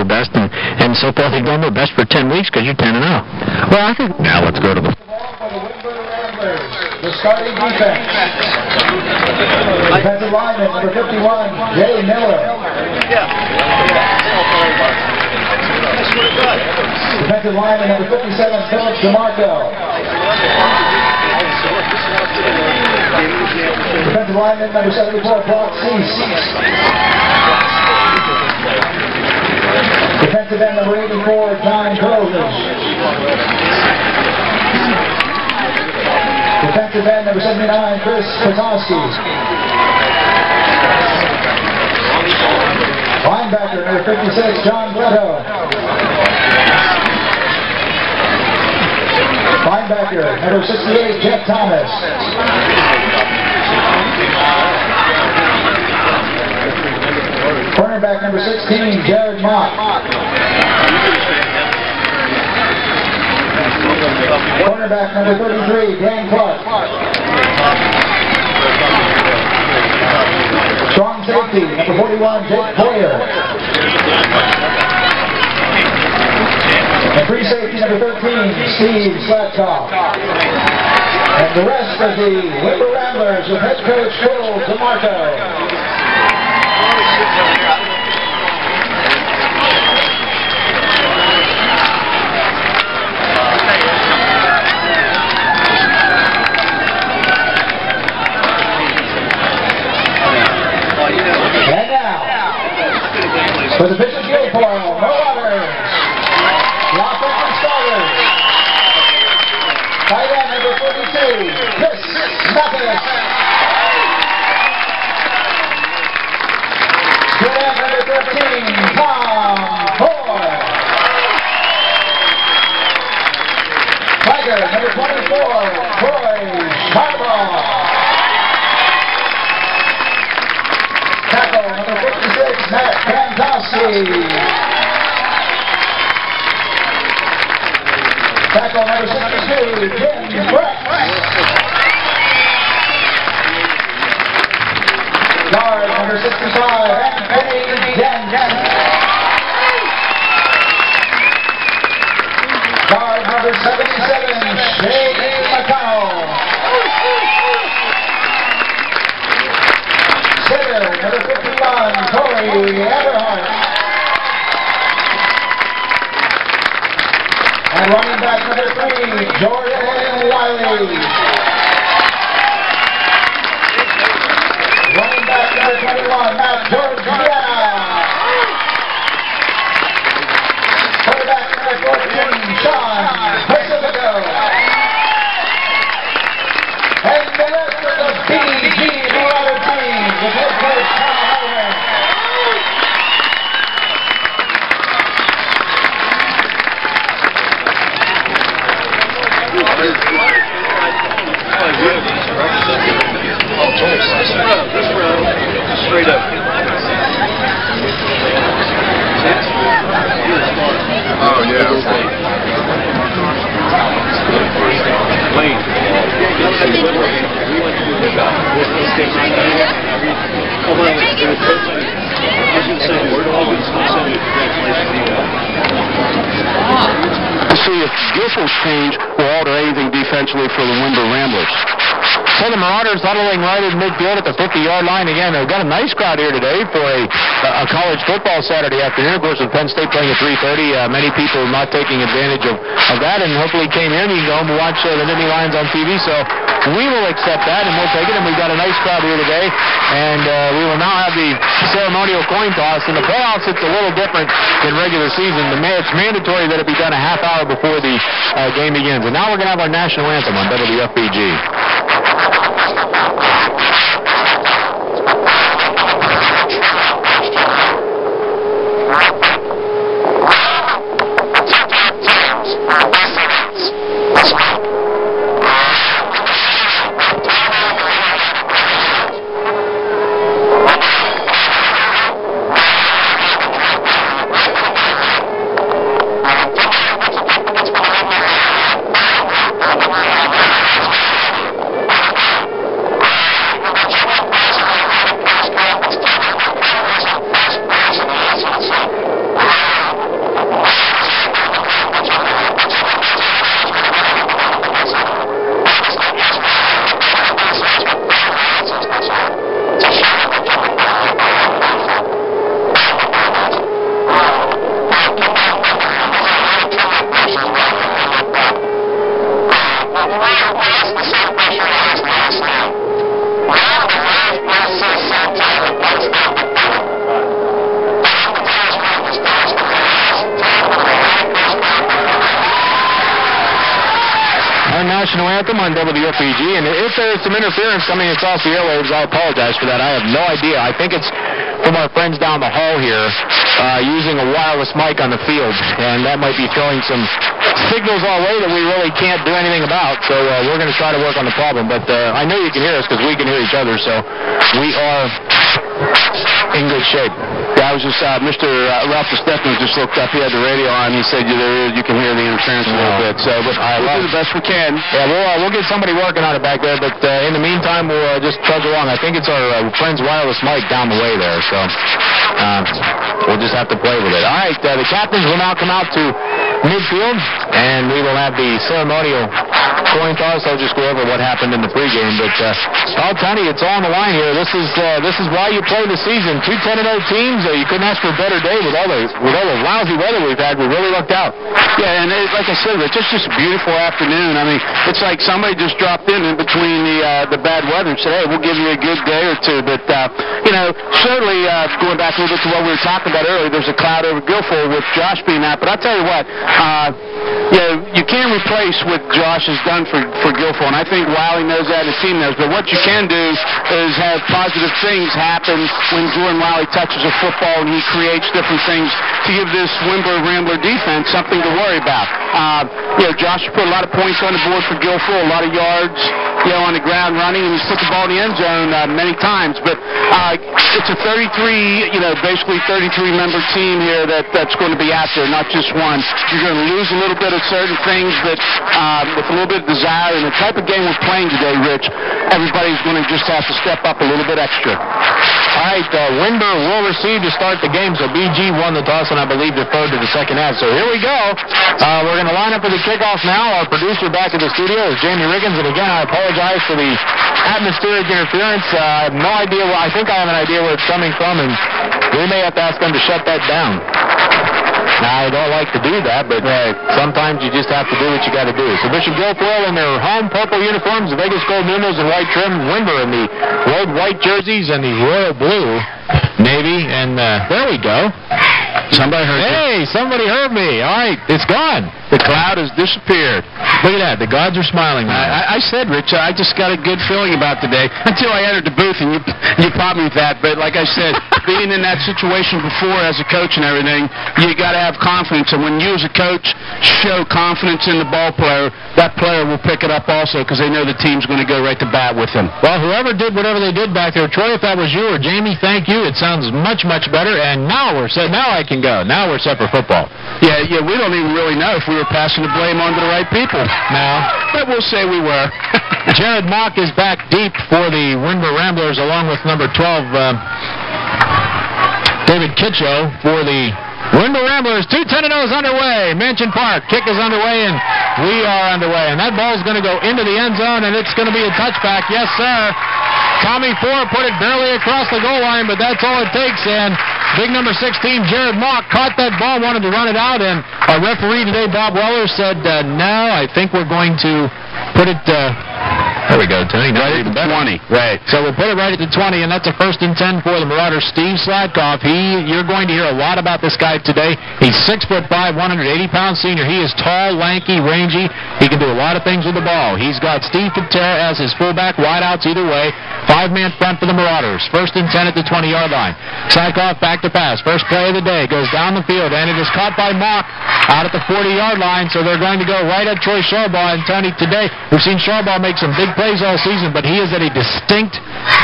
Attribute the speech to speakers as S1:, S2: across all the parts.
S1: their best, and so far they've done their best for 10 weeks because you're 10-0.
S2: Well, I think...
S1: Now let's go to the...
S3: The starting defense. Defensive lineman, number 51, Jay Miller. Defensive lineman, number 57, Philip DeMarco. Defensive lineman, number 74, Brock Cease. Defensive end, number 84, John Groves. Defensive end, number 79, Chris Petoskey. Linebacker, number 56, John Gletto. Linebacker, number 68, Jeff Thomas. Cornerback, number 16, Jared Mott. Cornerback, number 33, Dan Clark. Strong safety, number 41, Jake Boyer. And free safety, number 13, Steve Slatkoff. And the rest of the Windber Ramblers with head coach Phil DeMarco. And now, for the Bishop Guilfoyle, no others, the offensive starters. Tight end number 42, Chris Mathis. Good end number 13, Tom Ford. Tiger number 24, Troy Harbaugh. Tackle number 56, Matt Kankowski. Tackle number 62, Jim Brett. Guard number 65, Anthony Denton. Guard number 77, Shane McConnell. Center number 51, Corey Everhart. And running back number 3, Jordan Wiley. Running back number 21, Matt Georgiana. Quarterback number 14, Sean Pacifico. And the rest of the BG Marauder team with head coach Tom Holman.
S4: Straight up. Oh, yeah. Lane.
S1: See if Guilfoyle's change will alter anything defensively for the Windber Ramblers. So the Marauders huddling right in midfield at the 50-yard line again. They've got a nice crowd here today for a college football Saturday afternoon. Of course, with Penn State playing at 3:30, many people not taking advantage of that, and hopefully came here and you can go home and watch the Nittany Lions on TV. So we will accept that and we'll take it. And we've got a nice crowd here today, and we will now have the ceremonial coin toss. In the playoffs, it's a little different than regular season. It's mandatory that it be done a half hour before the game begins. And now we're going to have our national anthem on WFBG. national anthem on WFPG, and if there's some interference coming across the airwaves, I apologize for that. I have no idea. I think it's from our friends down the hall here using a wireless mic on the field, and that might be throwing some signals our way that we really can't do anything about, so we're going to try to work on the problem. But I know you can hear us because we can hear each other, so we are in good shape.
S2: Yeah, I was just, Mr. Ralph DeStefano just looked up. He had the radio on. He said you can hear the interference a little bit. So but we'll do the best we can.
S1: Yeah, we'll get somebody working on it back there, but in the meantime, we'll just trudge along. I think it's our friend's wireless mic down the way there, so we'll just have to play with it. All right, the captains will now come out to midfield, and we will have the ceremonial coin toss. I'll just go over what happened in the pregame, but Tony, it's all on the line here. This is why you play the season. 2 10-0 teams. You couldn't ask for a better day with all the lousy weather we've had. We really lucked out.
S2: Yeah, and like I said, it's just a beautiful afternoon. I mean, it's like somebody just dropped in between the bad weather and said, hey, we'll give you a good day or two. But, certainly going back a little bit to what we were talking about earlier, there's a cloud over Guilfoyle with Josh being out. But I'll tell you what, you can't replace what Josh has done for Guilfoyle, and I think Wiley knows that and the team knows. But what you can do is have positive things happen when Jordan Wiley touches a football and he creates different things to give this Windber Rambler defense something to worry about. Josh put a lot of points on the board for Guilfoyle, a lot of yards, on the ground running, and he's put the ball in the end zone many times. But it's a 33, basically 33-member team here that's going to be out there, not just one. You're going to lose a little bit of certain things, but with a little bit of desire and the type of game we're playing today, Rich, everybody's going to just have to step up a little bit extra.
S1: All right, Windber will receive to start the game, so BG won the toss and I believe deferred to the second half. So here we go. We're going to line up for the kickoff now. Our producer back at the studio is Jamie Riggins, and again, I apologize for the atmospheric interference. I have no idea. I think I have an idea where it's coming from, and we may have to ask them to shut that down. Now, I don't like to do that, but sometimes you just have to do what you got to do. So Bishop Guilfoyle in their home purple uniforms, the Vegas Gold Nunos in white trim, Windber in the red white jerseys and the royal blue navy, and there we go.
S2: Somebody heard
S1: Hey, somebody heard me. All right, it's gone.
S2: The cloud has disappeared.
S1: Look at that. The gods are smiling.
S2: I said, Rich, I just got a good feeling about today until I entered the booth, and you popped me with that. But like I said, being in that situation before as a coach and everything, you got to have confidence. And when you as a coach show confidence in the ball player, that player will pick it up also because they know the team's going to go right to bat with them.
S1: Well, whoever did whatever they did back there, Troy, if that was you or Jamie, thank you. It sounds much, much better. And now we're set. Now I can go. Now we're set for football.
S2: Yeah, we don't even really know if we were passing the blame on to the right people.
S1: No.
S2: But we'll say we were.
S1: Jared Mock is back deep for the Windber Ramblers along with number 12, David Kitcho for the Windber Ramblers. 2 10-0 is underway. Mansion Park. Kick is underway, and we are underway. And that ball is going to go into the end zone, and it's going to be a touchback. Yes, sir. Tommy Ford put it barely across the goal line, but that's all it takes. And big number 16, Jared Mock, caught that ball, wanted to run it out, and our referee today, Bob Weller, said, no, I think we're going to put it, there we go, Tony.
S2: Right at the 20.
S1: Right. So we'll put it right at the 20, and that's a 1st and 10 for the Marauders. Steve Slatkoff, you're going to hear a lot about this guy today. He's 6'5", 180-pound senior. He is tall, lanky, rangy. He can do a lot of things with the ball. He's got Steve Patera as his fullback, wideouts either way. 5-man front for the Marauders. 1st and 10 at the 20-yard line. Slatkoff back to pass. First play of the day. Goes down the field, and it is caught by Mock out at the 40-yard line, so they're going to go right at Troy Sharbaugh. And Tony, today we've seen Sharbaugh make some big plays all season, but he is at a distinct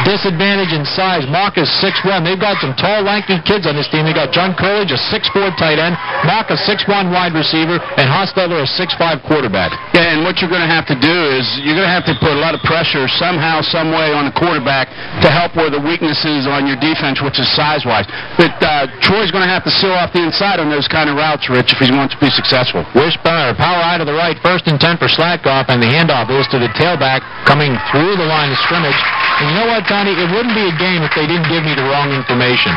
S1: disadvantage in size. Mock is 6'1". They've got some tall, lanky kids on this team. They got John Coolidge, a 6'4" tight end, Mock, a 6'1" wide receiver, and Hostetler, a 6'5" quarterback.
S2: Yeah, and what you're going to have to do is you're going to have to put a lot of pressure somehow, some way on the quarterback to help where the weakness is on your defense, which is size-wise. But Troy's going to have to seal off the inside on those kind of routes, Rich, if he wants to be successful.
S1: Wishbone, power eye to the right, 1st and 10 for Slatkoff, and the handoff is to the tailback coming through the line of scrimmage. And you know what, Tony? It wouldn't be a game if they didn't give me the wrong information.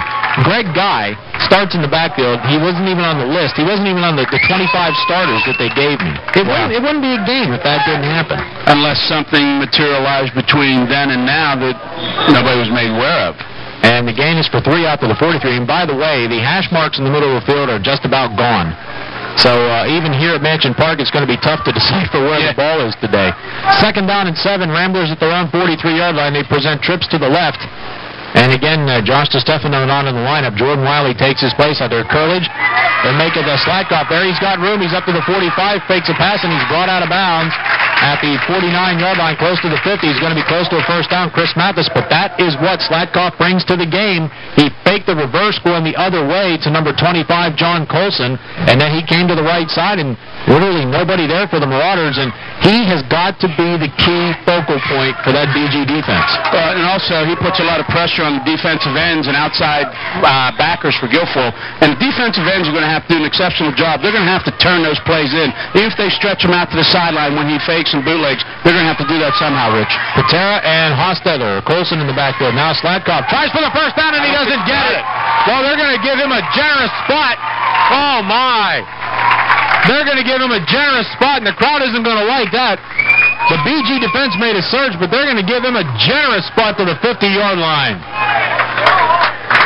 S1: Greg Guy starts in the backfield. He wasn't even on the list. He wasn't even on the 25 starters that they gave me. It wouldn't be a game if that didn't happen.
S2: Unless something materialized between then and now that nobody was made aware of.
S1: And the gain is for 3 out to the 43. And by the way, the hash marks in the middle of the field are just about gone. So even here at Mansion Park, it's going to be tough to decipher where the ball is today. 2nd down and 7. Ramblers at their own 43-yard line. They present trips to the left. And again, Josh DeStefano not in the lineup. Jordan Wiley takes his place out there. Curlidge, they're making the slack off there. He's got room. He's up to the 45, fakes a pass, and he's brought out of bounds at the 49-yard line, close to the 50. He's going to be close to a first down, Chris Mathis, but that is what Slatkoff brings to the game. He faked the reverse going the other way to number 25, John Colson, and then he came to the right side, and literally nobody there for the Marauders, and he has got to be the key focal point for that BG defense.
S2: And also, he puts a lot of pressure on the defensive ends and outside backers for Guilfoyle. And the defensive ends are going to have to do an exceptional job. They're going to have to turn those plays in. Even if they stretch him out to the sideline when he fakes and bootlegs, they're going to have to do that somehow, Rich.
S1: Patera and Hostetler, Colson in the backfield. Now Slatkoff tries for the first down, and he doesn't get it. Well, they're going to give him a generous spot. Oh, my. They're going to give him a generous spot, and the crowd isn't going to like that. The BG defense made a surge, but they're going to give him a generous spot to the 50-yard line.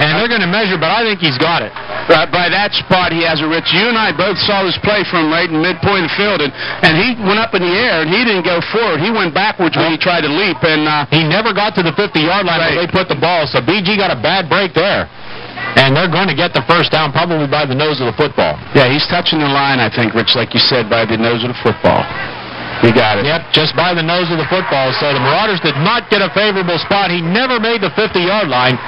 S1: And they're going to measure, but I think he's got it.
S2: By that spot, he has a Rich. You and I both saw this play from right in midpoint of the field, and he went up in the air, and he didn't go forward. He went backwards when he tried to leap, and
S1: he never got to the 50-yard line where they put the ball, so BG got a bad break there. And they're going to get the first down probably by the nose of the football.
S2: Yeah, he's touching the line, I think, Rich, like you said, by the nose of the football. You got it.
S1: Yep, just by the nose of the football. So the Marauders did not get a favorable spot. He never made the 50-yard line,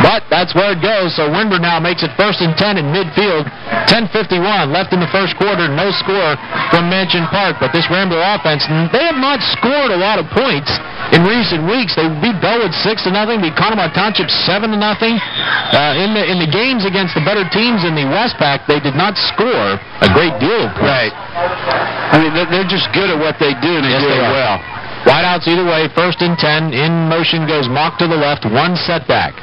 S1: but that's where it goes. So Windber now makes it 1st and 10 in midfield. 10:51 left in the first quarter. No score from Mansion Park. But this Rambler offense, they have not scored a lot of points in recent weeks. They beat Bellwood 6-0, beat Conemaugh Township 7-0. In the games against the better teams in the West Pack, they did not score a great deal of points.
S2: Right. I mean, they're just good at what they do, and they do it well.
S1: Wideouts either way, 1st and 10. In motion goes Mock to the left, one setback.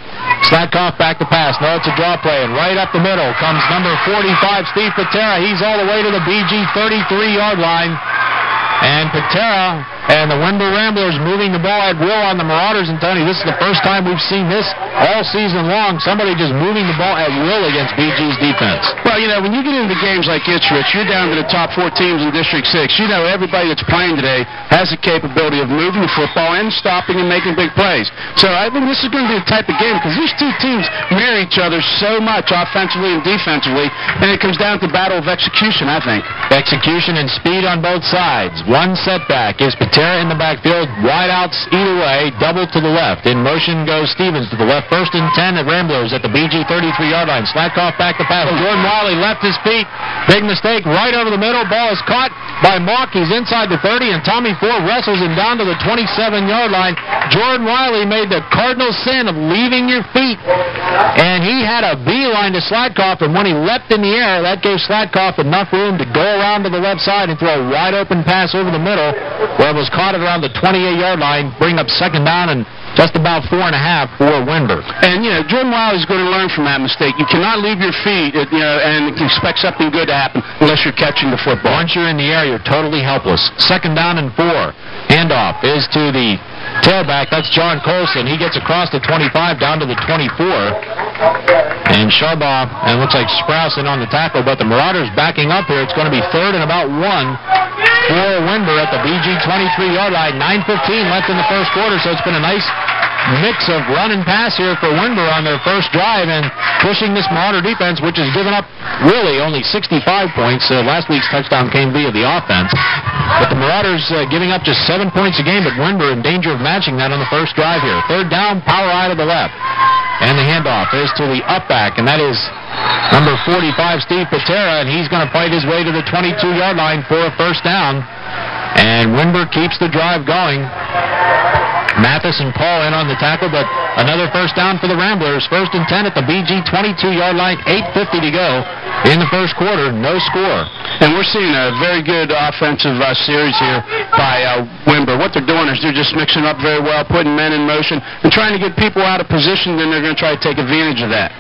S1: Slatkoff back to pass. No, it's a draw play, and right up the middle comes number 45, Steve Patera. He's all the way to the BG 33-yard line. And Patera and the Windber Ramblers moving the ball at will on the Marauders. And Tony, this is the first time we've seen this all season long. Somebody just moving the ball at will against BG's defense.
S2: Well, you know, when you get into games like this, Rich, you're down to the top 4 teams in District 6. You know everybody that's playing today has the capability of moving the football and stopping and making big plays. So I think this is going to be the type of game because these two teams mirror each other so much offensively and defensively, and it comes down to battle of execution, I think.
S1: Execution and speed on both sides. One setback is Patera in the backfield. Wideouts either way, double to the left. In motion goes Stevens to the left. 1st and 10 at Ramblers at the BG 33-yard line. Slatkoff back to pass. Jordan Wiley left his feet. Big mistake right over the middle. Ball is caught by Mock. He's inside the 30, and Tommy Ford wrestles him down to the 27-yard line. Jordan Wiley made the cardinal sin of leaving your feet, and he had a beeline to Slatkoff, and when he leapt in the air, that gave Slatkoff enough room to go around to the left side and throw a wide-open pass over the middle, where it was caught at around the 28-yard line, bring up 2nd down and just about 4.5 for Windber.
S2: And, you know, Jordan Wiley's going to learn from that mistake. You cannot leave your feet, and expect something good to happen unless you're catching the football.
S1: Once you're in the air, you're totally helpless. 2nd down and 4. Handoff is to the tailback. That's John Colson. He gets across the 25 down to the 24. And Sharbaugh, and it looks like Sprouse in on the tackle, but the Marauders backing up here. It's going to be 3rd and about 1 for Windber at the BG 23-yard line. 9:15 left in the first quarter, so it's been a nice mix of run and pass here for Windber on their first drive and pushing this Marauder defense, which has given up really only 65 points. Last week's touchdown came via the offense. But the Marauders giving up just 7 points a game, but Windber in danger of matching that on the first drive here. 3rd down, power eye to the left. And the handoff is to the up back, and that is number 45, Steve Patera, and he's going to fight his way to the 22-yard line for a first down. And Windber keeps the drive going. Mathis and Paul in on the tackle, but another first down for the Ramblers. 1st and 10 at the BG 22-yard line, 8:50 to go in the first quarter, no score.
S2: And we're seeing a very good offensive series here by Windber. What they're doing is they're just mixing up very well, putting men in motion, and trying to get people out of position, then they're going to try to take advantage of that.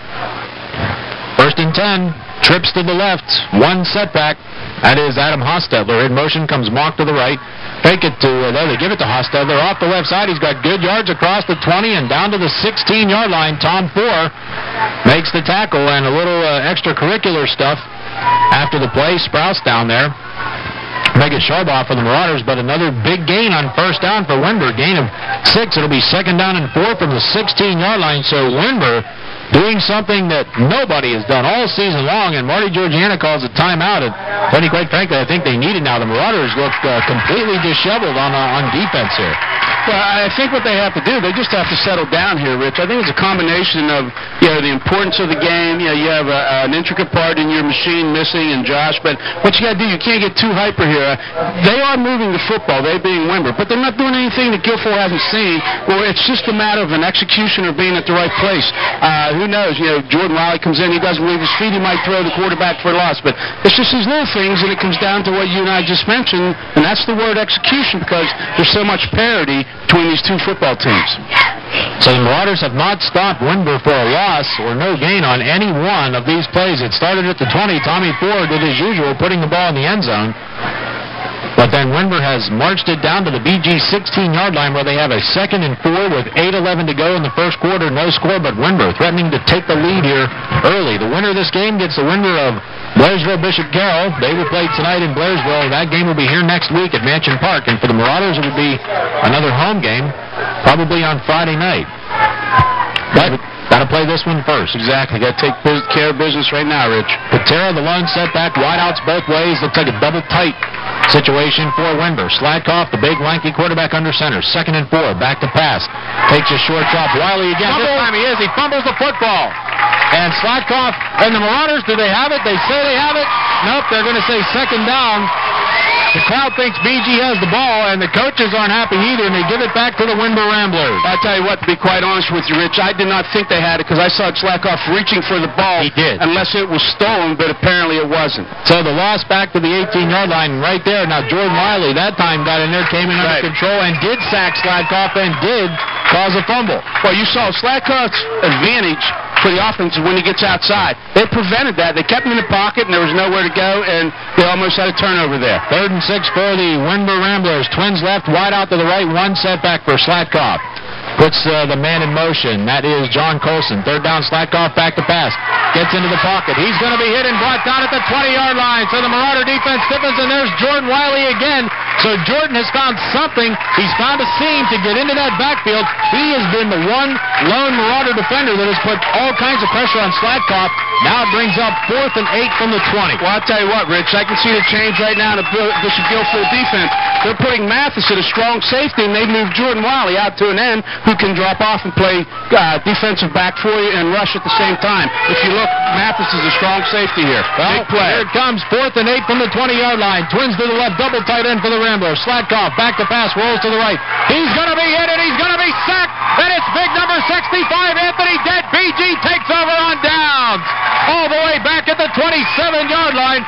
S1: 1st and 10, trips to the left, one setback. That is Adam Hostetler. In motion comes Mock to the right. Fake it to, they give it to Hostetler. Off the left side, he's got good yards across the 20 and down to the 16-yard line. Tom Four makes the tackle, and a little extracurricular stuff after the play. Sprouse down there. Megan Sharbaugh for the Marauders, but another big gain on first down for Windber. Gain of 6. It'll be 2nd down and 4 from the 16-yard line. So Windber doing something that nobody has done all season long, and Marty Georgiana calls a timeout. And quite frankly, I think they need it now. The Marauders look completely disheveled on defense here.
S2: Well, I think what they have to do, they just have to settle down here, Rich. I think it's a combination of, the importance of the game. You have an intricate part in your machine missing and Josh, but what you got to do, you can't get too hyper here. They are moving the football, they being Windber, but they're not doing anything that Guilfoyle hasn't seen, or it's just a matter of an execution or being at the right place. Who knows? Jordan Riley comes in, he doesn't leave his feet, he might throw the quarterback for a loss, but it's just these little things, and it comes down to what you and I just mentioned, and that's the word execution, because there's so much parity between these two football teams.
S1: So the Marauders have not stopped Windber for a loss or no gain on any one of these plays. It started at the 20. Tommy Ford did as usual, putting the ball in the end zone. But then Windber has marched it down to the BG 16-yard line where they have a 2nd and 4 with 8:11 to go in the first quarter. No score, but Windber threatening to take the lead here early. The winner of this game gets the winner of Blairsville Bishop Carroll. They will play tonight in Blairsville. That game will be here next week at Mansion Park. And for the Marauders, it will be another home game, probably on Friday night. But got to play this one first.
S2: Exactly. Got to take care of business right now, Rich.
S1: Patera, the lone setback, wideouts both ways. Looks like a double tight situation for Windber. Slatkoff, the big lanky quarterback under center. 2nd and 4. Back to pass. Takes a short drop. Wiley again. This time he is. He fumbles the football. And Slatkoff and the Marauders, do they have it? They say they have it. Nope, they're going to say 2nd down. The crowd thinks BG has the ball, and the coaches aren't happy either, and they give it back to the Windber Ramblers.
S2: I'll tell you what, to be quite honest with you, Rich, I did not think they had it because I saw Slatkoff reaching for the ball.
S1: He did.
S2: Unless it was stolen, but apparently it wasn't.
S1: So the loss back to the 18-yard line right there. Now Jordan Wiley that time got in there, came in under control, and did sack Slatkoff and did cause a fumble.
S2: Well, you saw Slatkoff's advantage for the offense when he gets outside. They prevented that. They kept him in the pocket, and there was nowhere to go, and they almost had a turnover there.
S1: 3rd and 6 for the Windber Ramblers. Twins left, wide out to the right, 1 setback for Slatkoff. Puts the man in motion. That is John Colson. 3rd down, Slatkoff back to pass. Gets into the pocket. He's going to be hit and brought down at the 20-yard line. So the Marauder defense stiffens, and there's Jordan Wiley again. So Jordan has found something. He's found a seam to get into that backfield. He has been the one lone Marauder defender that has put all kinds of pressure on Slatkoff. Now it brings up 4th and 8 from the 20.
S2: Well, I'll tell you what, Rich, I can see the change right now in the Bishop Guilfoyle defense. They're putting Mathis at a strong safety, and they've moved Jordan Wiley out to an end who can drop off and play defensive back for you and rush at the same time. If you look, Mathis is a strong safety here.
S1: Well,
S2: big play.
S1: Here it comes, 4th and 8 from the 20-yard line. Twins to the left, double tight end for the Ramblers. Slatkoff back to pass, rolls to the right. He's going to be hit, and he's going to be sacked. And it's big number 65, Anthony Dent. BG takes over on downs. All the way back at the 27-yard line.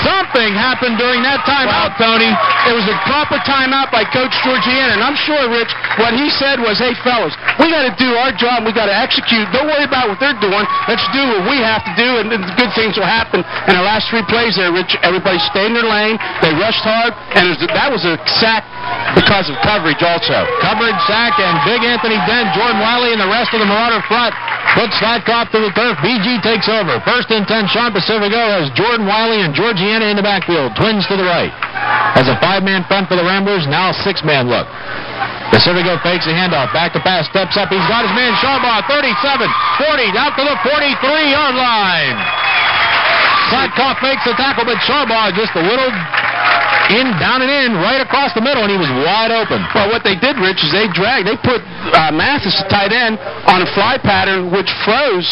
S1: Something happened during that timeout, Tony.
S2: It was a proper timeout by Coach Georgiana, and I'm sure, Rich, what he said was, hey, fellas, we got to do our job. We got to execute. Don't worry about what they're doing. Let's do what we have to do, and good things will happen. And the last 3 plays there, Rich, everybody stayed in their lane. They rushed hard, and that was a sack because of coverage also.
S1: Coverage, sack, and big Anthony Dent, Jordan Wiley, and the rest of the Marauder front put Slatkoff to the turf. BG takes over. 1st and 10, Sean Pacifico has Jordan Wiley and Georgiana in the backfield. Twins to the right. Has a 5-man front for the Ramblers, now a 6-man look. Pacifico fakes a handoff, back to pass, steps up. He's got his man Sharbaugh, 37, 40, out to the 43-yard line. Slatkoff makes the tackle, but Sharbaugh just a little down and in, right across the middle, and he was wide open.
S2: Well, what they did, Rich, is they put Mathis, the tight end, on a fly pattern, which froze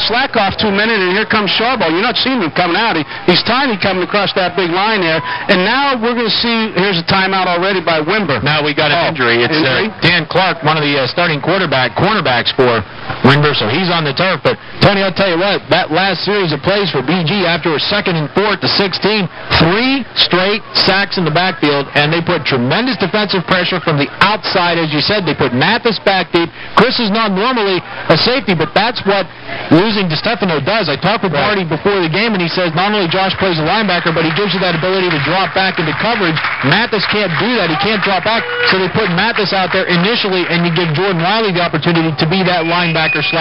S2: Slatkoff 2 minutes, and here comes Sharbaugh. You're not seeing him coming out. He's tiny coming across that big line there, and now we're going to see, here's a timeout already by Windber.
S1: Now we got an injury. It's Dan Clark, one of the starting cornerbacks for Windber, so he's on the turf. But, Tony, I'll tell you what, that last series of plays for BG after a 2nd and 4 to 16, 3 straight sacks in the backfield, and they put tremendous defensive pressure from the outside. As you said, they put Mathis back deep. Chris is not normally a safety, but that's what losing DeStefano does. I talked with Marty before the game, and he says not only Josh plays a linebacker, but he gives you that ability to drop back into coverage. Mathis can't do that. He can't drop back, so they put Mathis out there initially, and you give Jordan Riley the opportunity to be that linebacker /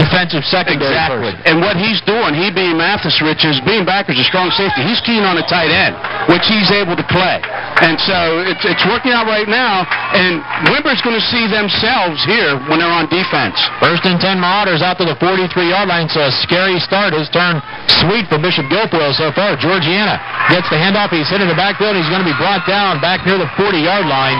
S1: defensive secondary.
S2: Exactly.
S1: Person.
S2: And what he's doing, he being Mathis, Rich, is being back as a strong safety. He's keen on a tight end, which he's able to play. And so it's working out right now, and Windber's going to see themselves here when they're on defense.
S1: 1st and 10 Marauders out to the 43-yard line, so a scary start. His turn sweet for Bishop Guilfoyle so far. Georgiana gets the handoff. He's hit in the backfield. He's going to be brought down back near the 40-yard line.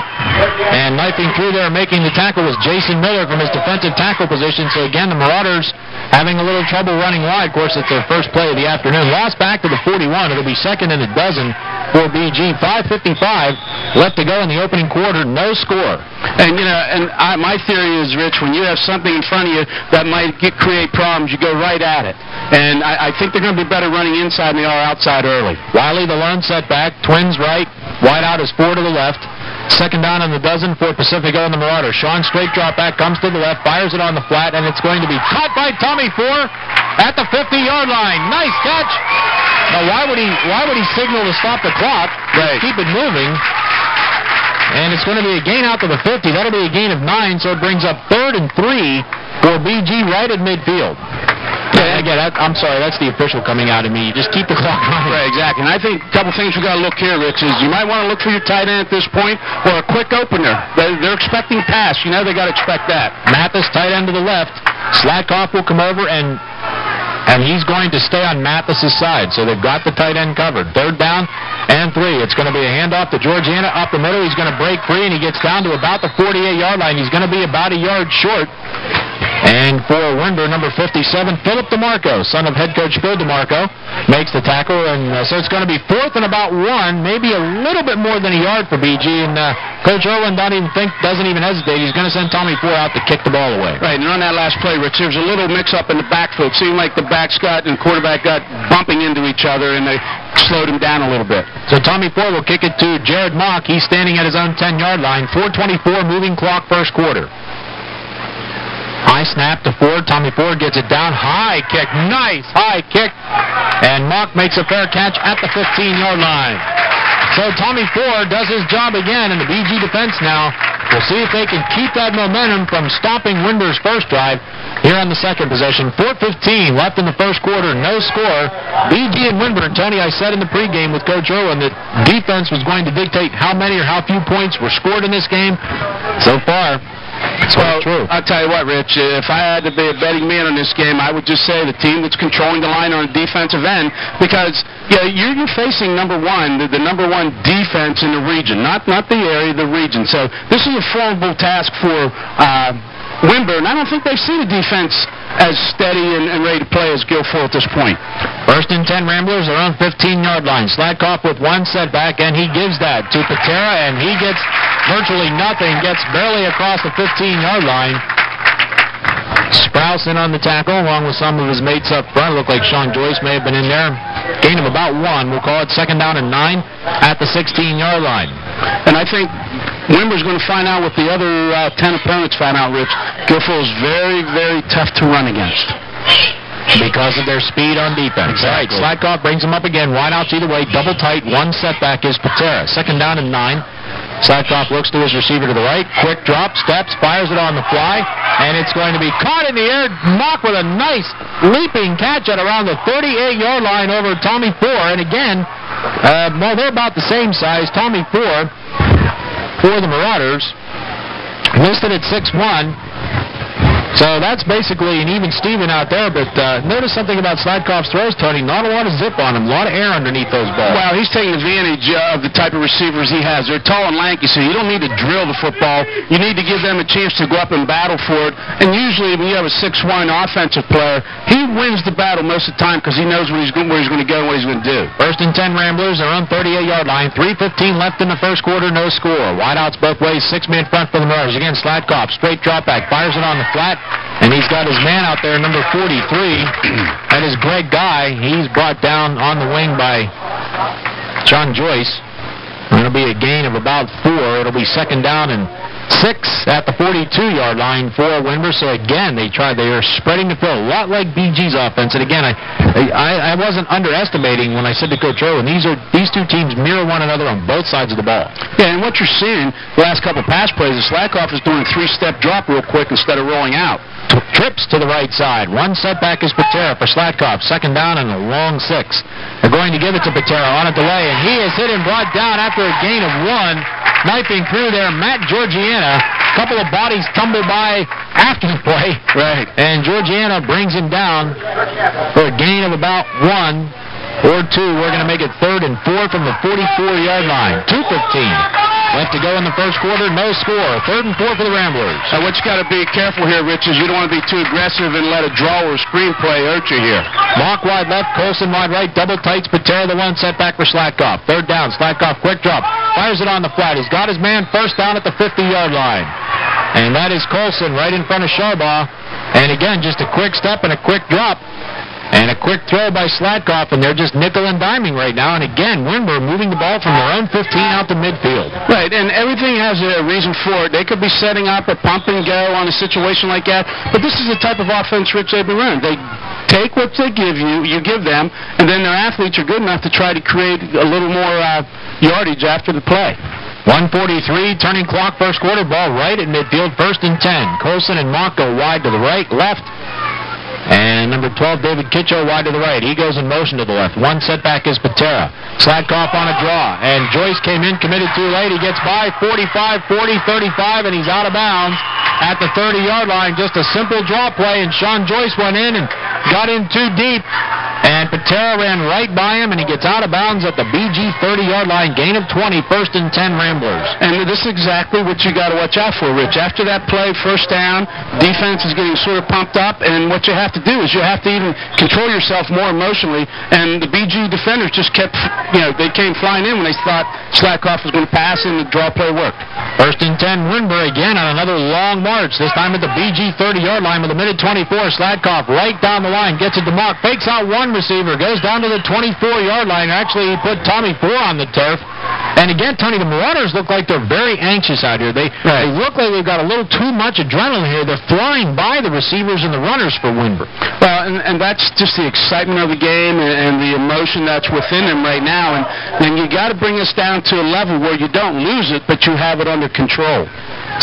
S1: And knifing through there, making the tackle was Jason Miller from his defensive tackle position. So again, the Marauders having a little trouble running wide. Of course, it's their first play of the afternoon. Lost back to the 41. It'll be 2nd and 12 for BG. 5:55 left to go in the opening quarter. No score.
S2: And, my theory is, Rich, when you have something in front of you that might create problems, you go right at it. And I think they're going to be better running inside than they are outside early.
S1: Riley, the lone setback. Twins right. Wide out is 4 to the left. 2nd down on the dozen for Pacifico and the Marauders. Sean straight drop back, comes to the left, fires it on the flat, and it's going to be caught by Tommy Four at the 50-yard line. Nice catch. Now, why would he signal to stop the clock?
S2: Right.
S1: Keep it moving. And it's going to be a gain out to the 50. That'll be a gain of 9, so it brings up 3rd and 3 for BG right at midfield. Yeah, again, I'm sorry, that's the official coming out of me. You just keep the clock running.
S2: Right, exactly. And I think a couple things we got to look here, Rich, is you might want to look for your tight end at this point or a quick opener. They're expecting pass. You know they got to expect that.
S1: Mathis, tight end to the left. Slatkoff will come over, and he's going to stay on Mathis's side. So they've got the tight end covered. 3rd down and 3. It's going to be a handoff to Georgiana up the middle. He's going to break free, and he gets down to about the 48-yard line. He's going to be about a yard short. And for Windber, number 57, Philip DeMarco, son of head coach Phil DeMarco, makes the tackle. And so it's going to be 4th and about 1, maybe a little bit more than a yard for BG. And Coach Irwin doesn't even hesitate. He's going to send Tommy Four out to kick the ball away.
S2: Right, and on that last play, Rich, there was a little mix-up in the backfield. It seemed like the backs and quarterback got bumping into each other, and they slowed him down a little bit.
S1: So Tommy Four will kick it to Jared Mock. He's standing at his own 10-yard line. 4:24 moving clock, first quarter. High snap to Ford. Tommy Ford gets it down. High kick. Nice high kick. And Mock makes a fair catch at the 15-yard line. So Tommy Ford does his job again in the BG defense now. We'll see if they can keep that momentum from stopping Windber's first drive here on the second possession. 4:15 left in the first quarter. No score. BG and Windber. And Tony, I said in the pregame with Coach Irwin that defense was going to dictate how many or how few points were scored in this game. So far, it's true.
S2: I'll tell you what, Rich, if I had to be a betting man on this game, I would just say the team that's controlling the line on the defensive end, because you're facing number one, the number one defense in the region, not the area, the region. So this is a formidable task for Windber, and I don't think they've seen a defense as steady and ready to play as Guilfoyle at this point.
S1: 1st and 10 Ramblers are on 15-yard line. Slatkoff with one setback, and he gives that to Patera, and he gets virtually nothing, gets barely across the 15-yard line. Sprouse in on the tackle, along with some of his mates up front. Looked like Sean Joyce may have been in there. Gain of about 1. We'll call it 2nd down and 9 at the 16-yard line.
S2: And I think Windber's going to find out what the other 10 opponents find out, Rich. Guilfoyle's very, very tough to run against.
S1: Because of their speed on defense.
S2: Exactly.
S1: All right, Slatkoff brings him up again. Wideouts either way, double tight. One setback is Patera. 2nd down and 9. Slatkoff looks to his receiver to the right. Quick drop, steps, fires it on the fly, and it's going to be caught in the air. Mock with a nice leaping catch at around the 38-yard line over Tommy Four. And again, they're about the same size. Tommy Four for the Marauders, listed at 6'1". So that's basically an even Steven out there, but notice something about Slatkoff's throws, Tony. Not a lot of zip on him, a lot of air underneath those balls.
S2: Well, he's taking advantage of the type of receivers he has. They're tall and lanky, so you don't need to drill the football. You need to give them a chance to go up and battle for it. And usually when you have a 6'1" offensive player, he wins the battle most of the time because he knows where he's going to go and what he's going to do.
S1: 1st and 10 Ramblers are on 38-yard line. 3:15 left in the first quarter, no score. Wideouts both ways, 6-man front for the Marauders. Again, Slatkoff, straight drop back, fires it on the flat. And he's got his man out there, number 43. That is Greg Guy. He's brought down on the wing by John Joyce. It'll be a gain of about 4. It'll be 2nd down and 6 at the 42-yard line for Windber. So again, they are spreading the field, a lot like BG's offense. And again, I wasn't underestimating when I said to Coach Irwin, these two teams mirror one another on both sides of the ball.
S2: Yeah, and what you're seeing the last couple pass plays is Slackoff is doing a 3-step drop real quick instead of rolling out.
S1: Trips to the right side. One setback is Patera for Slatkoff. Second down and a long 6. They're going to give it to Patera on a delay, and he is hit and brought down after a gain of 1. Knifing through there, Matt Georgiana. A couple of bodies tumble by after the play.
S2: Right.
S1: And Georgiana brings him down for a gain of about 1 or 2. We're going to make it 3rd and 4 from the 44-yard line. 2:15 left to go in the first quarter. No score. 3rd and 4 for the Ramblers.
S2: What you got to be careful here, Rich, is you don't want to be too aggressive and let a draw or a screen play hurt you here.
S1: Mock wide left, Colson wide right, double tights, Patera the 1 setback for Slatkoff. 3rd down, Slatkoff quick drop. Fires it on the flat. He's got his man first down at the 50-yard line. And that is Colson right in front of Sharbaugh. And again, just a quick step and a quick drop. And a quick throw by Slatkoff, and they're just nickel and diming right now. And again, Windber moving the ball from their own 15 out to midfield.
S2: Right, and everything has a reason for it. They could be setting up a pump and go on a situation like that, but this is the type of offense Rich they've been running. They take what they give you, you give them, and then their athletes are good enough to try to create a little more yardage after the play.
S1: 1:43, turning clock, first quarter, ball right at midfield, 1st and 10. Colson and Mock go wide to the right, left. And number 12, David Kitcho, wide to the right. He goes in motion to the left. 1 setback is Patera. Slatkoff on a draw. And Joyce came in, committed too late. He gets by 45, 40, 35, and he's out of bounds at the 30-yard line. Just a simple draw play, and Sean Joyce went in and got in too deep. And Patera ran right by him, and he gets out of bounds at the BG 30-yard line. Gain of 20, 1st and 10 Ramblers.
S2: And this is exactly what you got to watch out for, Rich. After that play, first down, defense is getting sort of pumped up, and what you have to do is you have to even control yourself more emotionally. And the BG defenders just kept, they came flying in when they thought Slatkoff was going to pass, and the draw play worked.
S1: 1st and 10 Windber again on another long march, this time at the BG 30-yard line with a minute 24. Slatkoff right down the line, gets it to Mark, fakes out one receiver, goes down to the 24-yard line. Actually, he put Tommy Four on the turf. And again, Tony, the Marauders look like they're very anxious out here. They look like they've got a little too much adrenaline here. They're flying by the receivers and the runners for Windber.
S2: Well, and that's just the excitement of the game and the emotion that's within them right now. And then you got to bring us down to a level where you don't lose it, but you have it under control.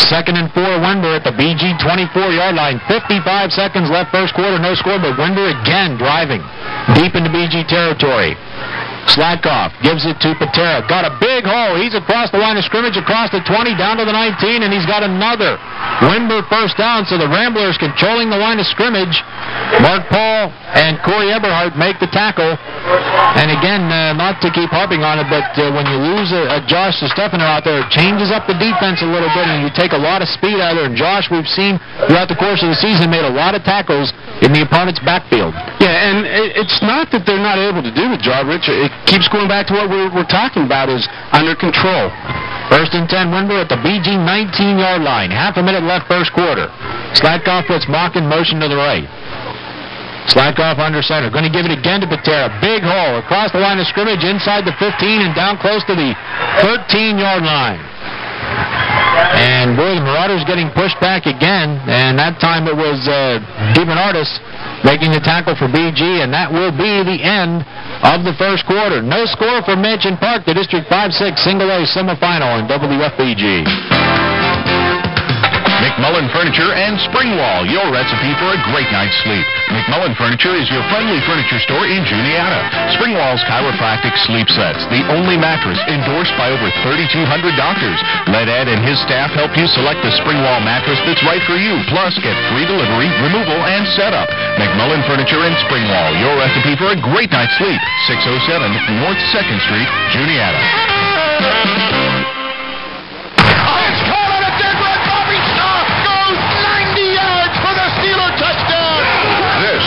S1: 2nd and 4, Windber at the BG 24-yard line. 55 seconds left, first quarter, no score, but Windber again driving deep into BG territory. Slatkoff gives it to Patera. Got a big hole. He's across the line of scrimmage, across the 20, down to the 19, and he's got another Windber first down, so the Ramblers controlling the line of scrimmage. Mark Paul and Corey Eberhardt make the tackle. And again, not to keep harping on it, but when you lose a Josh Stefano out there, it changes up the defense a little bit, and you take a lot of speed out of there. And Josh, we've seen throughout the course of the season, made a lot of tackles in the opponent's backfield.
S2: Yeah, and it's not that they're not able to do the job, Rich. It keeps going back to what we're talking about, is under control.
S1: 1st and 10 Windber at the BG 19-yard line. Half a minute left, first quarter. Slatkoff puts Mock in motion to the right. Slatkoff under center. Going to give it again to Patera. Big hole across the line of scrimmage, inside the 15 and down close to the 13-yard line. And boy, the Marauders getting pushed back again, and that time it was DiBernardis making the tackle for BG, and that will be the end of the first quarter. No score for Mitch and Park, the District 5-6 single-A semifinal in WFBG.
S5: McMullen Furniture and Springwall, your recipe for a great night's sleep. McMullen Furniture is your friendly furniture store in Juniata. Springwall's chiropractic sleep sets, the only mattress endorsed by over 3,200 doctors. Let Ed and his staff help you select the Springwall mattress that's right for you. Plus, get free delivery, removal, and setup. McMullen Furniture and Springwall, your recipe for a great night's sleep. 607 North 2nd Street, Juniata.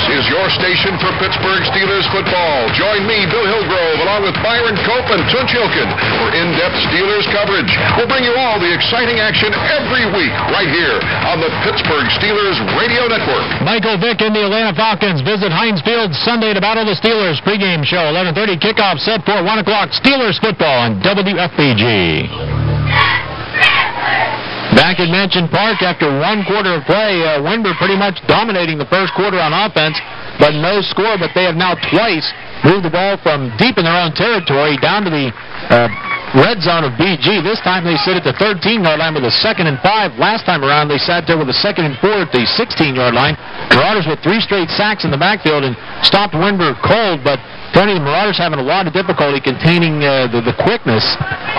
S4: Is your station for Pittsburgh Steelers football. Join me, Bill Hillgrove, along with Byron Cope and Tunch Ilkin for in-depth Steelers coverage. We'll bring you all the exciting action every week right here on the Pittsburgh Steelers Radio Network.
S1: Michael Vick and the Atlanta Falcons visit Heinz Field Sunday to battle the Steelers. Pregame show, 11:30 kickoff set for 1 o'clock. Steelers football on WFBG. Back at Mansion Park, after one quarter of play, Windber pretty much dominating the first quarter on offense, but no score. But they have now twice moved the ball from deep in their own territory down to the red zone of BG. This time they sit at the 13-yard line with a 2nd and 5. Last time around they sat there with a 2nd and 4 at the 16-yard line. Marauders with 3 straight sacks in the backfield and stopped Windber cold, but Tony, the Marauders having a lot of difficulty containing the quickness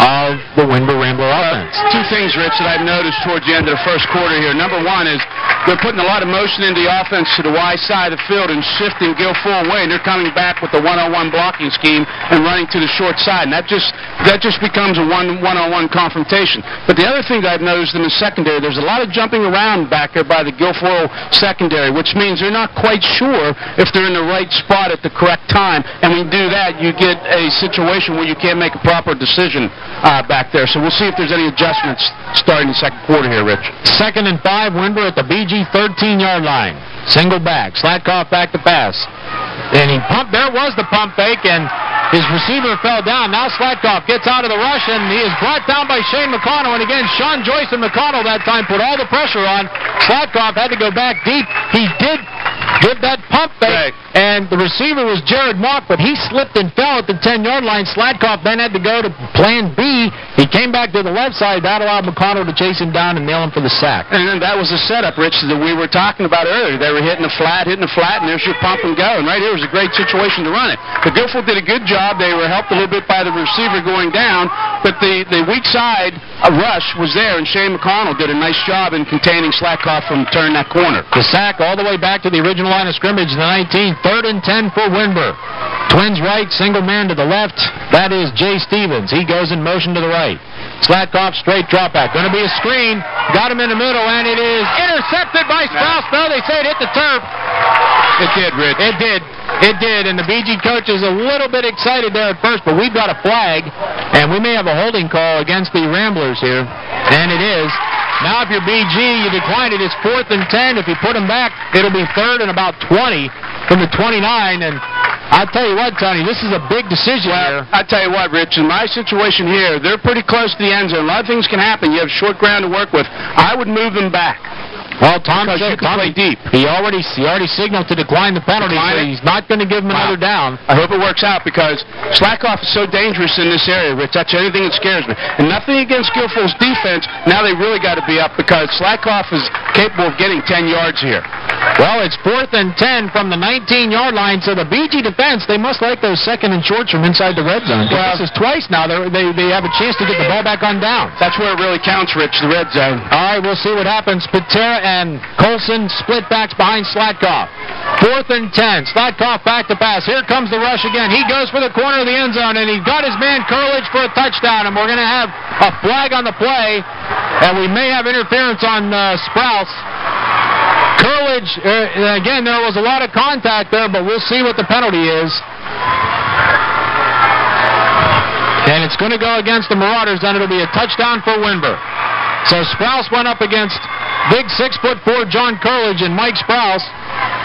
S1: of the Windber Rambler offense.
S2: Two things, Rich, that I've noticed towards the end of the first quarter here. Number one is they're putting a lot of motion into the offense to the wide side of the field and shifting Guilfoyle away, and they're coming back with the one-on-one blocking scheme and running to the short side, and that just becomes a one-on-one confrontation. But the other thing that I've noticed in the secondary, there's a lot of jumping around back there by the Guilfoyle secondary, which means they're not quite sure if they're in the right spot at the correct time. And when you do that, you get a situation where you can't make a proper decision back there. So we'll see if there's any adjustments starting the second quarter here, Rich.
S1: 2nd and 5, Windber at the BG 13-yard line. Single back. Slatkoff back to pass. And he pumped. There was the pump fake, and his receiver fell down. Now Slatkoff gets out of the rush, and he is brought down by Shane McConnell. And again, Sean Joyce and McConnell that time put all the pressure on. Slatkoff had to go back deep. He did give that pump fake, and the receiver was Jared Mock, but he slipped and fell at the 10-yard line. Slatkoff then had to go to plan B. He came back to the left side. That allowed McConnell to chase him down and nail him for the sack.
S2: And then that was the setup, Rich, that we were talking about earlier. They were hitting the flat, and there's your pump and go. And right here was a great situation to run it. The Guilfoyle did a good job. They were helped a little bit by the receiver going down, but the weak side rush was there, and Shane McConnell did a nice job in containing Slatkoff from turning that corner.
S1: The sack all the way back to the original line of scrimmage, the 19. 3rd and 10 for Windber. Twins right, single man to the left. That is Jay Stevens. He goes in motion to the right. Slatkoff straight drop back. Going to be a screen. Got him in the middle, and it is intercepted by Sprouse. No, they say it hit the turf.
S2: It did, Rich.
S1: It did. It did, and the BG coach is a little bit excited there at first, but we've got a flag, and we may have a holding call against the Ramblers here, and it is. Now if you're BG, you decline it. It's 4th and 10. If you put them back, it'll be 3rd and about 20 from the 29, and I'll tell you what, Tony, this is a big decision here.
S2: I'll tell you what, Rich, in my situation here, they're pretty close to the end zone. A lot of things can happen. You have short ground to work with. I would move them back.
S1: Well, Tom said,
S2: play deep.
S1: He already signaled to decline the penalty, so he's not going to give him another down.
S2: I hope it works out, because Slatkoff is so dangerous in this area, Rich. That's anything that scares me. And nothing against Guilfoyle's defense. Now they really got to be up, because Slatkoff is capable of getting 10 yards here.
S1: Well, it's 4th and 10 from the 19-yard line, so the BG defense, they must like those 2nd and shorts from inside the red zone. Well, this is twice now. They have a chance to get the ball back on down.
S2: That's where it really counts, Rich, the red zone.
S1: All right, we'll see what happens. Patera and Colson split backs behind Slatkoff. 4th and 10. Slatkoff back to pass. Here comes the rush again. He goes for the corner of the end zone, and he got his man Curledge for a touchdown, and we're going to have a flag on the play, and we may have interference on Sprouse. Curledge, again, there was a lot of contact there, but we'll see what the penalty is. And it's going to go against the Marauders, and it'll be a touchdown for Windber. So Sprouse went up against big 6'4" John Curledge, and Mike Sprouse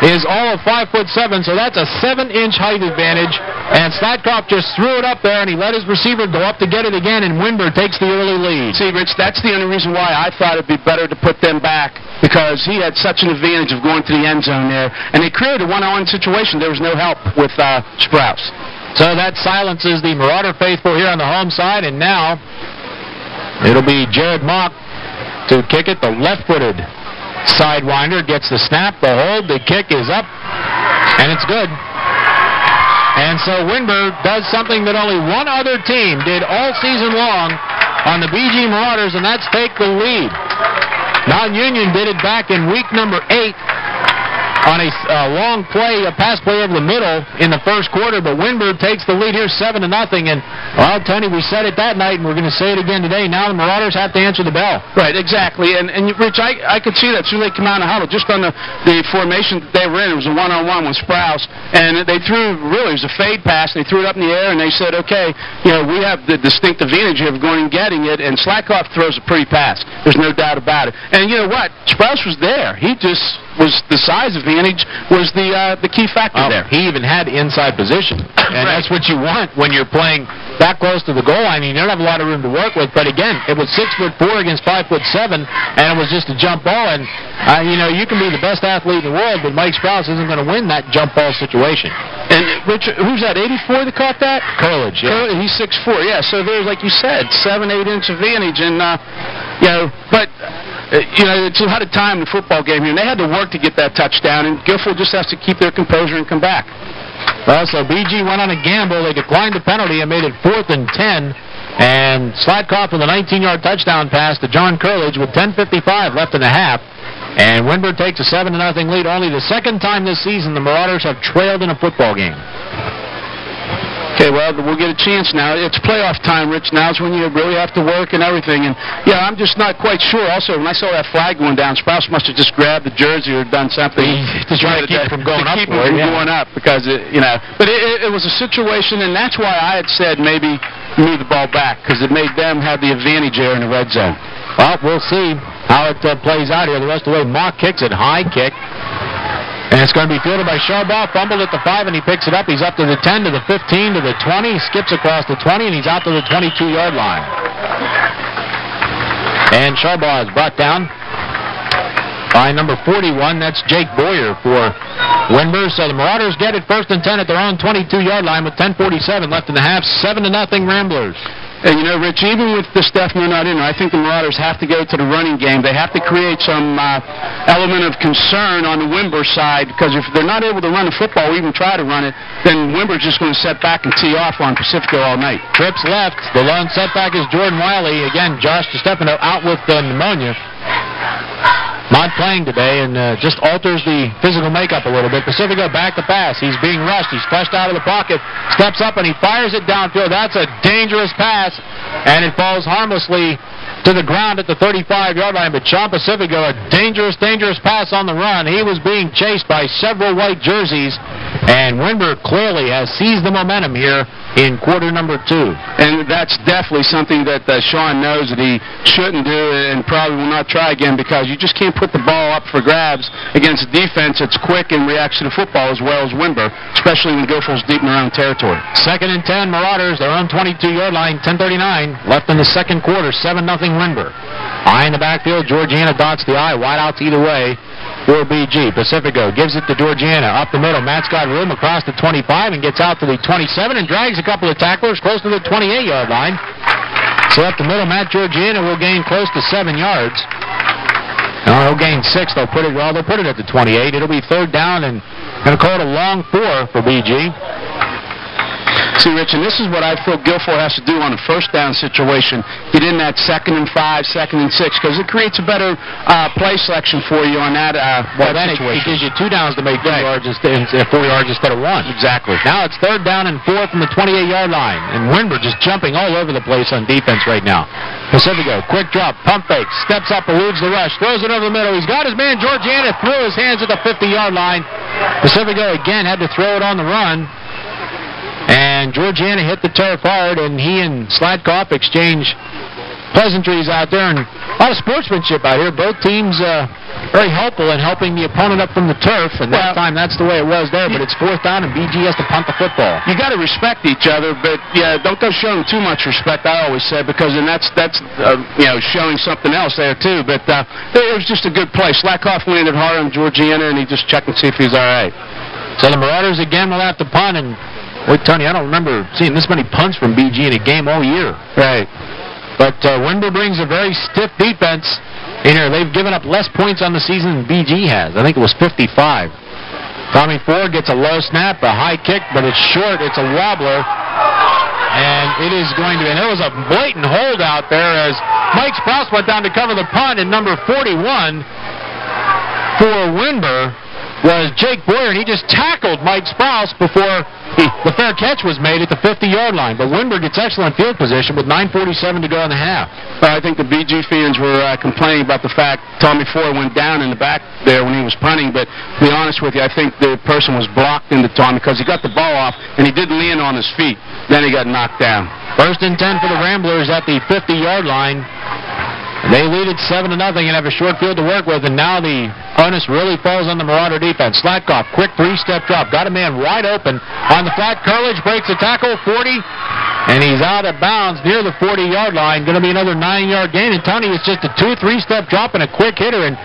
S1: is all of 5'7", so that's a 7-inch height advantage. And Slatkoff just threw it up there, and he let his receiver go up to get it again, and Windber takes the early lead.
S2: See, Rich, that's the only reason why I thought it'd be better to put them back, because he had such an advantage of going to the end zone there. And they created a one-on-one situation. There was no help with Sprouse.
S1: So that silences the Marauder faithful here on the home side, and now it'll be Jared Mock to kick it. The left-footed sidewinder gets the snap, the hold, the kick is up, and it's good. And so Windber does something that only one other team did all season long on the BG Marauders, and that's take the lead. Mount Union did it back in week number 8 on a long play, a pass play over the middle in the first quarter, but Windber takes the lead here 7-0. And, well, Tony, we said it that night, and we're going to say it again today. Now the Marauders have to answer the bell.
S2: Right, exactly. And Rich, I could see that soon they come out of the huddle. Just on the formation that they were in, it was a one-on-one with Sprouse, and they threw, really, it was a fade pass. They threw it up in the air, and they said, okay, we have the distinct advantage of going and getting it, and Slatkoff throws a pretty pass. There's no doubt about it. And you know what? Sprouse was there. He just was the size advantage was the key factor there.
S1: He even had inside position, and that's what you want when you're playing that close to the goal line. He didn't have a lot of room to work with, but again, it was 6'4" against 5'7", and it was just a jump ball. And you can be the best athlete in the world, but Mike Sprouse isn't going to win that jump ball situation.
S2: And Richard, who's that? 84 that caught that?
S1: Curlage. Yeah.
S2: He's 6'4". Yeah. So there's, like you said, 7-8 inch advantage, and but. It's a lot of time in the football game here, and they had to work to get that touchdown, and Guilfoyle just has to keep their composure and come back.
S1: Well, so BG went on a gamble. They declined the penalty and made it 4th and 10, and Slatkoff with a 19-yard touchdown pass to John Curlage with 10:55 left in the half, and Windber takes a 7-0 lead. Only the second time this season the Marauders have trailed in a football game.
S2: Okay, well, we'll get a chance now. It's playoff time, Rich. Now's when you really have to work and everything. And, I'm just not quite sure. Also, when I saw that flag going down, Sprouse must have just grabbed the jersey or done something
S1: to try to keep it from going up.
S2: Going up because, But it was a situation, and that's why I had said maybe move the ball back, because it made them have the advantage there in the red zone.
S1: Well, we'll see how it plays out here the rest of the way. Mock kicks it, high kick. And it's going to be fielded by Sharbaugh, fumbled at the 5, and he picks it up. He's up to the 10, to the 15, to the 20, skips across the 20, and he's out to the 22-yard line. And Sharbaugh is brought down by number 41. That's Jake Boyer for Windber. So the Marauders get it 1st and 10 at their own 22-yard line with 10:47 left in the half. 7-0 Ramblers.
S2: And, Rich, even with the Steffner not in there, I think the Marauders have to go to the running game. They have to create some element of concern on the Windber side, because if they're not able to run the football or even try to run it, then Windber's just going to set back and tee off on Pacifico all night.
S1: Trips left. The lone setback is Jordan Wiley. Again, Josh DiStefano out with pneumonia. Not playing today, and just alters the physical makeup a little bit. Pacifico back to pass. He's being rushed. He's flushed out of the pocket, steps up, and he fires it downfield. That's a dangerous pass, and it falls harmlessly to the ground at the 35-yard line. But Sean Pacifico, a dangerous, dangerous pass on the run. He was being chased by several white jerseys, and Windber clearly has seized the momentum here in quarter number 2.
S2: And that's definitely something that Sean knows that he shouldn't do and probably will not try again, because you just can't put the ball up for grabs against a defense that's quick and reacts to the football as well as Windber, especially when Guilfoyle's deep in their own territory.
S1: 2nd and 10, Marauders, their own 22-yard line, 10:39 left in the second quarter, 7-0 Windber. Eye in the backfield, Georgiana dots the eye, wide outs either way for BG. Pacifico gives it to Georgiana up the middle. Matt's got room across the 25 and gets out to the 27 and drags a couple of tacklers close to the 28-yard line. So up the middle, Matt Georgiana will gain close to 7 yards. No, he'll gain 6. They'll put it at the 28. It'll be 3rd down, and going to call it a long 4 for BG.
S2: See, Rich, and this is what I feel Guilfoyle has to do on a 1st down situation. Get in that 2nd and 5, 2nd and 6, because it creates a better play selection for you on that
S1: then situation. It gives you 2 downs to make 4 yards instead of 1.
S2: Exactly.
S1: Now it's 3rd down and 4 from the 28-yard line, and Windber just jumping all over the place on defense right now. Pacifico, quick drop, pump fake, steps up, eludes the rush, throws it over the middle. He's got his man Georgiana through his hands at the 50-yard line. Pacifico again had to throw it on the run. And Georgiana hit the turf hard, and he and Slatkoff exchange pleasantries out there, and a lot of sportsmanship out here. Both teams very helpful in helping the opponent up from the turf, and that time that's the way it was there, but it's 4th down, and BG has to punt the football.
S2: You got to respect each other, but don't go showing too much respect, I always say, because then that's showing something else there too. But it was just a good play. Slatkoff landed hard on Georgiana, and he just checked and see if he's all right.
S1: So the Marauders again will have to punt, and boy, Tony, I don't remember seeing this many punts from BG in a game all year.
S2: Right.
S1: But Windber brings a very stiff defense in here. They've given up less points on the season than BG has. I think it was 55. Tommy Ford gets a low snap, a high kick, but it's short. It's a wobbler. And it is going to be, and there was a blatant hold out there as Mike Sprouse went down to cover the punt, and number 41 for Windber was Jake Boyer, and he just tackled Mike Sprouse before the fair catch was made at the 50-yard line. But Windber gets excellent field position with 9:47 to go in the half.
S2: I think the BG fans were complaining about the fact Tommy Ford went down in the back there when he was punting, but to be honest with you, I think the person was blocked into Tommy because he got the ball off, and he didn't land on his feet. Then he got knocked down.
S1: 1st and 10 for the Ramblers at the 50-yard line. They lead it 7-0 and have a short field to work with, and now the onus really falls on the Marauder defense. Slatkoff, quick 3-step drop, got a man wide open on the flat. Curlage breaks the tackle, 40, And he's out of bounds near the 40-yard line. Going to be another 9-yard gain. And Tony, it's just a 2 or 3-step drop and a quick hitter. And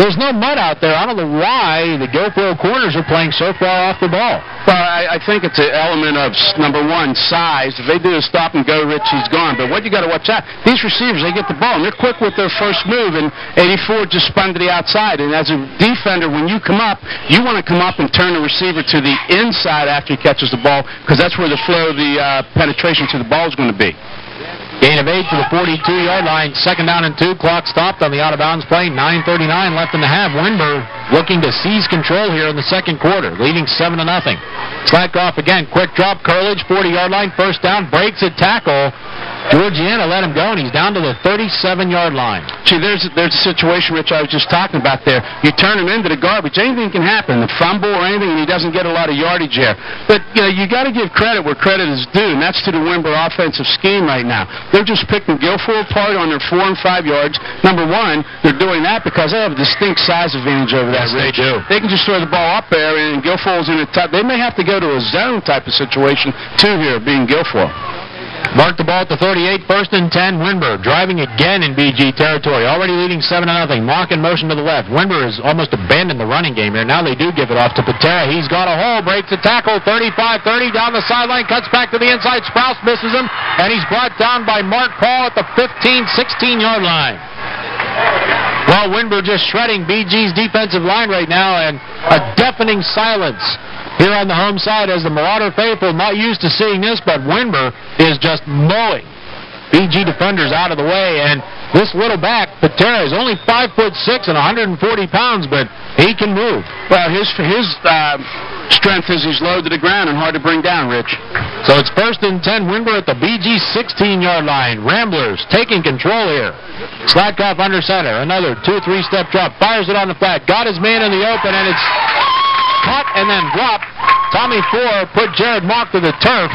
S1: there's no mud out there. I don't know why the Guilfoyle corners are playing so far off the ball.
S2: Well, I think it's an element of, number one, size. If they do a stop and go, Rich, he's gone. But what you got to watch out, these receivers, they get the ball, and they're quick with their first move, and 84 just spun to the outside. And as a defender, when you come up, you want to come up and turn the receiver to the inside after he catches the ball, because that's where the flow of the penetration to the ball is going to be.
S1: Gain of 8 to the 42-yard line. 2nd down and 2. Clock stopped on the out-of-bounds play. 9:39 left in the half. Windber looking to seize control here in the second quarter, leading 7-0. Slack off again. Quick drop. Curlage, 40-yard line. 1st down. Breaks a tackle. Georgiana let him go, and he's down to the 37-yard line.
S2: See, there's a situation, Rich, I was just talking about there. You turn him into the garbage. Anything can happen, a fumble or anything, and he doesn't get a lot of yardage there. But, you got to give credit where credit is due, and that's to the Windber offensive scheme right now. They're just picking Guilfoyle apart on their 4 and 5 yards. Number one, they're doing that because they have a distinct size advantage over that, Rich.
S1: They do.
S2: They can just throw the ball up there, and Guilfoyle's in a tough. They may have to go to a zone type of situation, too, here, being Guilfoyle.
S1: Mark the ball at the 38, 1st and 10. Windber driving again in BG territory, already leading 7-0. Mock in motion to the left. Windber has almost abandoned the running game here. Now they do give it off to Patera. He's got a hole, breaks a tackle, 35-30 down the sideline, cuts back to the inside. Sprouse misses him, and he's brought down by Mark Paul at the 15, 16-yard line. Well, Windber just shredding BG's defensive line right now, and a deafening silence here on the home side as the Marauder faithful, not used to seeing this, but Windber is just mowing BG defenders out of the way. And this little back, Patera, is only 5'6" and 140 pounds, but he can move.
S2: Well, his strength is he's low to the ground and hard to bring down, Rich.
S1: So it's 1st and 10. Windber at the BG 16-yard line. Ramblers taking control here. Slatkoff under center. Another 2 or 3-step drop. Fires it on the flat. Got his man in the open, and it's caught and then dropped. Tommy Ford put Jared Mock to the turf.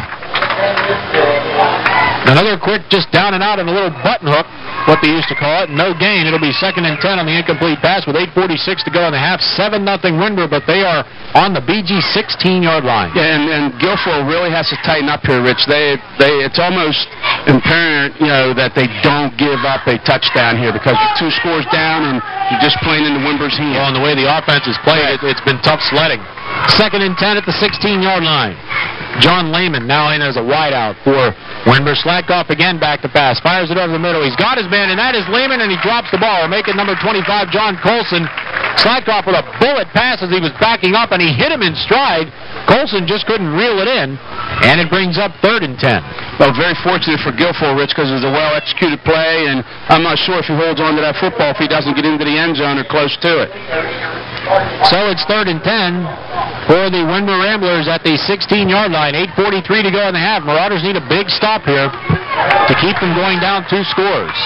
S1: Another quick just down and out and a little button hook, what they used to call it. No gain. It'll be 2nd and 10 on the incomplete pass with 8:46 to go in the half. 7-0 Windber, but they are on the BG 16-yard line.
S2: Yeah, and Guilfoyle really has to tighten up here, Rich. It's almost imperative, that they don't give up a touchdown here because you're 2 scores down and you're just playing into Windber's hand.
S1: Well, and the way the offense is played, it's been tough sledding. 2nd and 10 at the 16-yard line. John Lehman now in as a wideout for Windber. Slack off again, back to pass. Fires it over the middle. He's got his man, and that is Lehman, and he drops the ball. Make it number 25, John Colson. Slack off with a bullet pass as he was backing up, and he hit him in stride. Colson just couldn't reel it in, and it brings up 3rd and 10.
S2: Well, very fortunate for Guilfoyle, Rich, because it's a well-executed play, and I'm not sure if he holds on to that football if he doesn't get into the end zone or close to it.
S1: So it's 3rd and 10 for the Windber Ramblers at the 16-yard line. 8:43 to go in the half. Marauders need a big stop here to keep them going down 2 scores.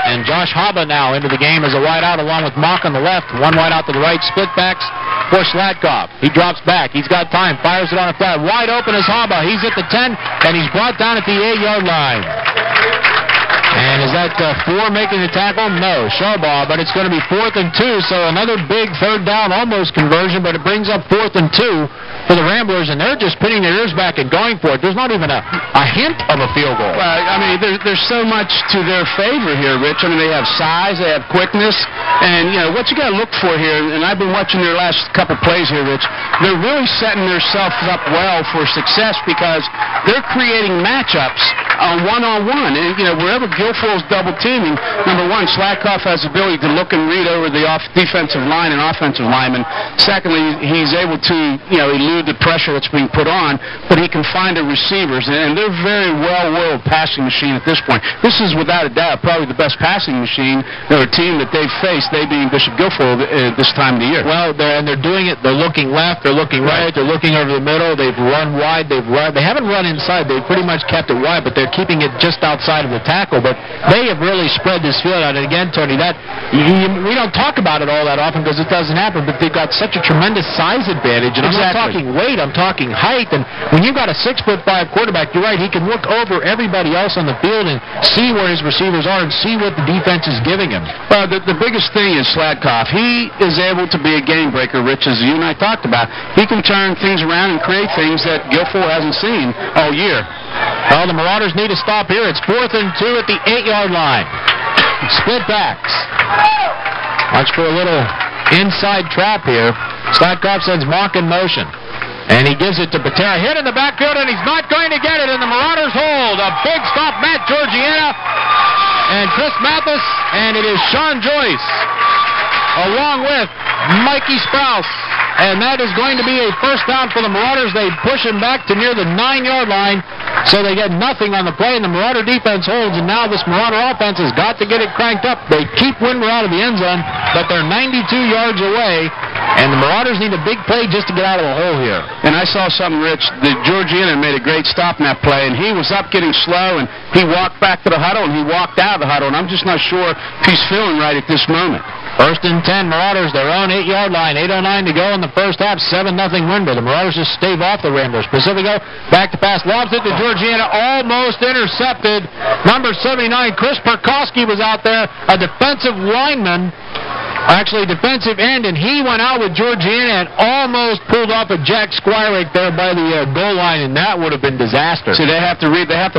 S1: And Josh Haba now into the game as a wideout along with Mock on the left. 1 wideout to the right. Split backs for Slatkoff. He drops back. He's got time. Fires it on a flat. Wide open is Haba. He's at the 10, and he's brought down at the 8-yard line. And is that 4 making the tackle? No, Sharbaugh, but it's going to be 4th and 2, so another big 3rd down almost conversion, but it brings up 4th and 2 for the Ramblers, and they're just pinning their ears back and going for it. There's not even a hint of a field goal.
S2: Well, I mean, there's so much to their favor here, Rich. I mean, they have size, they have quickness, and, what you got to look for here, and I've been watching their last couple plays here, Rich, they're really setting themselves up well for success because they're creating matchups on one-on-one, and, wherever Guilfoyle's double teaming, number one, Slatkoff has the ability to look and read over the defensive line and offensive lineman. Secondly, he's able to, elude the pressure that's being put on, but he can find the receivers, and they're very well-oiled passing machine at this point. This is, without a doubt, probably the best passing machine or team that they've faced, they being Bishop Guilfoyle this time of the year.
S1: Well, they're doing it. They're looking left, they're looking right, they're looking over the middle, they've run wide, they haven't run inside, they've pretty much kept it wide, but they're They're keeping it just outside of the tackle, but they have really spread this field out. And again, Tony, we don't talk about it all that often because it doesn't happen, but they've got such a tremendous size advantage. And I'm not talking weight, I'm talking height. And when you've got a 6'5" quarterback, you're right, he can look over everybody else on the field and see where his receivers are and see what the defense is giving him.
S2: Well, the biggest thing is Sladkoff. He is able to be a game breaker, Rich, as you and I talked about. He can turn things around and create things that Guilfoyle hasn't seen all year.
S1: Well, the Marauders need to stop here. It's 4th and 2 at the 8-yard line. Split backs. Watch for a little inside trap here. Sladkoff sends Mock in motion. And he gives it to Patera. Hit in the backfield, and he's not going to get it. And the Marauders hold. A big stop, Matt Georgiana and Chris Mathis. And it is Sean Joyce along with Mikey Sprouse. And that is going to be a first down for the Marauders. They push him back to near the 9-yard line, so they get nothing on the play, and the Marauder defense holds, and now this Marauder offense has got to get it cranked up. They keep Windber out of the end zone, but they're 92 yards away, and the Marauders need a big play just to get out of the hole here.
S2: And I saw something, Rich. The Georgiana made a great stop in that play, and he was up getting slow, and he walked back to the huddle, and he walked out of the huddle, and I'm just not sure if he's feeling right at this moment.
S1: 1st and 10, Marauders, their own 8-yard line. 8:09 to go in the first half. 7-0 Windber. The Marauders just stave off the Ramblers. Pacifico, back to pass, lobs it to Georgiana, almost intercepted. Number 79, Chris Perkowski was out there, a defensive lineman, actually defensive end, and he went out with Georgiana and almost pulled off a Jack Squire right there by the goal line, and that would have been disaster.
S2: So they have to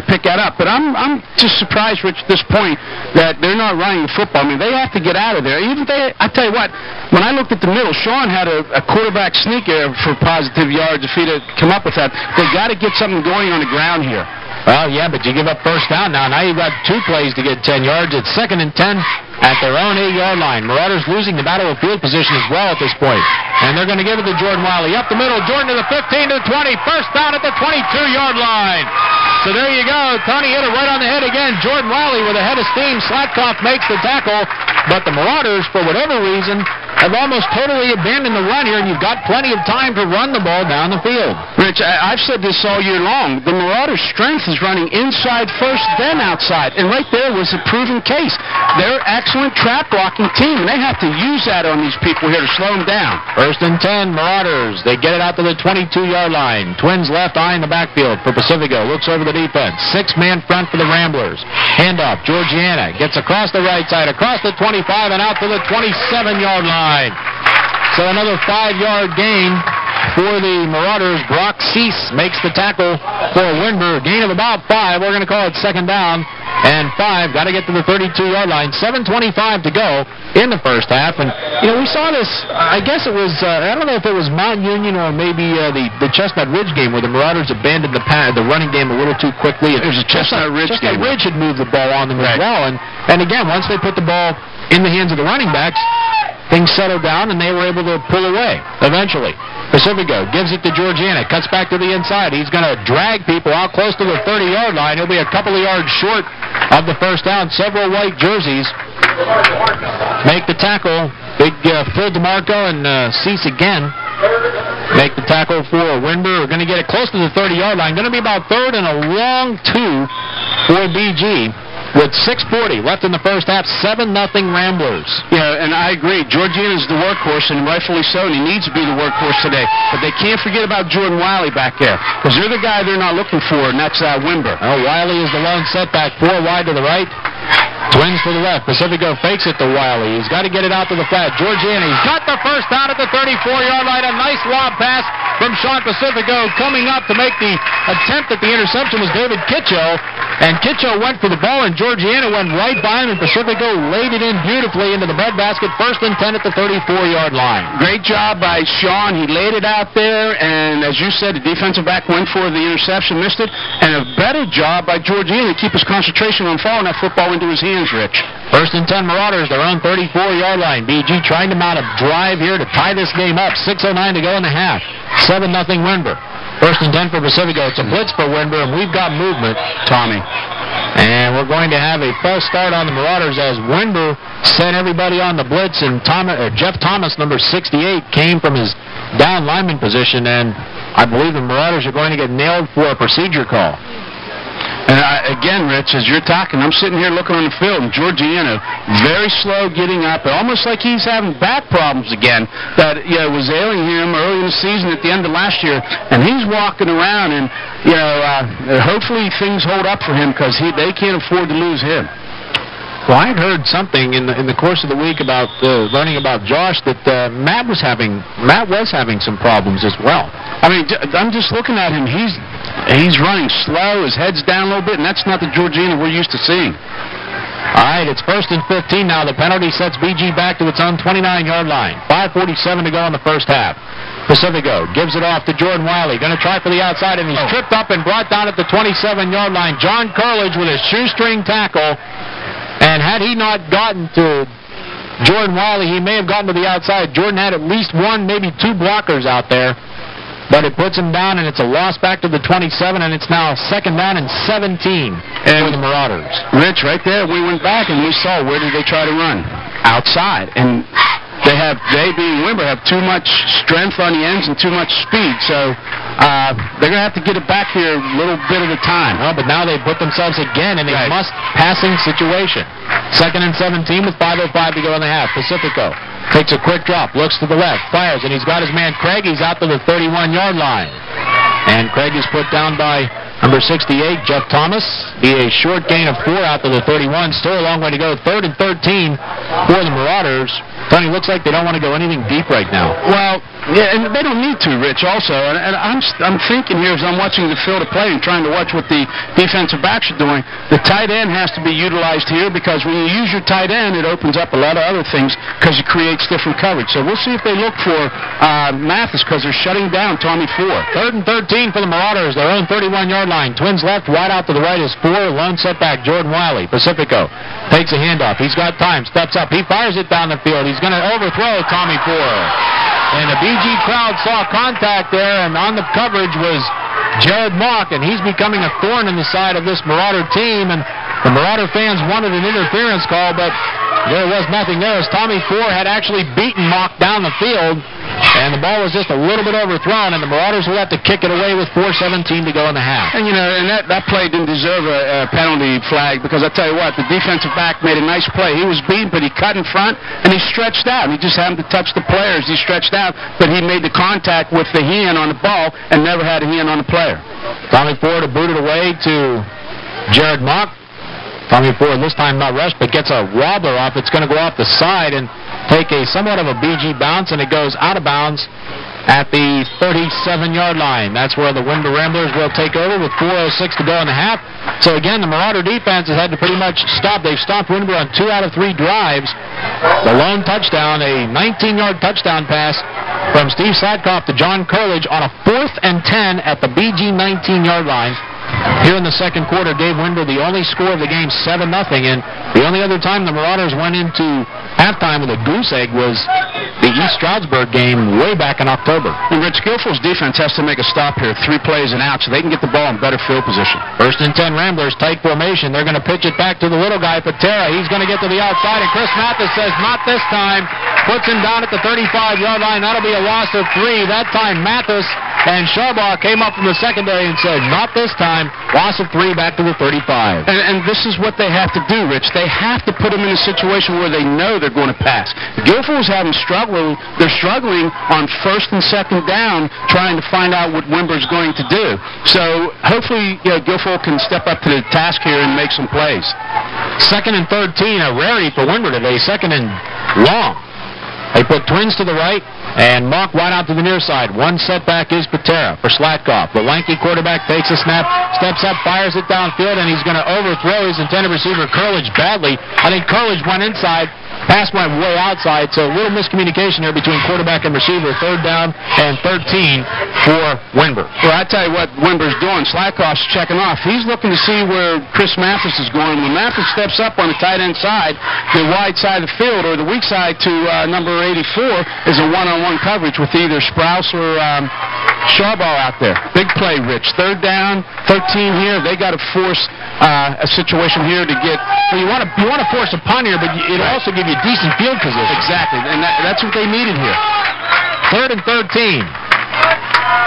S2: pick that up. But I'm just surprised, Rich, at this point that they're not running the football. I mean, they have to get out of there. I tell you what, when I looked at the middle, Sean had a quarterback sneak for positive yards if he'd have come up with that. They got to get something going on the ground here.
S1: Well, yeah, but you give up first down now. Now you've got 2 plays to get 10 yards. It's 2nd and 10 at their own 8-yard line. Marauders losing the battle of field position as well at this point. And they're going to give it to Jordan Wiley. Up the middle, Jordan to the 15 to the 20. First down at the 22-yard line. So there you go. Tony hit it right on the head again. Jordan Wiley with a head of steam. Sladkoff makes the tackle. But the Marauders, for whatever reason, have almost totally abandoned the run here, and you've got plenty of time to run the ball down the field.
S2: Rich, I've said this all year long. The Marauders' strength is running inside first, then outside. And right there was a proven case. They're an excellent trap blocking team, and they have to use that on these people here to slow them down.
S1: 1st and 10, Marauders. They get it out to the 22-yard line. Twins left eye in the backfield for Pacifico. Looks over the defense. 6-man front for the Ramblers. Handoff. Georgiana gets across the right side, across the 25, and out to the 27-yard line. So another 5-yard gain for the Marauders. Brock Cease makes the tackle for Windber. Gain of about 5. We're going to call it 2nd down and 5. Got to get to the 32-yard line. 7:25 to go in the first half. And, we saw this, I guess it was, I don't know if it was Mount Union or maybe the Chestnut Ridge game where the Marauders abandoned the running game a little too quickly.
S2: It was a Chestnut Ridge game.
S1: Chestnut Ridge had moved the ball on them as well. And again, once they put the ball in the hands of the running backs, things settled down, and they were able to pull away eventually. Pacifico gives it to Georgiana, cuts back to the inside. He's going to drag people out close to the 30-yard line. He'll be a couple of yards short of the first down. Several white jerseys make the tackle. Big Phil DeMarco and Cease again make the tackle for Windber. We're going to get it close to the 30-yard line. Going to be about 3rd and a long 2 for BG. With 6:40 left in the first half, 7-0 Ramblers.
S2: Yeah, and I agree. Georgiana's the workhorse, and rightfully so, and he needs to be the workhorse today. But they can't forget about Jordan Wiley back there, because they're the guy they're not looking for, and that's Windber.
S1: Oh, Wiley is the lone setback. 4 wide to the right. Twins for the left. Pacifico fakes it to Wiley. He's got to get it out to the flat. Georgiana, he's got the first down at the 34-yard line. A nice lob pass from Sean Pacifico. Coming up to make the attempt at the interception was David Kitcho. And Kitcho went for the ball, and Georgiana went right by him, and Pacifico laid it in beautifully into the breadbasket. 1st and 10 at the 34-yard line.
S2: Great job by Sean. He laid it out there, and as you said, the defensive back went for the interception, missed it. And a better job by Georgiana to keep his concentration on following that football into his hands, Rich.
S1: 1st and 10 Marauders, their own 34-yard line. BG trying to mount a drive here to tie this game up. 6:09 to go in the half. 7-0 Windber. 1st and 10 for Pacifico. It's a blitz for Windber, and we've got movement.
S2: Tommy.
S1: And we're going to have a false start on the Marauders as Windber sent everybody on the blitz, and Jeff Thomas, number 68, came from his down lineman position, and I believe the Marauders are going to get nailed for a procedure call.
S2: And again, Rich, as you're talking, I'm sitting here looking on the field, and Georgiano very slow getting up, almost like he's having back problems again that was ailing him early in the season at the end of last year, and he's walking around, and hopefully things hold up for him because they can't afford to lose him.
S1: Well, I had heard something in the course of the week about learning about Josh that Matt was having some problems as well.
S2: I mean, I'm just looking at him. He's running slow. His head's down a little bit, and that's not the Georgiana we're used to seeing.
S1: All right, it's 1st and 15 now. The penalty sets BG back to its own 29-yard line. 5:47 to go in the first half. Pacifico gives it off to Jordan Wiley. Going to try for the outside, and he's tripped up and brought down at the 27-yard line. John Curledge with a shoestring tackle. And had he not gotten to Jordan Wiley, he may have gotten to the outside. Jordan had at least one, maybe two blockers out there. But it puts him down, and it's a loss back to the 27, and it's now 2nd down and 17 for the Marauders.
S2: Rich, right there, we went back, and we saw where did they try to run? Outside. And they being Windber, have too much strength on the ends and too much speed. So they're going to have to get it back here a little bit at a time.
S1: Well, but now they put themselves again in a must-passing situation. 2nd and 17 with 5:05 to go in the half. Pacifico takes a quick drop, looks to the left, fires, and he's got his man Craig. He's out to the 31-yard line. And Craig is put down by number 68, Jeff Thomas. Be a short gain of 4 out to the 31. Still a long way to go. 3rd and 13 for the Marauders. Tony, looks like they don't want to go anything deep right now.
S2: Well, yeah, and they don't need to, Rich, also. And I'm thinking here as I'm watching the field of play and trying to watch what the defensive backs are doing, the tight end has to be utilized here because when you use your tight end, it opens up a lot of other things because it creates different coverage. So we'll see if they look for Mathis because they're shutting down Tommy 4.
S1: 3rd and 13 for the Marauders, their own 31-yard line. Twins left, wide out to the right is 4. Lone setback, Jordan Wiley. Pacifico takes a handoff. He's got time, steps up. He fires it down the field. He's going to overthrow Tommy 4. And the BG crowd saw contact there, and on the coverage was Jared Mock, and he's becoming a thorn in the side of this Marauder team. And the Marauder fans wanted an interference call, but there was nothing there as Tommy 4 had actually beaten Mock down the field, and the ball was just a little bit overthrown, and the Marauders will have to kick it away with 4:17 to go in the half.
S2: And, that play didn't deserve a penalty flag because I tell you what, the defensive back made a nice play. He was beaten, but he cut in front, and he stretched out. He just happened to touch the players. He stretched out, but he made the contact with the hand on the ball and never had a hand on the player.
S1: Tommy 4 to boot it away to Jared Mock. Tommy 4 this time not rushed, but gets a wobbler off. It's going to go off the side and take a somewhat of a BG bounce, and it goes out of bounds at the 37-yard line. That's where the Windber Ramblers will take over with 4:06 to go in the half. So again, the Marauder defense has had to pretty much stop. They've stopped Windber on 2 out of 3 drives. The lone touchdown, a 19-yard touchdown pass from Steve Slatkoff to John Curledge on a 4th and 10 at the BG 19-yard line. Here in the second quarter, gave Windber the only score of the game, 7-0, and the only other time the Marauders went into halftime with a goose egg was the East Stroudsburg game way back in October.
S2: And Rich, Guilfoyle's defense has to make a stop here, 3 plays and out, so they can get the ball in better field position.
S1: 1st and 10 Ramblers, tight formation. They're going to pitch it back to the little guy, Patera. He's going to get to the outside, and Chris Mathis says, not this time. Puts him down at the 35-yard line. That'll be a loss of 3. That time, Mathis and Sharbaugh came up from the secondary and said, not this time. Loss of 3 back to the 35.
S2: And this is what they have to do, Rich. They have to put them in a situation where they know they're going to pass. Guilfoyle's having struggle. They're struggling on 1st and 2nd down, trying to find out what Windber's going to do. So hopefully, Guilfoyle can step up to the task here and make some plays.
S1: 2nd and 13, a rarity for Windber today. 2nd and long. They put Twins to the right, and Mock wide out to the near side. One setback is Patera for Slatkoff. The lanky quarterback takes a snap, steps up, fires it downfield, and he's going to overthrow his intended receiver, Curledge, badly. I think Curledge went inside. Pass went way outside, so a little miscommunication here between quarterback and receiver. 3rd down and 13 for Windber.
S2: Well, I tell you what Windber's doing. Slatkoff's checking off. He's looking to see where Chris Mathis is going. When Mathis steps up on the tight end side, the wide side of the field, or the weak side to number 84, is a one-on-one coverage with either Sprouse or Sharbaugh out there. Big play, Rich. 3rd down, 13 here. They got to force a situation here to get.
S1: Well, you want to force a punt here, but it'll also give you decent field position.
S2: Exactly, and that's what they needed here.
S1: 3rd and 13.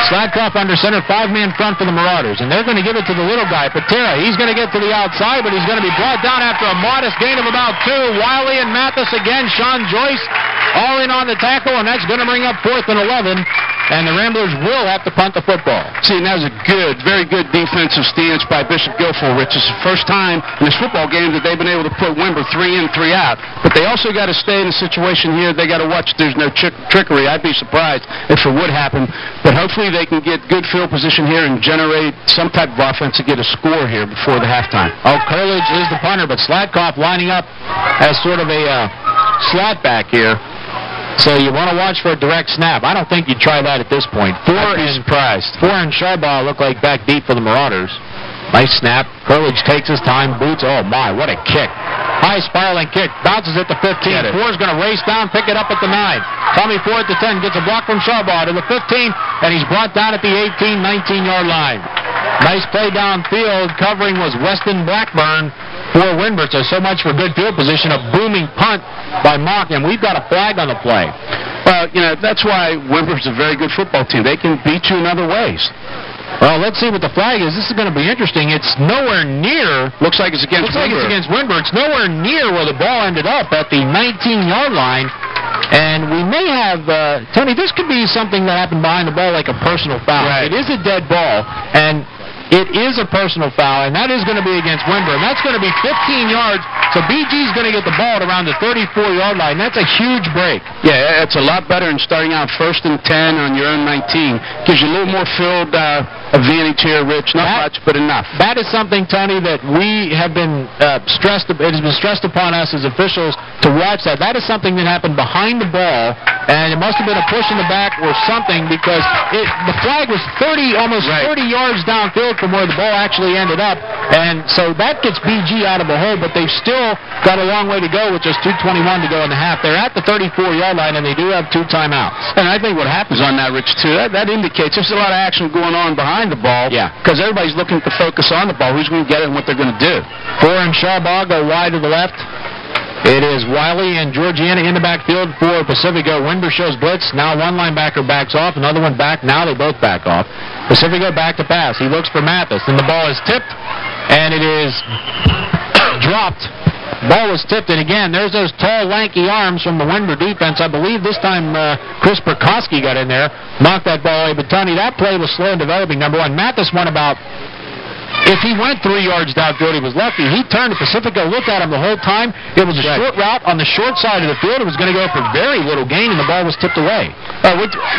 S1: Slatkoff under center, 5-man front for the Marauders, and they're going to give it to the little guy, Patera. He's going to get to the outside, but he's going to be brought down after a modest gain of about 2. Wiley and Mathis again. Sean Joyce all in on the tackle, and that's going to bring up 4th and 11, and the Ramblers will have to punt the football.
S2: See, and that was a good, very good defensive stance by Bishop Guilfoyle, Rich. It's the first time in this football game that they've been able to put Windber 3 in, 3 out. But they also got to stay in a situation here. They got to watch there's no trickery. I'd be surprised if it would happen. But hopefully they can get good field position here and generate some type of offense to get a score here before the halftime.
S1: Oh, Curlidge is the punter, but Slatkoff lining up as sort of a slot back here. So you want to watch for a direct snap. I don't think you'd try that at this point. 4 and Sharbaugh look like back deep for the Marauders. Nice snap. Curlidge takes his time. Boots. Oh, my. What a kick. High spiraling kick. Bounces at the 15. Ford's going to race down, pick it up at the 9. Tommy Ford at the 10. Gets a block from Sharbaugh to the 15, and he's brought down at the 18, 19-yard line. Nice play downfield. Covering was Weston Blackburn for Windber. So much for good field position. A booming punt by Mock, and we've got a flag on the play.
S2: Well, that's why Windber's a very good football team. They can beat you in other ways.
S1: Well, let's see what the flag is. This is going to be interesting. It's nowhere near.
S2: Looks like it's against
S1: Windber. It's nowhere near where the ball ended up at the 19-yard line. And we may have, Tony, this could be something that happened behind the ball, like a personal foul.
S2: Right.
S1: It is a dead ball, and it is a personal foul, and that is going to be against Windber. And that's going to be 15 yards, so BG's going to get the ball at around the 34-yard line. That's a huge break.
S2: Yeah, it's a lot better than starting out 1st and 10 on your own 19. Gives you a little more field advantage here, Rich. Not much, but enough.
S1: That is something, Tony, that we have been stressed. It has been stressed upon us as officials to watch that. That is something that happened behind the ball, and it must have been a push in the back or something, because the flag was almost 30 yards downfield from where the ball actually ended up, and so that gets BG out of the hole, but they've still got a long way to go with just 2:21 to go in the half. They're at the 34-yard line, and they do have 2 timeouts.
S2: And I think what happens on that, Rich, too, that indicates there's a lot of action going on behind the ball.
S1: Yeah.
S2: Because everybody's looking to focus on the ball. Who's going to get it and what they're going to do.
S1: Ford and Sharbaugh go wide to the left. It is Wiley and Georgiana in the backfield for Pacifico. Windber shows blitz. Now one linebacker backs off, another one back. Now they both back off. Pacifico back to pass. He looks for Mathis, and the ball is tipped, and it is dropped. Ball was tipped, and again, there's those tall, lanky arms from the Windber defense. I believe this time Chris Perkowski got in there, knocked that ball away. But, Tony, that play was slow in developing. Number one, Mathis went about... If he went 3 yards downfield, he was lucky. He turned to Pacifico, looked at him the whole time. It was a short route on the short side of the field. It was going to go for very little gain, and the ball was tipped away.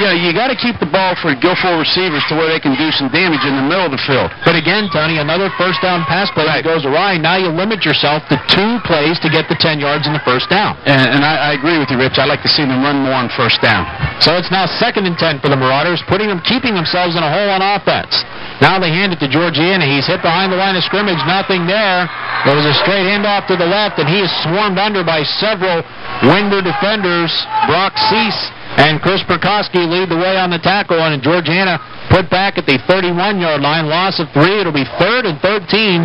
S2: You got to keep the ball for Guilfoyle receivers to where they can do some damage in the middle of the field.
S1: But again, Tony, another first down pass play that goes awry. Now you limit yourself to 2 plays to get the 10 yards in the first down.
S2: And I agree with you, Rich. I like to see them run more on first down.
S1: So it's now 2nd and 10 for the Marauders, keeping themselves in a hole on offense. Now they hand it to Georgiana. He's hit behind the line of scrimmage. Nothing there. There was a straight handoff to the left, and he is swarmed under by several Windber defenders. Brock Cease and Chris Perkowski lead the way on the tackle, and Georgiana put back at the 31-yard line. Loss of 3. It'll be 3rd and 13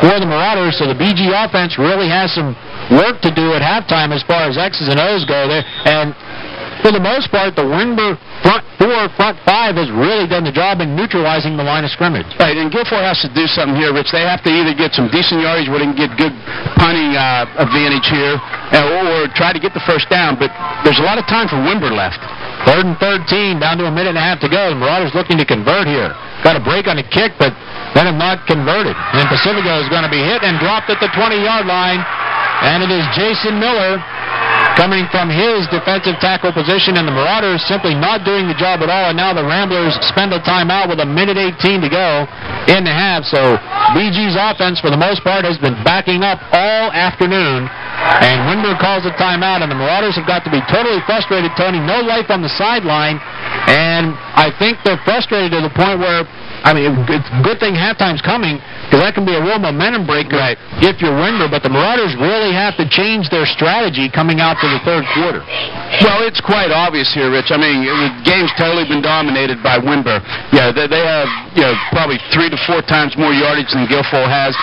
S1: for the Marauders, so the BG offense really has some work to do at halftime as far as X's and O's go there. And for the most part, the Windber front 4, front 5 has really done the job in neutralizing the line of scrimmage.
S2: Right, and Guilfoyle has to do something here, Rich. They have to either get some decent yardage where they can get good punting advantage here, or try to get the first down. But there's a lot of time for Windber left.
S1: 3rd and 13, down to a minute and a half to go. The Marauders looking to convert here. Got a break on the kick, but then have not converted. And Pacifico is going to be hit and dropped at the 20-yard line. And it is Jason Miller coming from his defensive tackle position, and the Marauders simply not doing the job at all. And now the Ramblers spend a timeout with a minute 18 to go in the half. So BG's offense, for the most part, has been backing up all afternoon. And Windber calls a timeout, and the Marauders have got to be totally frustrated, Tony. No life on the sideline. And I think they're frustrated to the point where, it's a good thing halftime's coming, because that can be a real momentum breaker if you're Windber. But the Marauders really have to change their strategy coming out to the third quarter.
S2: Well, it's quite obvious here, Rich. The game's totally been dominated by Windber. Yeah, they have probably 3 to 4 times more yardage than Guilfoyle has.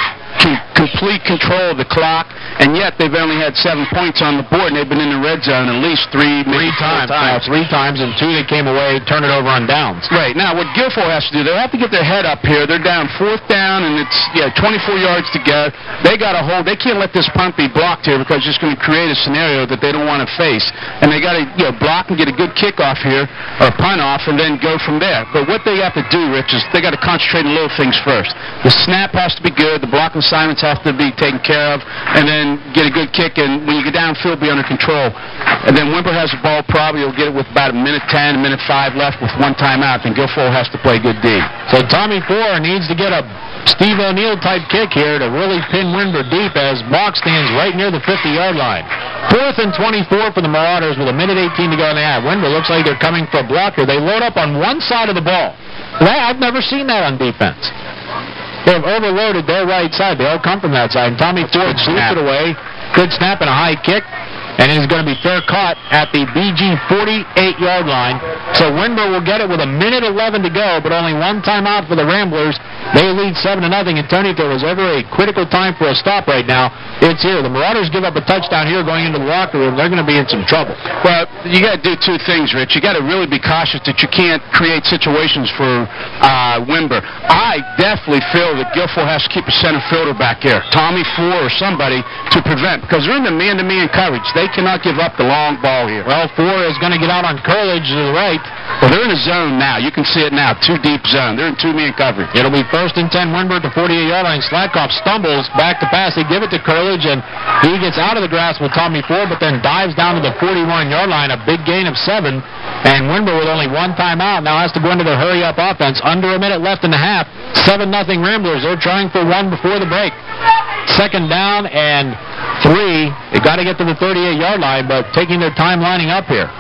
S2: complete control of the clock, and yet they've only had 7 points on the board, and they've been in the red zone at least three times.
S1: Three times, and 2 that came away, turn it over on downs.
S2: Right. Now, what Guilfoyle has to do, they have to get their head up here. They're down 4th down, and it's 24 yards to go. They got to hold. They can't let this punt be blocked here because it's just going to create a scenario that they don't want to face. And they got to block and get a good kickoff here, or punt off, and then go from there. But what they have to do, Rich, is they got to concentrate on little things first. The snap has to be good. The blocking assignments have to be taken care of, and then get a good kick, and when you get downfield, be under control. And then Windber has the ball, probably will get it with about a minute 10, a minute 5 left with 1 timeout, and Guilfoyle has to play good D.
S1: So Tommy Ford needs to get a Steve O'Neal type kick here to really pin Windber deep as Mock stands right near the 50-yard line. 4th and 24 for the Marauders with a minute 18 to go in the half. Windber looks like they're coming for a blocker. They load up on one side of the ball. I've never seen that on defense. They've overloaded their right side. They all come from that side. And Tommy Ford swoops it away. Good snap and a high kick. And it is going to be fair caught at the BG 48-yard line. So Windber will get it with a minute 11 to go, but only 1 timeout for the Ramblers. They lead 7-0. And Tony, if there was ever a critical time for a stop right now, it's here. The Marauders give up a touchdown here going into the locker room. They're going to be in some trouble.
S2: Well, you got to do 2 things, Rich. You got to really be cautious that you can't create situations for Windber. I definitely feel that Guilfoyle has to keep a center fielder back here, Tommy Ford or somebody, to prevent, because they're in the man-to-man coverage. They cannot give up the long ball here.
S1: Well, Ford is going to get out on Curledge to the right.
S2: Well, they're in a zone now. You can see it now. 2 deep zone. They're in 2-man coverage.
S1: It'll be 1st and 10. Windber at the 48-yard line. Slatkoff stumbles back to pass. They give it to Curledge, and he gets out of the grasp with Tommy Ford, but then dives down to the 41-yard line. A big gain of 7. And Windber with only 1 timeout now has to go into the hurry-up offense. Under a minute left in the half. 7-0 Ramblers. They're trying for 1 before the break. 2nd down and 3. They got to get to the 38-yard line, but taking their time lining up here.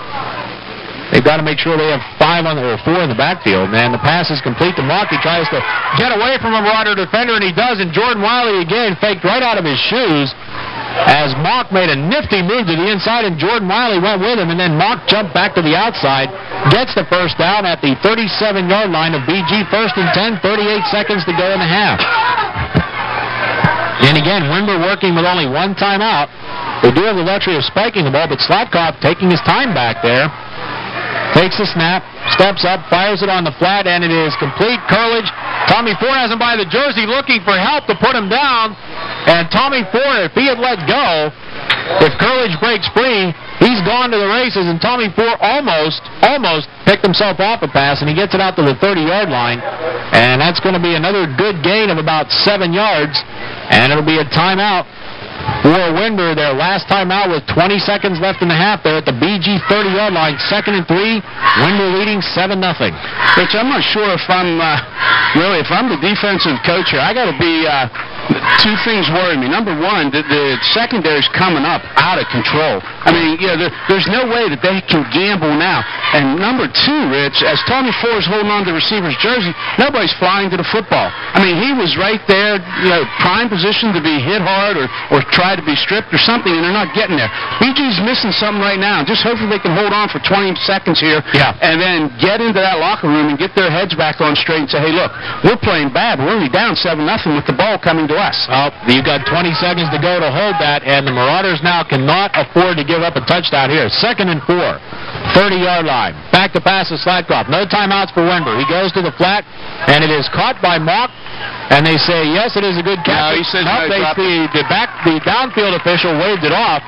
S1: They've got to make sure they have 4 in the backfield. And the pass is complete to Mock. He tries to get away from a Marauder defender, and he does. And Jordan Wiley again faked right out of his shoes as Mock made a nifty move to the inside, and Jordan Wiley went with him. And then Mock jumped back to the outside, gets the 1st down at the 37-yard line of BG. 1st and 10, 38 seconds to go in the half. And again, Windber working with only 1 timeout. They do have the luxury of spiking the ball, but Slatkoff taking his time back there. Takes the snap, steps up, fires it on the flat, and it is complete. Curledge. Tommy Ford has him by the jersey looking for help to put him down. And Tommy Ford, if he had let go, if Curledge breaks free, he's gone to the races, and Tommy Ford almost picked himself off a pass, and he gets it out to the 30-yard line. And that's going to be another good gain of about 7 yards, and it'll be a timeout for Windber. Their last timeout with 20 seconds left in the half there at the BG 30-yard line. 2nd and 3. Windber leading 7-0.
S2: Rich, I'm not sure if I'm if I'm the defensive coach here, I got to be 2 things worry me. Number 1, the secondary's coming up out of control. I mean, there's no way that they can gamble now. And number 2, Rich, as Tommy Ford's holding on to the receiver's jersey, nobody's flying to the football. I mean, he was right there, prime position to be hit hard or try to be stripped or something, and they're not getting there. BG's missing something right now. Just hopefully they can hold on for 20 seconds here, and then get into that locker room and get their heads back on straight and say, hey, look, we're playing bad. We're only down 7-0 with the ball coming to us.
S1: You've got 20 seconds to go to hold that, and the Marauders now cannot afford to give up a touchdown here. 2nd and 4, 30-yard line. Back to pass to Slatkoff. No timeouts for Windber. He goes to the flat, and it is caught by Mock, and they say, yes, it is a good catch.
S2: No, he says
S1: no, they see the downfield official waved it off.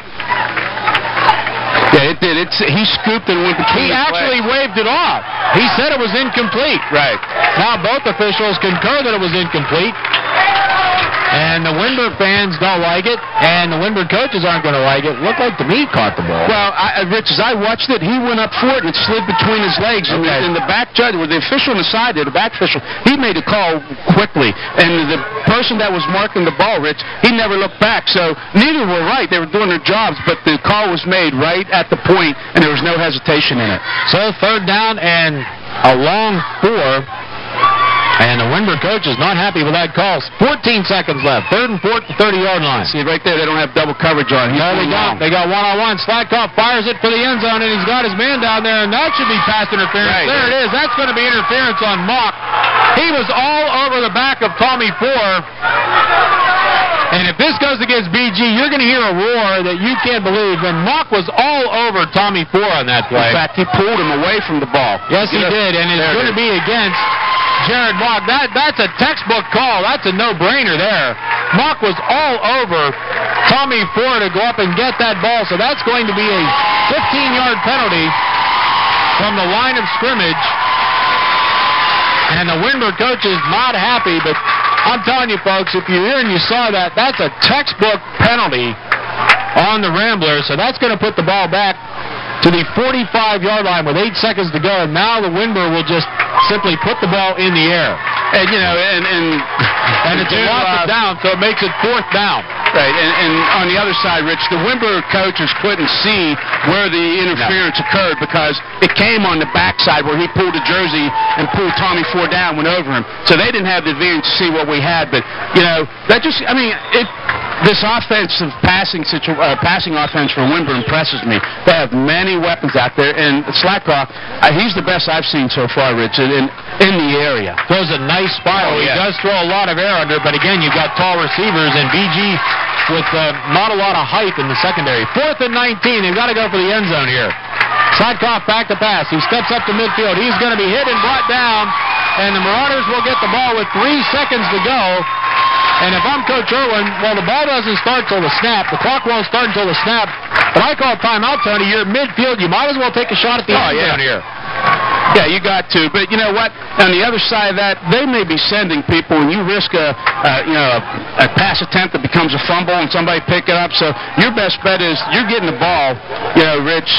S2: Yeah, it did. He scooped and went between.
S1: He actually waved it off. He said it was incomplete.
S2: Right.
S1: Now both officials concur that it was incomplete. And the Windber fans don't like it, and the Windber coaches aren't going to like it. Looked like to me caught the ball.
S2: Well, Rich, as I watched it, he went up for it and it slid between his legs. Okay. And the back judge, with the official on the side there, the back official, he made a call quickly. And the person that was marking the ball, Rich, he never looked back. So neither were right. They were doing their jobs, but the call was made right at the point, and there was no hesitation in it.
S1: So 3rd down and a long 4. And the Windber coach is not happy with that call. 14 seconds left. 3rd and 4 at the 30-yard line.
S2: See, right there, they don't have double coverage on.
S1: No, they don't. They got one-on-one. Slatkoff fires it for the end zone, and he's got his man down there, and that should be pass interference. Right. There it is. That's going to be interference on Mock. He was all over the back of Tommy Ford. And if this goes against BG, you're going to hear a roar that you can't believe. And Mock was all over Tommy Ford on that play.
S2: In fact, he pulled him away from the ball.
S1: Yes, he did, and it's going to be against Jared Mock. That's a textbook call. That's a no-brainer there. Mock was all over Tommy Ford to go up and get that ball, so that's going to be a 15-yard penalty from the line of scrimmage. And the Windber coach is not happy, but I'm telling you, folks, if you're here and you saw that, that's a textbook penalty on the Ramblers, so that's going to put the ball back to the 45-yard line with 8 seconds to go, and now the Windber will just simply put the ball in the air.
S2: And, you know, and
S1: it's a loss of down, so it makes it 4th down.
S2: Right, and on the other side, Rich, the Windber coaches couldn't see where the interference occurred because it came on the backside where he pulled the jersey and pulled Tommy Ford down, went over him. So they didn't have the advantage to see what we had. But, you know, that just, I mean, this offensive passing offense for Windber impresses me. They have many weapons out there, and Slatkoff, he's the best I've seen so far, Rich, in the area.
S1: Throws a nice spiral. He does throw a lot of air under, but again, you've got tall receivers, and BG with not a lot of height in the secondary. 4th and 19. They've got to go for the end zone here. Slatkoff back to pass. He steps up to midfield. He's going to be hit and brought down, and the Marauders will get the ball with 3 seconds to go. And if I'm Coach Irwin, well, the ball doesn't start till the snap. The clock won't start until the snap. But I call timeout, Tony. You're midfield. You might as well take a shot at the end zone here.
S2: Yeah, you got to. But you know what? On the other side of that, they may be sending people, and you risk a pass attempt that becomes a fumble, and somebody pick it up. So your best bet is you're getting the ball. You know, Rich,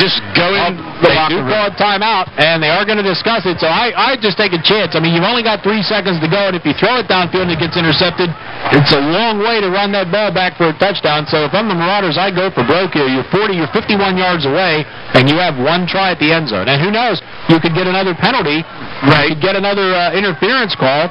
S2: just go in the locker room.
S1: They do call a timeout, and they are going to discuss it. So I just take a chance. I mean, you've only got 3 seconds to go, and if you throw it downfield and it gets intercepted, it's a long way to run that ball back for a touchdown. So if I'm the Marauders, I go for broke here. You're 51 yards away, and you have 1 try at the end zone. And who knows? You could get another penalty, right? You could get another interference call,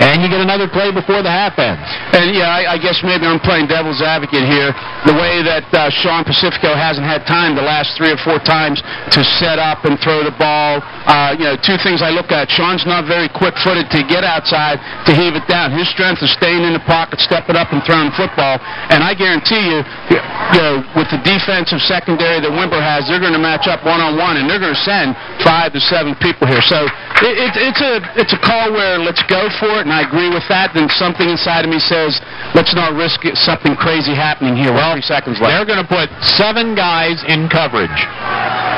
S1: and you get another play before the half ends.
S2: And, yeah, I guess maybe I'm playing devil's advocate here. The way that Sean Pacifico hasn't had time the last 3 or 4 times to set up and throw the ball. 2 things I look at. Sean's not very quick-footed to get outside to heave it down. His strength is staying in the pocket, stepping up and throwing the football. And I guarantee you, with the defensive secondary that Windber has, they're going to match up one-on-one, and they're going to send 5 to 7 people here. So it's a call where let's go for it, and I agree with that. Then something inside of me says, let's not risk something crazy happening here. Well, 3 seconds left.
S1: They're going to put 7 guys in coverage.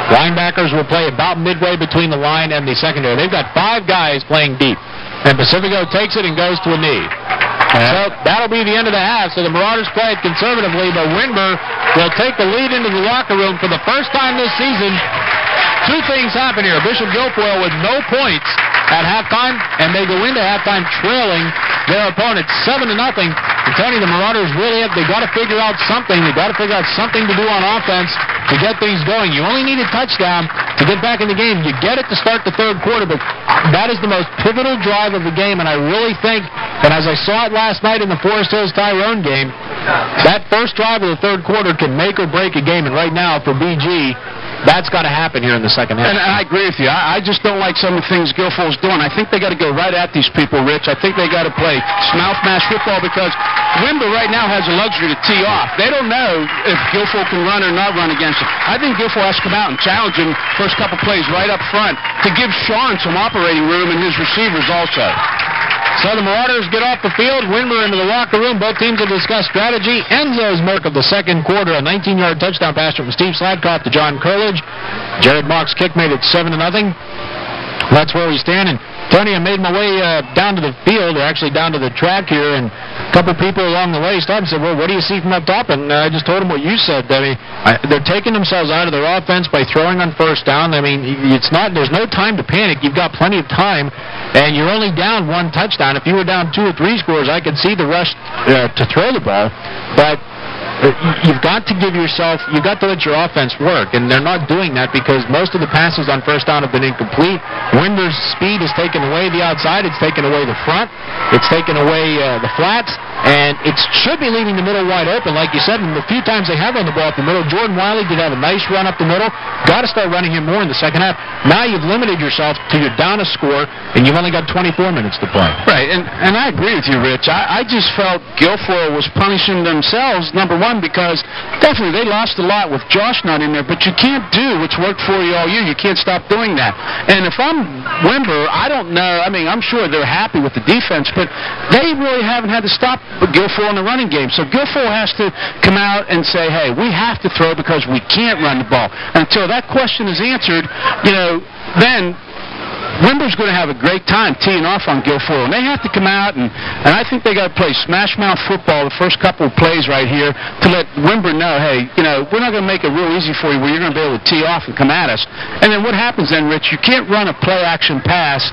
S1: Linebackers will play about midway between the line and the secondary. They've got 5 guys playing deep. And Pacifico takes it and goes to a knee. So that'll be the end of the half. So the Marauders play it conservatively, but Windber will take the lead into the locker room for the first time this season. 2 things happen here. Bishop Guilfoyle with no points at halftime, and they go into halftime trailing their opponent 7-0. And Tony, the Marauders they've got to figure out something. They've got to figure out something to do on offense to get things going. You only need a touchdown to get back in the game. You get it to start the 3rd quarter, but that is the most pivotal drive of the game, and I really think that as I saw it last night in the Forest Hills-Tyrone game, that first drive of the 3rd quarter can make or break a game, and right now for BG, that's got to happen here in the second half.
S2: And I agree with you. I just don't like some of the things Guilfoyle's doing. I think they got to go right at these people, Rich. I think they got to play mouth mash football because Windber right now has the luxury to tee off. They don't know if Guilfoyle can run or not run against him. I think Guilfoyle has to come out and challenge him first couple plays right up front to give Sean some operating room and his receivers also.
S1: So the Marauders get off the field, Windber into the locker room. Both teams will discuss strategy. Enzo's mark of the 2nd quarter, a 19-yard touchdown pass from Steve Slatkoff to John Curledge. Jared Mock's kick made it 7-0. That's where we stand. And Tony, I made my way down to the field, or actually down to the track here, and a couple people along the way stopped and said, well, what do you see from up top? And I just told them what you said. I mean, they're taking themselves out of their offense by throwing on 1st down. I mean, there's no time to panic. You've got plenty of time, and you're only down 1 touchdown. If you were down 2 or 3 scores, I could see the rush to throw the ball. But you've got to let your offense work, and they're not doing that because most of the passes on first down have been incomplete. Windber's speed has taken away the outside. It's taken away the front. It's taken away the flats, and it should be leaving the middle wide open, like you said. And the few times they have run the ball up the middle, Jordan Wiley did have a nice run up the middle. Got to start running him more in the second half. Now you've limited yourself to you're down a score, and you've only got 24 minutes to play.
S2: Right, and I agree with you, Rich. I just felt Guilfoyle was punishing themselves, number one, because definitely they lost a lot with Josh not in there, but you can't do what's worked for you all year. You can't stop doing that. And if I'm Windber, I don't know. I mean, I'm sure they're happy with the defense, but they really haven't had to stop Guilfoyle in the running game. So Guilfoyle has to come out and say, hey, we have to throw because we can't run the ball. Until that question is answered, then Windber's going to have a great time teeing off on Guilfoyle. And they have to come out, and I think they got to play smash mouth football the first couple of plays right here to let Windber know, hey, we're not going to make it real easy for you where you're going to be able to tee off and come at us. And then what happens then, Rich? You can't run a play-action pass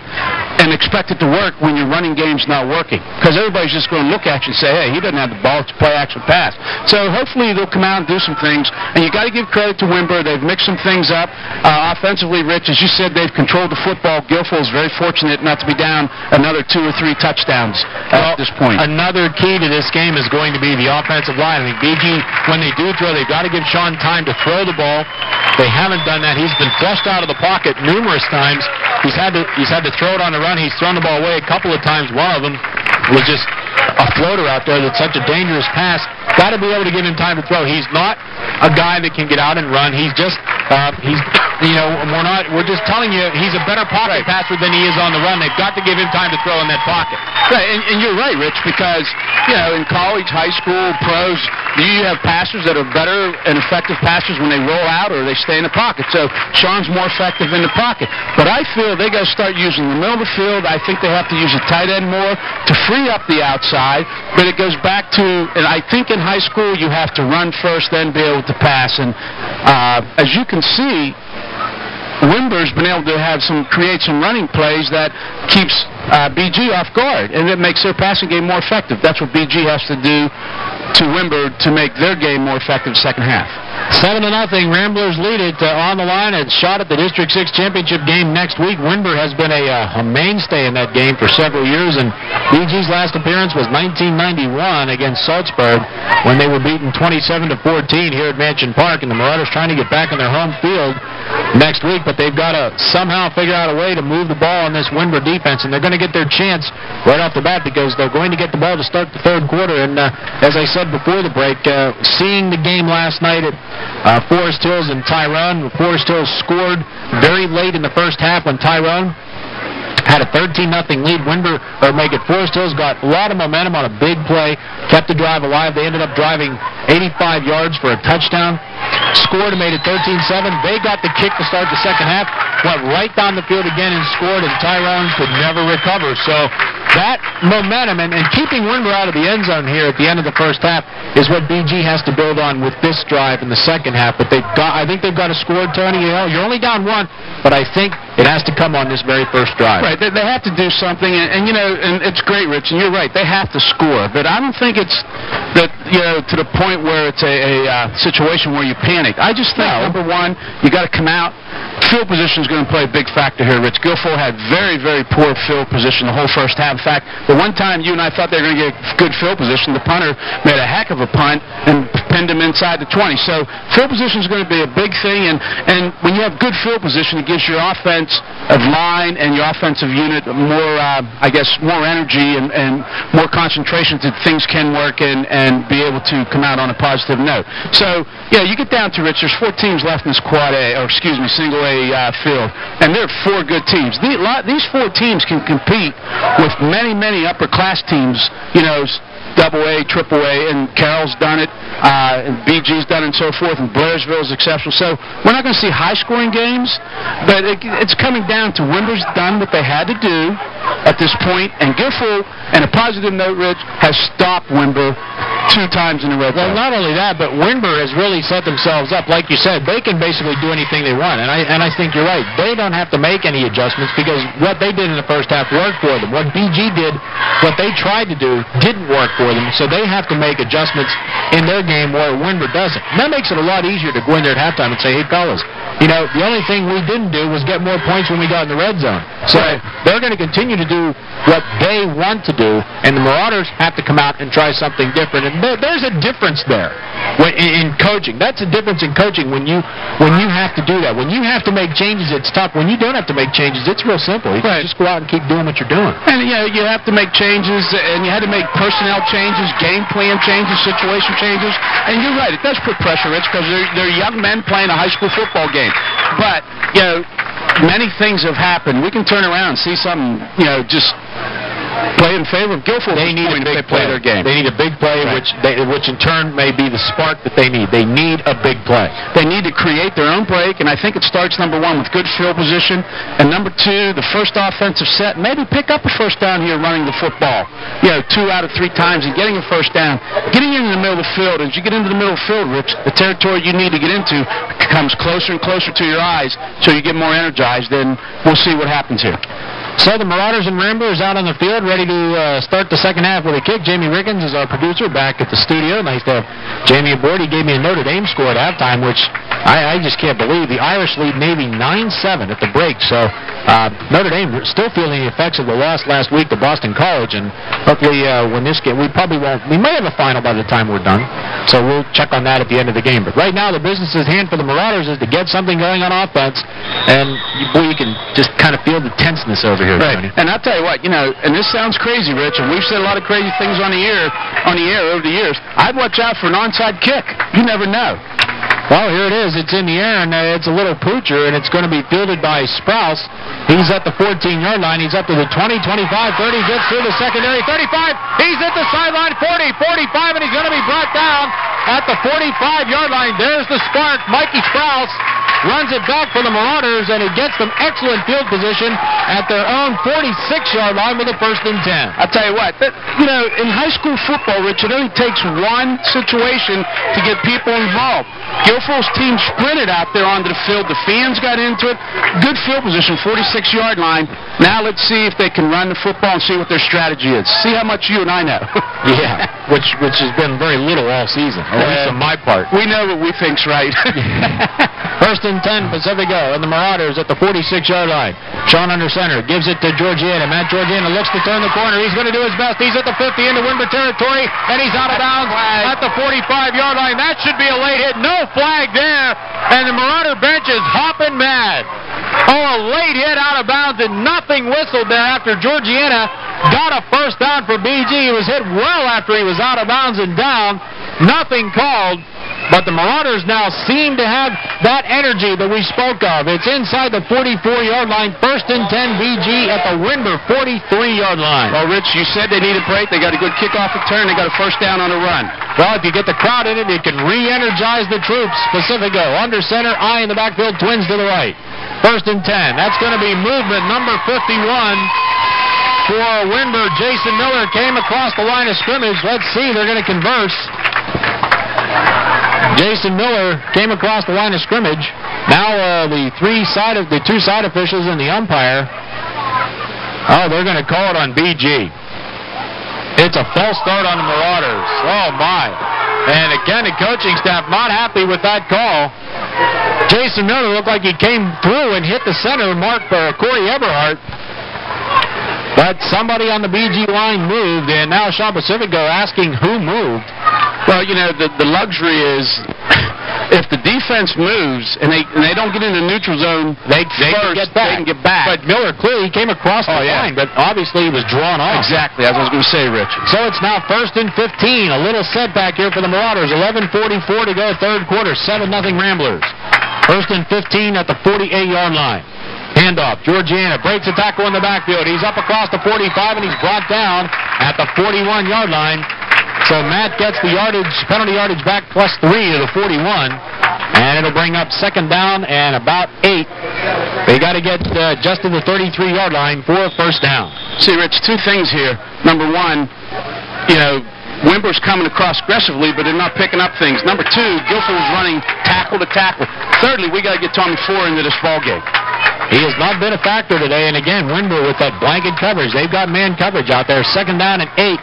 S2: and expect it to work when your running game's not working, because everybody's just going to look at you and say, hey, he doesn't have the ball. It's a play-action pass. So hopefully they'll come out and do some things. And you got to give credit to Windber. They've mixed some things up. Offensively, Rich, as you said, they've controlled the football. Guilfoyle's very fortunate not to be down another 2 or 3 touchdowns at this point.
S1: Another key to this game is going to be the offensive line. I think BG, when they do throw, they've got to give Sean time to throw the ball. They haven't done that. He's been flushed out of the pocket numerous times. He's had to throw it on the run. He's thrown the ball away a couple of times. One of them was just a floater out there that's such a dangerous pass. Got to be able to give him time to throw. He's not a guy that can get out and run. He's just we're just telling you he's a better pocket passer than he is on the run. They've got to give him time to throw in that pocket.
S2: Right, and you're right, Rich, because in college, high school, pros, you have passers that are better and effective passers when they roll out or they stay in the pocket. So Sean's more effective in the pocket. But I feel they got to start using the middle of the field. I think they have to use the tight end more to free up the outside. But it goes back to, and I think in high school you have to run first, then be able to pass. And as you can see, Windber's been able to create some running plays that keeps BG off guard, and it makes their passing game more effective. That's what BG has to do to Windber to make their game more effective second half.
S1: 7-0. Ramblers lead it on the line and shot at the District 6 championship game next week. Windber has been a mainstay in that game for several years, and BG's last appearance was 1991 against Salzburg when they were beaten 27-14 here at Mansion Park, and the Marauders trying to get back on their home field next week, but they've got to somehow figure out a way to move the ball on this Windber defense, and they're going to get their chance right off the bat because they're going to get the ball to start the third quarter. And as I said before the break, seeing the game last night at Forest Hills and Tyrone, Forest Hills scored very late in the first half when Tyrone had a 13-0 lead. Forest Hills got a lot of momentum on a big play, kept the drive alive. They ended up driving 85 yards for a touchdown, scored and made it 13-7. They got the kick to start the second half, went right down the field again and scored, and Tyrone could never recover. So that momentum and keeping Windber out of the end zone here at the end of the first half is what BG has to build on with this drive in the second half. But I think they've got to score, Tony. You're only down 1, but I think it has to come on this very first drive.
S2: Right, they have to do something, and it's great, Rich, and you're right, they have to score, but I don't think it's that, to the point where it's a situation where you panic. I just think, number one, you got to come out. Field position is going to play a big factor here, Rich. Guilfoyle had very, very poor field position the whole first half. In fact, the one time you and I thought they were going to get good field position, the punter made a heck of a punt and pinned him inside the 20. So field position is going to be a big thing, and when you have good field position, it gives your offense of line and your offensive unit more, more energy and more concentration that things can work and be able to come out on a positive note. So, you get down to, Rich, there's 4 teams left in this single A field, and there are 4 good teams. These 4 teams can compete with many, many upper-class teams, AA, AAA, and Carroll's done it, and BG's done it, and so forth, and Blairsville's exceptional. So we're not going to see high-scoring games, but it's coming down to Windber's done what they had to do at this point, and Guilfoyle, and a positive note, Rich, has stopped Windber 2 times in the red zone.
S1: Well, not only that, but Windber has really set themselves up. Like you said, they can basically do anything they want. And I think you're right. They don't have to make any adjustments because what they did in the first half worked for them. What BG did, what they tried to do, didn't work for them. So they have to make adjustments in their game where Windber doesn't. And that makes it a lot easier to go in there at halftime and say, hey, fellas, you know, the only thing we didn't do was get more points when we got in the red zone. So they're going to continue to do what they want to do, and the Marauders have to come out and try something different. And there's a difference there in coaching. That's a difference in coaching when you have to do that. When you have to make changes, it's tough. When you don't have to make changes, it's real simple. You can just go out and keep doing what you're doing.
S2: And, you know, you have to make changes, and you had to make personnel changes, game plan changes, situation changes. And you're right, it does put pressure, Rich, because they're young men playing a high school football game. But, you know, many things have happened. We can turn around and see something, you know, just play in favor of Guilfoyle.
S1: They need a big play.
S2: Their game.
S1: They need a big play, which in turn may be the spark that they need. They need a big play.
S2: They need to create their own break, and I think it starts, number 1, with good field position, and number 2, the first offensive set. Maybe pick up a first down here running the football. You know, 2 out of 3 times and getting a first down. Getting into the middle of the field. As you get into the middle of the field, Rich, the territory you need to get into comes closer and closer to your eyes, so you get more energized. Then we'll see what happens here.
S1: So the Marauders and Ramblers out on the field, ready to start the second half with a kick. Jamie Riggins is our producer back at the studio. Nice to have Jamie aboard. He gave me a Notre Dame score at halftime, which I just can't believe. The Irish lead Navy 9-7 at the break. So Notre Dame still feeling the effects of the loss last week to Boston College, and hopefully when this game, we may have a final by the time we're done. So we'll check on that at the end of the game. But right now, the business at hand for the Marauders is to get something going on offense, and you can just kind of feel the tenseness over here, Tony.
S2: And I'll tell you what, you know, and this sounds crazy, Rich, and we've said a lot of crazy things on the air over the years. I'd watch out for an onside kick. You never know.
S1: Well, here it is. It's in the air, and it's a little poocher, and it's going to be fielded by Sprouse. He's at the 14-yard line. He's up to the 20, 25, 30, gets through the secondary, 35. He's at the sideline, 40, 45, and he's going to be brought down at the 45-yard line. There's the spark. Mikey Sprouse runs it back for the Marauders, and it gets them excellent field position at their own 46-yard line with a 1st and 10.
S2: I'll tell you what, you know, in high school football, Rich, it only takes one situation to get people involved. Guilfoyle's team sprinted out there onto the field. The fans got into it. Good field position, 46-yard line. Now let's see if they can run the football and see what their strategy is. See how much you and I know.
S1: Yeah, which has been very little all season, at least on my part.
S2: We know what we think's right.
S1: 1st and 10, Pacifico, and the Marauders at the 46-yard line. Sean under center, gives it to Georgiana. Matt Georgiana looks to turn the corner. He's going to do his best. He's at the 50 into Windber territory, and he's out of bounds at the 45-yard line. That should be a late hit. No flag there, and the Marauder bench is hopping mad. Oh, a late hit out of bounds, and nothing whistled there after Georgiana got a first down for BG. He was hit well after he was out of bounds and down. Nothing called. But the Marauders now seem to have that energy that we spoke of. It's inside the 44-yard line, 1st and 10 BG at the Windber 43-yard line.
S2: Well, Rich, you said they need a break. They got a good kickoff return. They got a first down on a run.
S1: Well, if you get the crowd in it, it can re-energize the troops. Pacifico under center, eye in the backfield, twins to the right. 1st and 10. That's going to be movement number 51 for Windber. Jason Miller came across the line of scrimmage. Let's see, they're going to converse. Jason Miller came across the line of scrimmage. Now the two side officials and the umpire. Oh, they're going to call it on BG. It's a false start on the Marauders. Oh, my. And again, the coaching staff not happy with that call. Jason Miller looked like he came through and hit the center mark for Corey Eberhardt. But somebody on the BG line moved, and now Sean Pacifico asking who moved.
S2: Well, you know, the luxury is if the defense moves and they don't get in the neutral zone, they can get back.
S1: But Miller clearly came across the line, but obviously he was drawn off.
S2: Exactly, as I was going to say, Rich.
S1: So it's now 1st and 15. A little setback here for the Marauders. 11:44 to go, third quarter. 7-0 Ramblers. 1st and 15 at the 48-yard line. Handoff. Georgiana breaks a tackle in the backfield. He's up across the 45, and he's brought down at the 41-yard line. So Matt gets the penalty yardage back +3 to the 41, and it'll bring up 2nd down and about 8. They got to get just to the 33-yard line for a 1st down.
S2: See, Rich, two things here. Number one, you know, Windber's coming across aggressively, but they're not picking up things. Number 2, Guilfoyle's running tackle to tackle. Thirdly, we got to get Tommy Four into this ball game.
S1: He has not been a factor today, and again, Windber with that blanket coverage. They've got man coverage out there. 2nd down and 8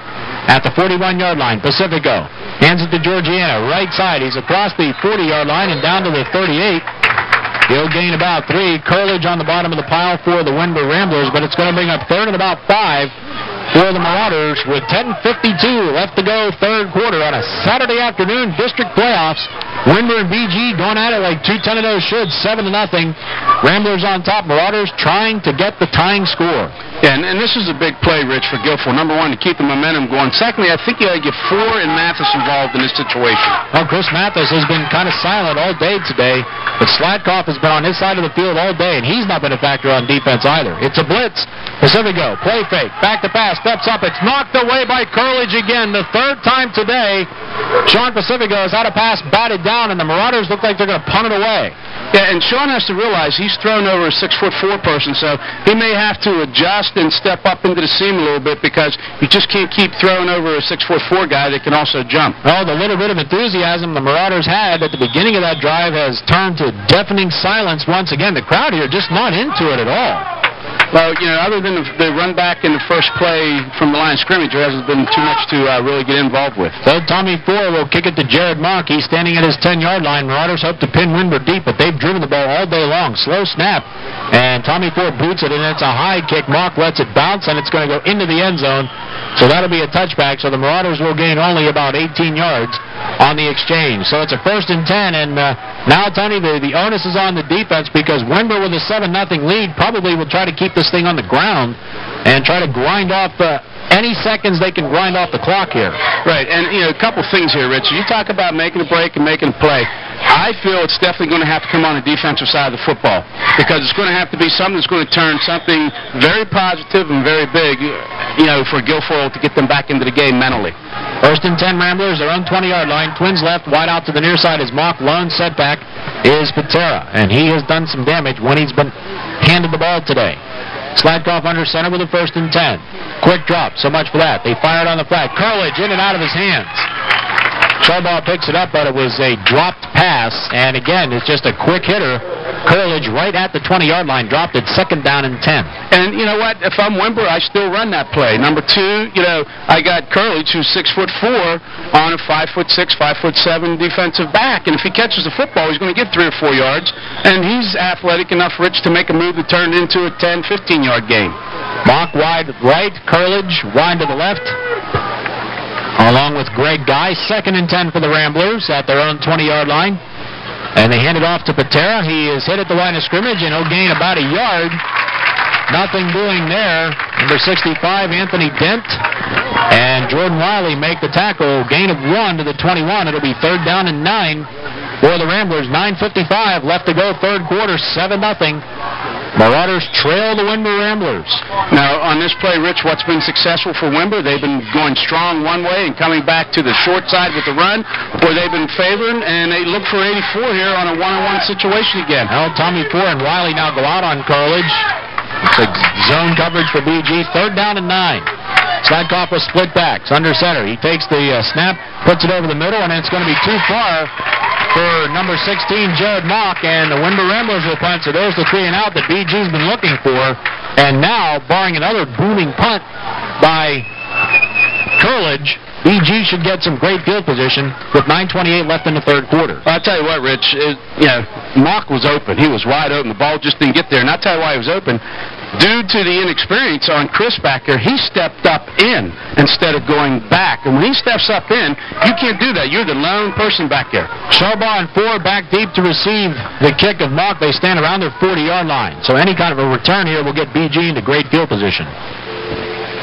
S1: at the 41-yard line. Pacifico hands it to Georgiana, right side. He's across the 40-yard line and down to the 38. He'll gain about 3. Curlage on the bottom of the pile for the Windber Ramblers, but it's going to bring up 3rd and about 5 for the Marauders with 10:52 left to go, 3rd quarter on a Saturday afternoon district playoffs. Windber and BG going at it like 2 10-0 should, 7-0. Ramblers on top. Marauders trying to get the tying score.
S2: Yeah, and this is a big play, Rich, for Guilfoyle. Number 1, to keep the momentum going. Secondly, I think you got to get Four and Mathis involved in this situation.
S1: Well, Chris Mathis has been kind of silent all day today, but Slatkoff has been on his side of the field all day, and he's not been a factor on defense either. It's a blitz. Pacifico, play fake, back to pass, steps up. It's knocked away by Curlage again, the 3rd time today. Sean Pacifico has had a pass batted down, and the Marauders look like they're going to punt it away.
S2: Yeah, and Sean has to realize he's thrown over a 6'4" person, so he may have to adjust and step up into the seam a little bit because you just can't keep throwing over a 6'4" guy that can also jump.
S1: Oh, the little bit of enthusiasm the Marauders had at the beginning of that drive has turned to deafening silence once again. The crowd here just not into it at all.
S2: Well, you know, other than the run back in the first play from the line of scrimmage, there hasn't been too much to really get involved with.
S1: So Tommy Four will kick it to Jared Monk. He's standing at his 10-yard line. Marauders hope to pin Windber deep, but they've driven the ball all day long. Slow snap, and Tommy Four boots it, and it's a high kick. Monk lets it bounce, and it's going to go into the end zone. So that'll be a touchback. So the Marauders will gain only about 18 yards on the exchange. So it's a 1st and 10, and now, Tony, the onus is on the defense because Windber with a 7-0 lead probably will try to keep this thing on the ground and try to grind off any seconds they can grind off the clock here.
S2: Right, and, you know, a couple things here, Rich. You talk about making a break and making a play. I feel it's definitely going to have to come on the defensive side of the football because it's going to have to be something that's going to turn something very positive and very big, you know, for Guilfoyle to get them back into the game mentally.
S1: 1st and 10 Ramblers, their own 20-yard line. Twins left, wide out to the near side is Mock. Lone setback is Patera, and he has done some damage when he's been handed the ball today. Slatkoff under center with a 1st and 10. Quick drop, so much for that. They fired on the flat. Curlage in and out of his hands. Charbaugh picks it up, but it was a dropped pass, and again, it's just a quick hitter. Curlage right at the 20-yard line, dropped it 2nd down and 10.
S2: And you know what? If I'm Windber, I still run that play. Number 2, you know, I got Curlage, who's 6'4", on a 5'6", 5'7" defensive back, and if he catches the football, he's going to get 3 or 4 yards, and he's athletic enough, Rich, to make a move that turned into a 10, 15-yard game.
S1: Mock wide right, Curlage wide to the left, along with Greg Guy. 2nd and 10 for the Ramblers at their own 20-yard line. And they hand it off to Patera. He is hit at the line of scrimmage, and he'll gain about a yard. Nothing doing there. Number 65, Anthony Dent, and Jordan Wiley make the tackle. Gain of 1 to the 21. It'll be 3rd down and 9 for the Ramblers. 9:55 left to go, 3rd quarter, 7-0. Marauders trail the Windber Ramblers.
S2: Now, on this play, Rich, what's been successful for Windber? They've been going strong one way and coming back to the short side with the run, or they've been favoring, and they look for 84 here on a one-on-one situation again.
S1: Well, Tommy Four and Wiley now go out on Curlage. It's a zone coverage for BG. 3rd down and 9. Slatkoff with split backs under center. He takes the snap, puts it over the middle, and it's going to be too far for number 16, Jared Mock, and the Windber Ramblers will punt. So there's the 3 and out that BG's been looking for. And now, barring another booming punt by Curlage, BG should get some great field position with 9:28 left in the 3rd quarter.
S2: I'll tell you what, Rich, you know, Mock was open. He was wide open. The ball just didn't get there. And I'll tell you why he was open. Due to the inexperience on Chris back there, he stepped up in instead of going back. And when he steps up in, you can't do that. You're the lone person back there.
S1: Charbaugh and Four back deep to receive the kick of Mock. They stand around their 40-yard line. So any kind of a return here will get BG into great field position.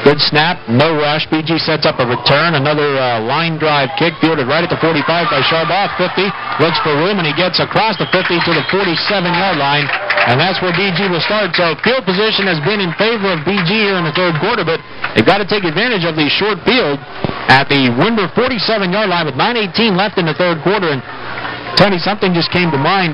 S1: Good snap, no rush. BG sets up a return. Another line drive kick fielded right at the 45 by Charbaugh. 50, looks for room, and he gets across the 50 to the 47-yard line. And that's where BG will start. So field position has been in favor of BG here in the 3rd quarter, but they've got to take advantage of the short field at the Windber 47-yard line with 9:18 left in the 3rd quarter. And Tony, something just came to mind.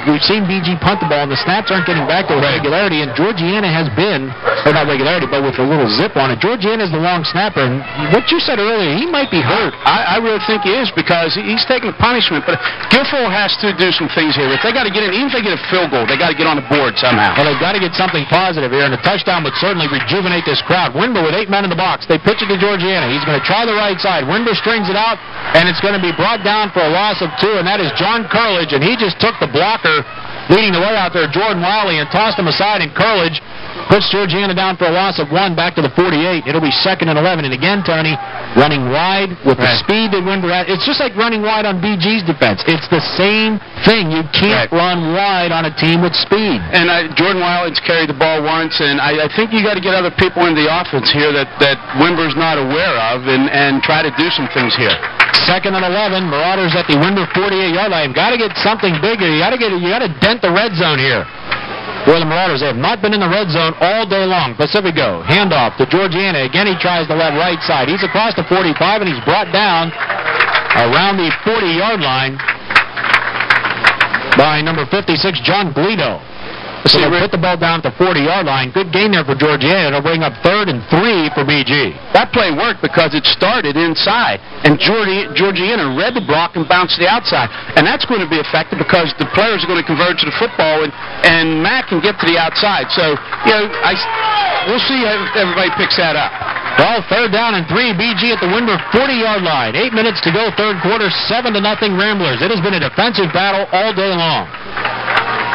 S1: We've seen BG punt the ball, and the snaps aren't getting back to regularity, and Georgiana has been, or not regularity, but with a little zip on it. Georgiana's the long snapper, and what you said earlier, he might be hurt.
S2: I really think he is, because he's taking a punishment, but Guilfoyle has to do some things here. If they got to get in, even if they get a field goal, they got to get on the board somehow.
S1: Well, they've got to get something positive here, and a touchdown would certainly rejuvenate this crowd. Windber with 8 men in the box. They pitch it to Georgiana. He's going to try the right side. Windber strings it out, and it's going to be brought down for a loss of 2, and that is John Curledge, and he just took the blocker leading the way out there, Jordan Wiley, and tossed him aside, and Curledge puts Georgiana down for a loss of 1 back to the 48. It'll be 2nd and 11. And again, Tony, running wide with the speed that Windber has. It's just like running wide on BG's defense. It's the same thing. You can't run wide on a team with speed.
S2: And Jordan Wiley's carried the ball once, and I think you got to get other people in the offense here that Windber's not aware of, and try to do some things here.
S1: 2nd and 11. Marauders at the Windber 48-yard line. Got to get something bigger. You got to dent the red zone here. Where the Marauders have not been in the red zone all day long. Pacifico, handoff to Georgiana. Again, he tries the right side. He's across the 45, and he's brought down around the 40-yard line by number 56, John Guido. So they put the ball down at the 40-yard line. Good gain there for Georgiana. It'll bring up 3rd and 3 for BG.
S2: That play worked because it started inside, and Georgiana read the block and bounced to the outside. And that's going to be effective because the players are going to converge to the football, and Matt can get to the outside. So, we'll see if everybody picks that up.
S1: Well, 3rd down and 3, BG at the Windber 40-yard line. 8 minutes to go, 3rd quarter, 7-0 Ramblers. It has been a defensive battle all day long.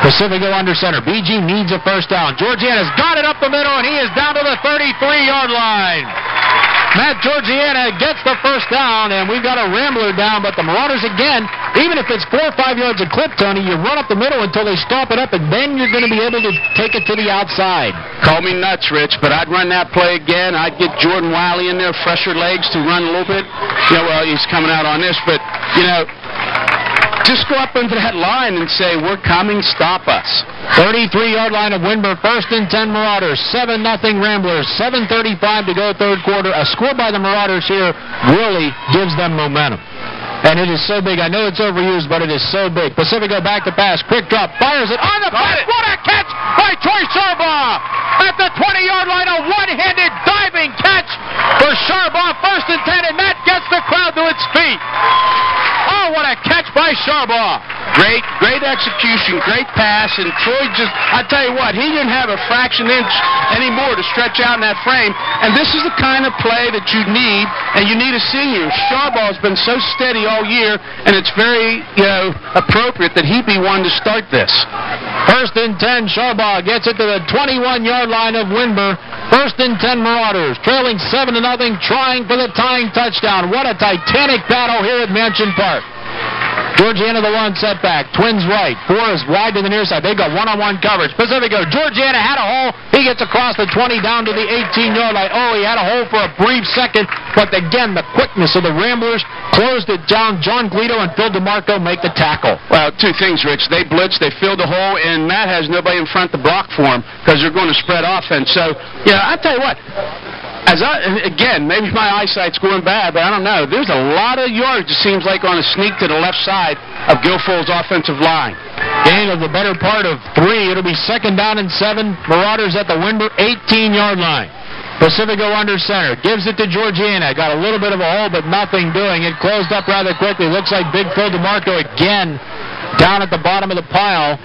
S1: Pacifico under center. BG needs a 1st down. Georgiana's got it up the middle, and he is down to the 33-yard line. Matt Georgiana gets the 1st down, and we've got a Rambler down, but the Marauders, again, even if it's 4 or 5 yards a clip, Tony, you run up the middle until they stop it up, and then you're going to be able to take it to the outside.
S2: Call me nuts, Rich, but I'd run that play again. I'd get Jordan Wiley in there, fresher legs to run a little bit. Well, he's coming out on this, but, just go up into that line and say, we're coming, stop us.
S1: 33-yard line of Windber, 1st and 10 Marauders, 7-0 Ramblers, 7:35 to go 3rd quarter. A score by the Marauders here really gives them momentum. And it is so big. I know it's overused, but it is so big. Pacifico back to pass. Quick drop. Fires it on the pass. What a catch by Troy Sharbaugh. At the 20-yard line, a one-handed diving catch for Sharbaugh. 1st and 10, and that gets the crowd to its feet. Oh, what a catch by Sharbaugh.
S2: Great execution, great pass, and Troy I tell you what, he didn't have a fraction inch anymore to stretch out in that frame, and this is the kind of play that you need, and you need a senior. Sharbaugh's been so steady all year, and it's very, appropriate that he be one to start this.
S1: 1st and 10, Sharbaugh gets it to the 21-yard line of Windber. 1st and 10 Marauders, trailing 7-0, trying for the tying touchdown. What a titanic battle here at Mansion Park. Georgiana the one setback. Twins right. 4 is wide to the near side. They got one-on-one coverage. Pacifico. Georgiana had a hole. He gets across the 20 down to the 18-yard line. Oh, he had a hole for a brief second. But again, the quickness of the Ramblers closed it down. John Guido and Phil DeMarco make the tackle.
S2: Well, 2 things, Rich. They blitz. They filled the hole. And Matt has nobody in front to block for him because they're going to spread offense. So, I'll tell you what. Again, maybe my eyesight's going bad, but I don't know. There's a lot of yards, it seems like, on a sneak to the left side of Guilfoyle's offensive line.
S1: Gain of the better part of 3. It'll be 2nd down and 7. Marauders at the Windber 18-yard line. Pacifico under center. Gives it to Georgiana. Got a little bit of a hole, but nothing doing. It closed up rather quickly. Looks like Big Phil DeMarco again down at the bottom of the pile.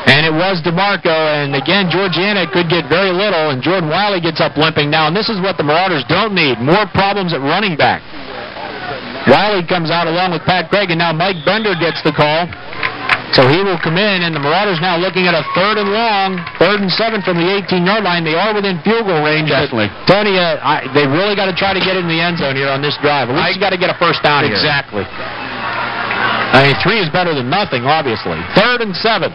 S1: And it was DeMarco, and again, Georgiana could get very little, and Jordan Wiley gets up limping now, and this is what the Marauders don't need, more problems at running back. Wiley comes out along with Pat Craig, and now Mike Bender gets the call. So he will come in, and the Marauders now looking at a 3rd and long, 3rd and 7 from the 18-yard line. They are within field goal range.
S2: Definitely.
S1: Tony, they really got to try to get in the end zone here on this drive. At least you got to get a 1st down here.
S2: Exactly.
S1: 3 is better than nothing, obviously. 3rd and 7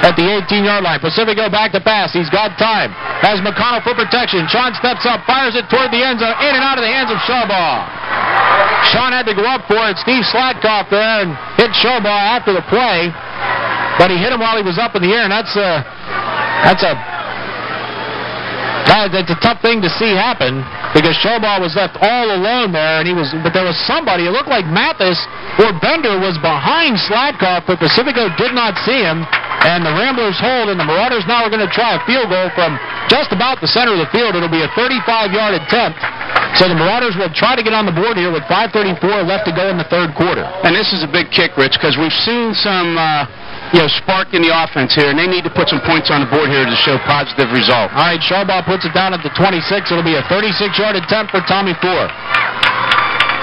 S1: at the 18-yard line. Pacifico back to pass. He's got time. Has McConnell for protection. Sean steps up, fires it toward the end zone, in and out of the hands of Sharbaugh. Sean had to go up for it. Steve Slatkoff there and hit Sharbaugh after the play, but he hit him while he was up in the air, and that's a That's a tough thing to see happen because Showball was left all alone there, and but there was somebody. It looked like Mathis or Bender was behind Slatkoff, but Pacifico did not see him. And the Ramblers hold, and the Marauders now are going to try a field goal from just about the center of the field. It'll be a 35-yard attempt. So the Marauders will try to get on the board here with 5:34 left to go in the third quarter.
S2: And this is a big kick, Rich, because we've seen some spark in the offense here, and they need to put some points on the board here to show positive result.
S1: All right, Shawbaugh puts it down at the 26. It'll be a 36-yard attempt for Tommy Four.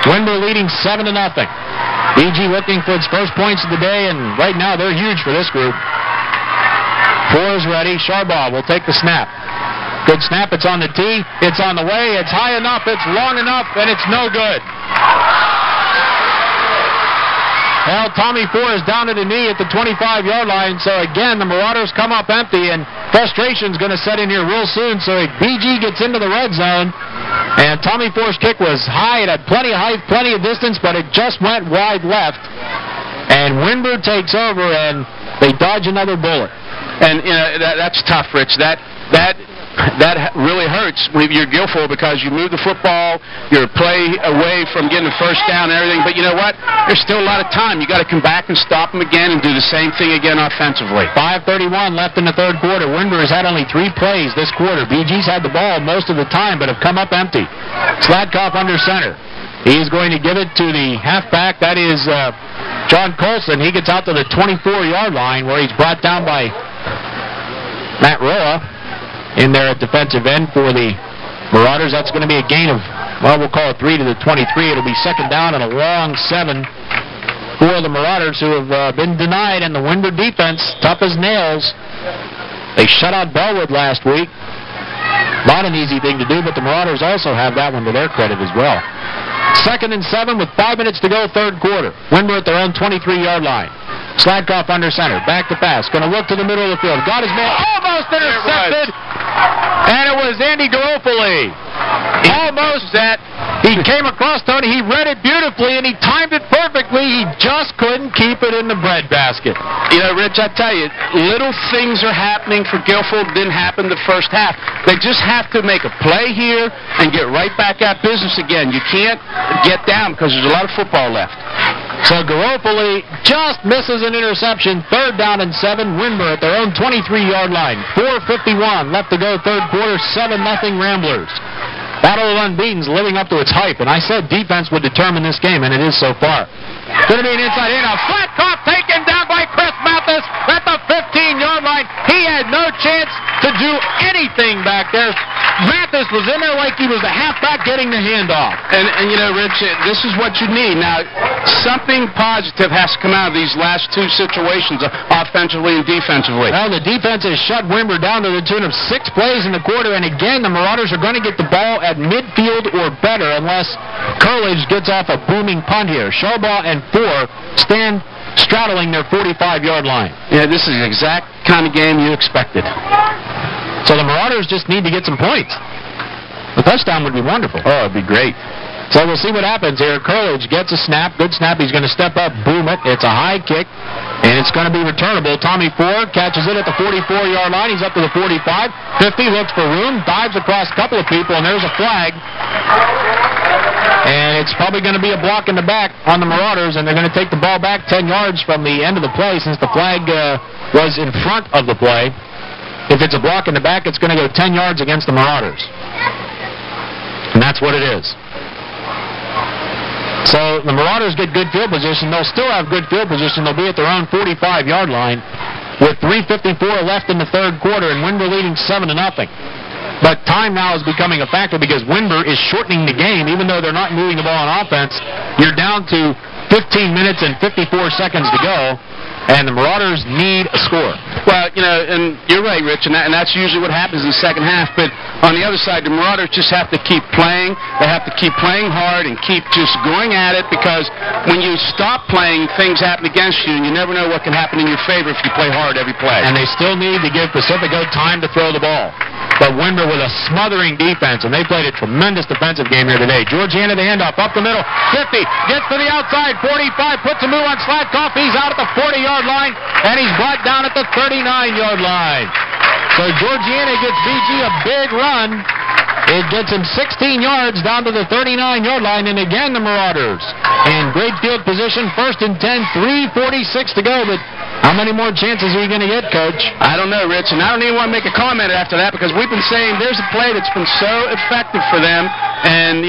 S1: Windber leading 7-0. BG looking for its first points of the day, and right now they're huge for this group. Four is ready. Shawbaugh will take the snap. Good snap. It's on the tee. It's on the way. It's high enough. It's long enough, and it's no good. Well, Tommy Four is down to the knee at the 25-yard line, so again, the Marauders come up empty, and frustration's going to set in here real soon, so BG gets into the red zone, and Tommy Four's kick was high. It had plenty of height, plenty of distance, but it just went wide left, and Windber takes over, and they dodge another bullet.
S2: And, that's tough, Rich. That really hurts when you're Guilfoyle because you move the football, you're play away from getting the first down and everything, but you know what? There's still a lot of time. You got to come back and stop them again and do the same thing again offensively.
S1: 5:31 left in the third quarter. Windber has had only 3 plays this quarter. BG's had the ball most of the time, but have come up empty. Slatkoff under center. He's going to give it to the halfback. That is John Colson. He gets out to the 24-yard line where he's brought down by Matt Roa. In there at defensive end for the Marauders. That's going to be a gain of, well, we'll call it 3 to the 23. It'll be second down and a long 7 for the Marauders, who have been denied, and the Windber defense, tough as nails. They shut out Bellwood last week. Not an easy thing to do, but the Marauders also have that one to their credit as well. Second and 7 with 5 minutes to go, third quarter. Windber at their own 23-yard line. Slatkoff under center. Back to pass. Going to look to the middle of the field. Got his man. Almost intercepted. And it was Andy Guilfoyle. Almost that. He came across Tony. He read it beautifully, and he timed it perfectly. He just couldn't keep it in the breadbasket.
S2: You know, Rich, I tell you, little things are happening for Guilfoyle. Didn't happen the first half. They just have to make a play here and get right back at business again. You can't get down because there's a lot of football left.
S1: So Guilfoyle just misses an interception. Third down and 7. Windber at their own 23-yard line. 4:51 left to go, third quarter. 7-0 Ramblers. Battle of Unbeaten's living up to its hype, and I said defense would determine this game, and it is so far. Going to be an inside handoff. Slatkoff taken down by Chris Mathis at the 15-yard line. He had no chance to do anything back there. Mathis was in there like he was a halfback getting the handoff.
S2: And you know, Rich, this is what you need. Now, something positive has to come out of these last 2 situations, offensively and defensively.
S1: Well, the defense has shut Windber down to the tune of 6 plays in the quarter, and again, the Marauders are going to get the ball at midfield or better unless Curledge gets off a booming punt here. Shawbaugh and Four stand straddling their 45-yard line.
S2: Yeah, this is the exact kind of game you expected.
S1: So the Marauders just need to get some points. A touchdown would be wonderful.
S2: Oh, it'd be great.
S1: So we'll see what happens here. Curledge gets a snap. Good snap. He's going to step up, boom it. It's a high kick, and it's going to be returnable. Tommy Four catches it at the 44-yard line. He's up to the 45. 50, looks for room, dives across a couple of people, and there's a flag. And it's probably going to be a block in the back on the Marauders, and they're going to take the ball back 10 yards from the end of the play since the flag was in front of the play. If it's a block in the back, it's going to go 10 yards against the Marauders. And that's what it is. So the Marauders get good field position. They'll still have good field position. They'll be at their own 45-yard line with 3:54 left in the third quarter, and Windber leading 7-0. But time now is becoming a factor because Windber is shortening the game. Even though they're not moving the ball on offense, you're down to 15 minutes and 54 seconds to go, and the Marauders need a score.
S2: Well, you know, and you're right, Rich, and that's usually what happens in the second half. But on the other side, the Marauders just have to keep playing. They have to keep playing hard and keep just going at it, because when you stop playing, things happen against you, and you never know what can happen in your favor if you play hard every play.
S1: And they still need to give Pacifico time to throw the ball. But Windber with a smothering defense, and they played a tremendous defensive game here today. Georgiana the handoff up the middle. 50, gets to the outside, 45, puts a move on Slatkoff. He's out at the 40-yard line, and he's brought down at the 39-yard line. So Georgiana gets BG a big run. It gets him 16 yards down to the 39-yard line, and again the Marauders in great field position, 1st and 10, 3:46 to go, but how many more chances are you going to get, Coach?
S2: I don't know, Rich, and I don't even want to make a comment after that because we've been saying there's a play that's been so effective for them, and,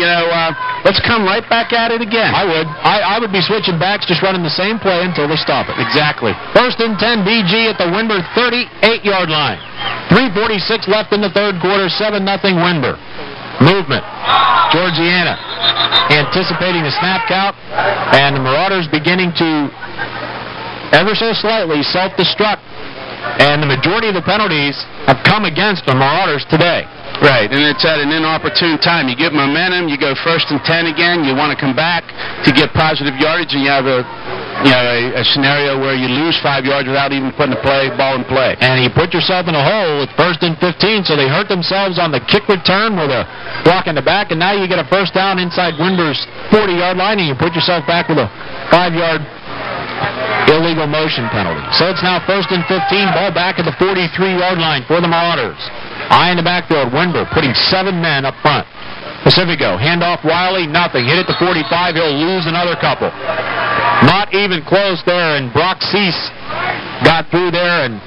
S2: let's come right back at it again.
S1: I would be switching backs, just running the same play until they stop it.
S2: Exactly.
S1: 1st and 10, BG at the Windber 38-yard line. 3:46 left in the third quarter, 7-0 Windber. Movement. Georgiana anticipating the snap count, and the Marauders beginning to ever so slightly self-destruct, and the majority of the penalties have come against the Marauders today.
S2: Right, and it's at an inopportune time. You get momentum, you go 1st and 10 again, you want to come back to get positive yardage, and you have a scenario where you lose 5 yards without even putting the ball in play.
S1: And you put yourself in a hole with 1st and 15, so they hurt themselves on the kick return where they're blocking the back, and now you get a first down inside Windber's 40-yard line, and you put yourself back with a 5-yard illegal motion penalty. So it's now 1st and 15, ball back at the 43-yard line for the Marauders. Eye in the backfield, Windber putting 7 men up front. Pacifico, handoff Wiley, nothing. Hit at the 45, he'll lose another couple. Not even close there, and Brock Cease got through there and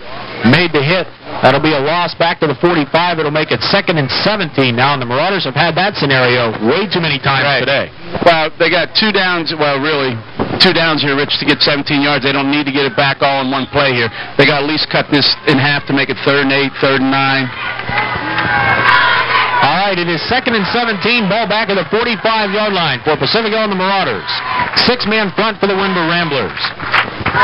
S1: made the hit. That'll be a loss back to the 45. It'll make it 2nd and 17 now, and the Marauders have had that scenario way too many times today.
S2: Well, they got 2 downs, really 2 downs here, Rich, to get 17 yards. They don't need to get it back all in one play here. They got to at least cut this in half to make it 3rd and 8, 3rd and 9.
S1: All right, it is 2nd and 17, ball back at the 45-yard line for Pacifico and the Marauders. 6-man front for the Windber Ramblers.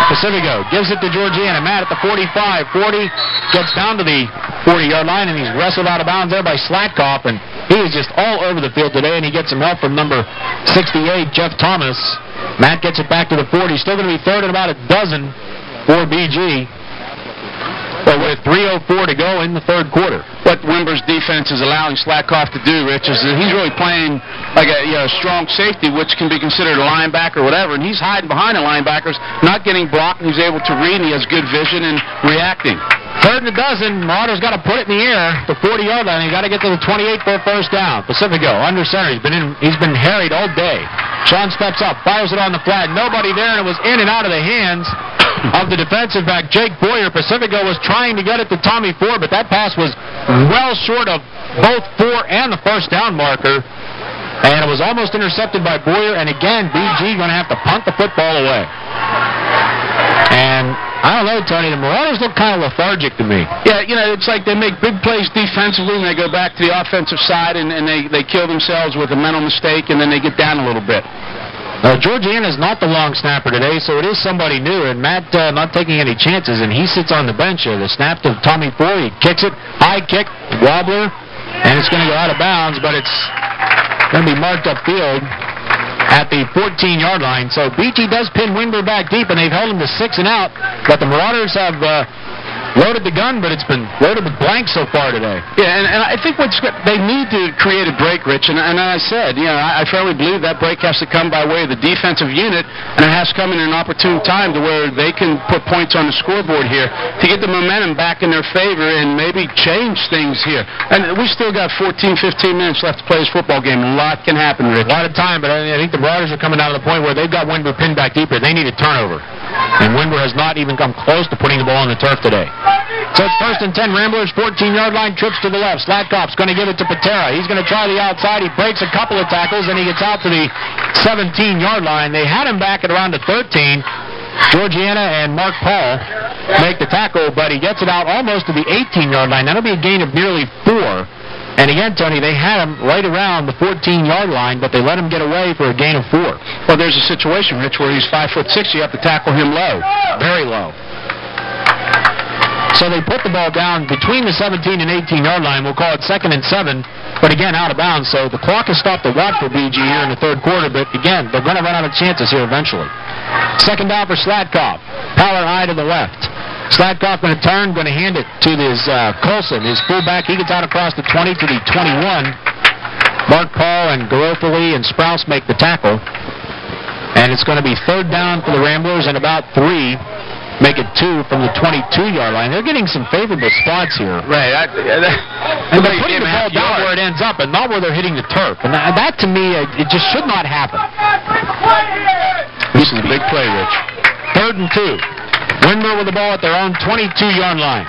S1: Pacifico gives it to Georgiana. Matt at the 45, 40, gets down to the 40-yard line, and he's wrestled out of bounds there by Slatkoff, and he is just all over the field today, and he gets some help from number 68, Jeff Thomas. Matt gets it back to the 40. Still going to be 3rd and about a dozen for BG. But with 3:04 to go in the third quarter.
S2: What Windber's defense is allowing Slatkoff to do, Rich, is that he's really playing like a strong safety, which can be considered a linebacker or whatever, and he's hiding behind the linebackers, not getting blocked, and he's able to read, and he has good vision and reacting.
S1: 3rd and a dozen. Marauders got to put it in the air, the 40-yard line. He got to get to the 28 for a first down. Pacifico under center. He's been harried all day. Sean steps up, fires it on the flat. Nobody there, and it was in and out of the hands of the defensive back, Jake Boyer. Pacifico was trying to get it to Tommy Ford, but that pass was well short of both Ford and the first down marker. And it was almost intercepted by Boyer, and again, BG going to have to punt the football away. And I don't know, Tony, the Marauders look kind of lethargic to me.
S2: Yeah, it's like they make big plays defensively, and they go back to the offensive side, and they kill themselves with a mental mistake, and then they get down a little bit.
S1: Georgiana's not the long snapper today, so it is somebody new, and Matt not taking any chances, and he sits on the bench here. The snap to Tommy Ford, he kicks it, high kick, wobbler, and it's going to go out of bounds, but it's going to be marked upfield at the 14-yard line. So BG does pin Windber back deep, and they've held him to 6 and out, but the Marauders have loaded the gun, but it's been loaded with blanks so far today.
S2: Yeah, and I think they need to create a break, Rich, and I said, I firmly believe that break has to come by way of the defensive unit, and it has to come in an opportune time to where they can put points on the scoreboard here to get the momentum back in their favor and maybe change things here. And we still got 14, 15 minutes left to play this football game. A lot can happen, Rich.
S1: A lot of time, but I think the Marauders are coming down to the point where they've got Windber pinned back deeper. They need a turnover, and Windber has not even come close to putting the ball on the turf today. So it's 1st and 10, Ramblers, 14-yard line, trips to the left. Slatkoff's going to give it to Patera. He's going to try the outside. He breaks a couple of tackles, and he gets out to the 17-yard line. They had him back at around the 13. Georgiana and Mark Paul make the tackle, but he gets it out almost to the 18-yard line. That'll be a gain of nearly 4. And again, Tony, they had him right around the 14-yard line, but they let him get away for a gain of 4.
S2: Well, there's a situation, Rich, where he's 5'6". You have to tackle him low.
S1: Very low. So they put the ball down between the 17 and 18-yard line. We'll call it 2nd and 7, but again, out of bounds. So the clock has stopped the watch for BG here in the third quarter, but again, they're going to run out of chances here eventually. 2nd down for Slatkoff. Power high to the left. Slatkoff going to turn, going to hand it to his Colson, his fullback. He gets out across the 20 to the 21. Mark Paul and Guilfoyle and Sprouse make the tackle. And it's going to be 3rd down for the Ramblers and about 3 make it 2 from the 22-yard line. They're getting some favorable spots here.
S2: Right.
S1: And they're putting the ball down where it ends up and not where they're hitting the turf. And that to me, it just should not happen.
S2: This is a big play, Rich.
S1: 3rd and 2. Windber with the ball at their own 22-yard line.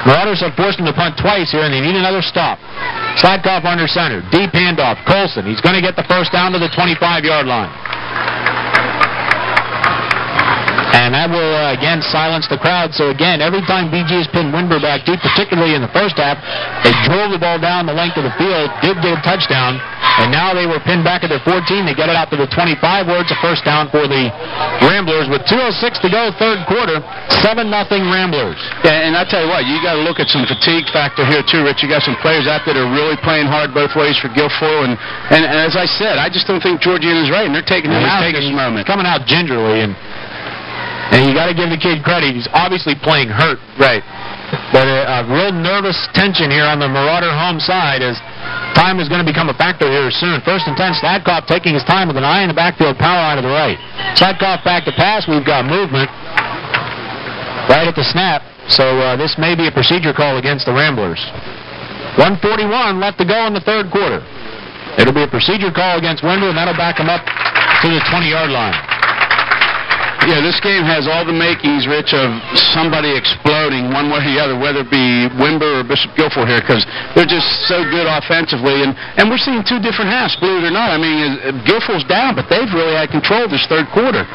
S1: Marauders have forced them to punt twice here, and they need another stop. Slatkoff under center. Deep handoff. Colson. He's going to get the first down to the 25-yard line. And that will, again, silence the crowd. So, again, every time BG has pinned Windber back deep, particularly in the first half, they drove the ball down the length of the field, did get a touchdown, and now they were pinned back at their 14. They get it out to the 25, where it's a first down for the Ramblers. With 2:06 to go, third quarter, 7-0 Ramblers.
S2: Yeah, and I tell you what, you got to look at some fatigue factor here, too, Rich. You got some players out there that are really playing hard both ways for Guilfoyle. And as I said, I just don't think Georgian is right, and they're taking him out at this moment.
S1: Coming out gingerly, and you got to give the kid credit. He's obviously playing hurt.
S2: Right.
S1: But a real nervous tension here on the Marauder home side as time is going to become a factor here soon. 1st and 10, Slatkoff taking his time with an eye in the backfield, power eye to the right. Slatkoff back to pass. We've got movement right at the snap. So this may be a procedure call against the Ramblers. 1:41 left to go in the third quarter. It'll be a procedure call against Windber, and that'll back him up to the 20-yard line.
S2: Yeah, this game has all the makings, Rich, of somebody exploding one way or the other, whether it be Windber or Bishop Guilfoyle here, because they're just so good offensively. And we're seeing 2 different halves, believe it or not. I mean, Guilfoyle's down, but they've really had control this third quarter.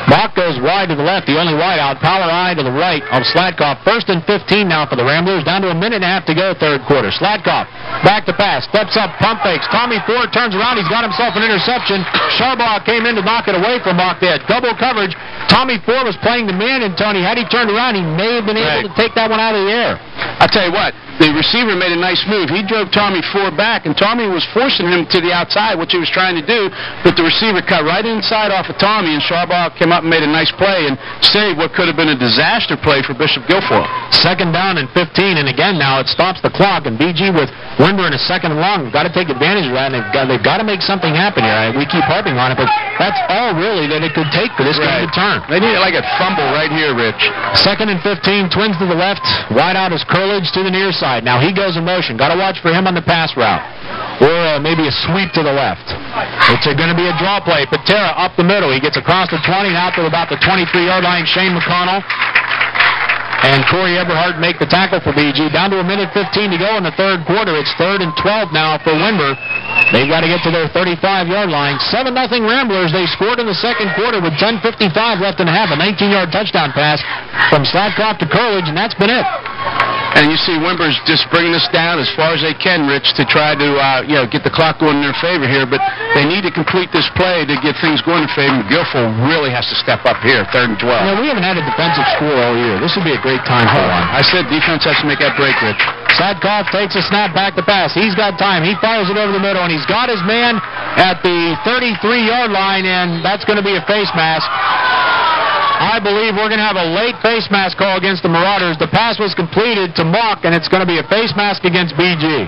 S1: Mock goes wide to the left, the only wide out. Power eye to the right of Slatkoff. 1st and 15 now for the Ramblers. Down to a minute and a half to go, third quarter. Slatkoff back to pass. Steps up, pump fakes. Tommy Ford turns around. He's got himself an interception. Sharbaugh came in to knock it away from Mock there. Double coverage. Tommy Ford was playing the man, and Tony, had he turned around, he may have been able to take that one out of the air.
S2: I'll tell you what, the receiver made a nice move. He drove Tommy Ford back, and Tommy was forcing him to the outside, which he was trying to do, but the receiver cut right inside off of Tommy, and Sharbaugh came up and made a nice play and saved what could have been a disaster play for Bishop Guilfoyle.
S1: 2nd down and 15, and again now it stops the clock, and BG with Windber in a 2nd and long. Got to take advantage of that, and they've got to make something happen here. We keep harping on it, but that's all really that it could take for this game to turn.
S2: They need like a fumble right here, Rich.
S1: 2nd and 15, Twins to the left, wide out is Curledge to the near side. Now he goes in motion. Got to watch for him on the pass route. Or maybe a sweep to the left. It's going to be a draw play. Patera up the middle. He gets across the 20, out to about the 23-yard line. Shane McConnell and Corey Eberhardt make the tackle for BG. Down to a minute 15 to go in the third quarter. It's 3rd and 12 now for Windber. They've got to get to their 35-yard line. 7-0 Ramblers. They scored in the second quarter with 10:55 left in the half. A 19-yard touchdown pass from Slatkoff to Curledge, and that's been it.
S2: And you see Windber's just bringing this down as far as they can, Rich, to try to get the clock going in their favor here. But they need to complete this play to get things going in favor. Guilfoyle really has to step up here, 3rd and 12.
S1: We haven't had a defensive score all year. This would be a great time for one.
S2: I said defense has to make that break, Rich.
S1: Slatkoff takes a snap back to pass. He's got time. He fires it over the middle, and he's got his man at the 33-yard line, and that's going to be a face mask. I believe we're going to have a late face mask call against the Marauders. The pass was completed to Mock, and it's going to be a face mask against BG.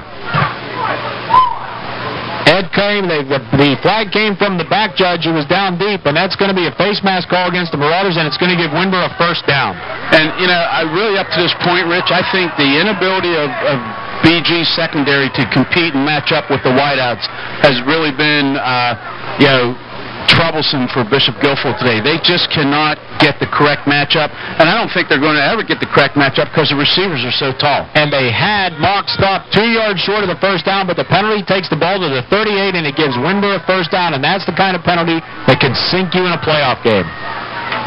S1: Ed came, the flag came from the back judge who was down deep, and that's going to be a face mask call against the Marauders, and it's going to give Windber a first down.
S2: And, I really, up to this point, Rich, I think the inability of BG's secondary to compete and match up with the wideouts has really been, troublesome for Bishop Guilfoyle today. They just cannot get the correct matchup, and I don't think they're going to ever get the correct matchup because the receivers are so tall.
S1: And they had Mock stopped 2 yards short of the first down, but the penalty takes the ball to the 38, and it gives Windber a first down, and that's the kind of penalty that can sink you in a playoff game.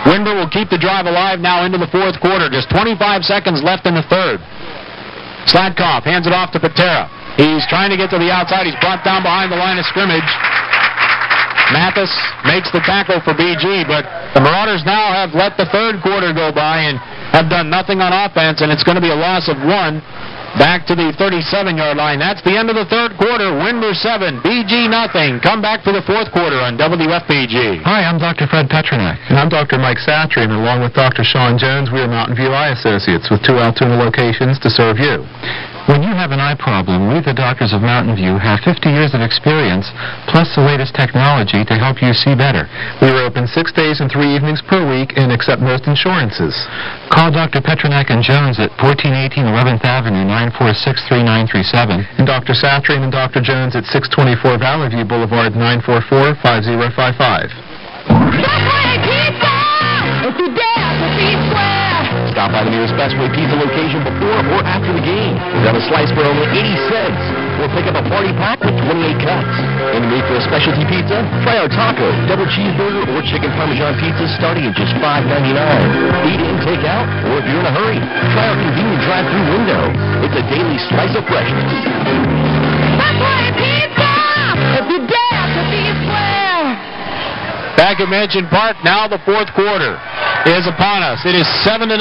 S1: Windber will keep the drive alive now into the fourth quarter. Just 25 seconds left in the third. Slatkoff hands it off to Patera. He's trying to get to the outside. He's brought down behind the line of scrimmage. Mathis makes the tackle for BG, but the Marauders now have let the third quarter go by and have done nothing on offense, and it's going to be a loss of 1 back to the 37-yard line. That's the end of the third quarter. Windber 7, BG nothing. Come back for the fourth quarter on WFBG.
S6: Hi, I'm Dr. Fred Petronek. And I'm Dr. Mike Satry, and along with Dr. Sean Jones, we are Mountain View Eye Associates with 2 Altoona locations to serve you. When you have an eye problem, we, the doctors of Mountain View, have 50 years of experience, plus the latest technology to help you see better. We are open 6 days and 3 evenings per week and accept most insurances. Call Dr. Petronak and Jones at 1418 11th Avenue, 946-3937, and Dr. Satrian and Dr. Jones at 624 Valley View Boulevard, 944-5055.
S5: Stop by the nearest Best Way Pizza location before or after the game. Grab a slice for only 80 cents. Or pick up a party pack with 28 cuts. In the mood for a specialty pizza? Try our taco, double cheeseburger, or chicken parmesan pizza starting at just $5.99. Eat in, take out, or if you're in a hurry, try our convenient drive-thru window. It's a daily slice of freshness.
S7: Best Way Pizza! If you dare to be square!
S1: Back at Mansion Park, now the fourth quarter is upon us. It is 7-0.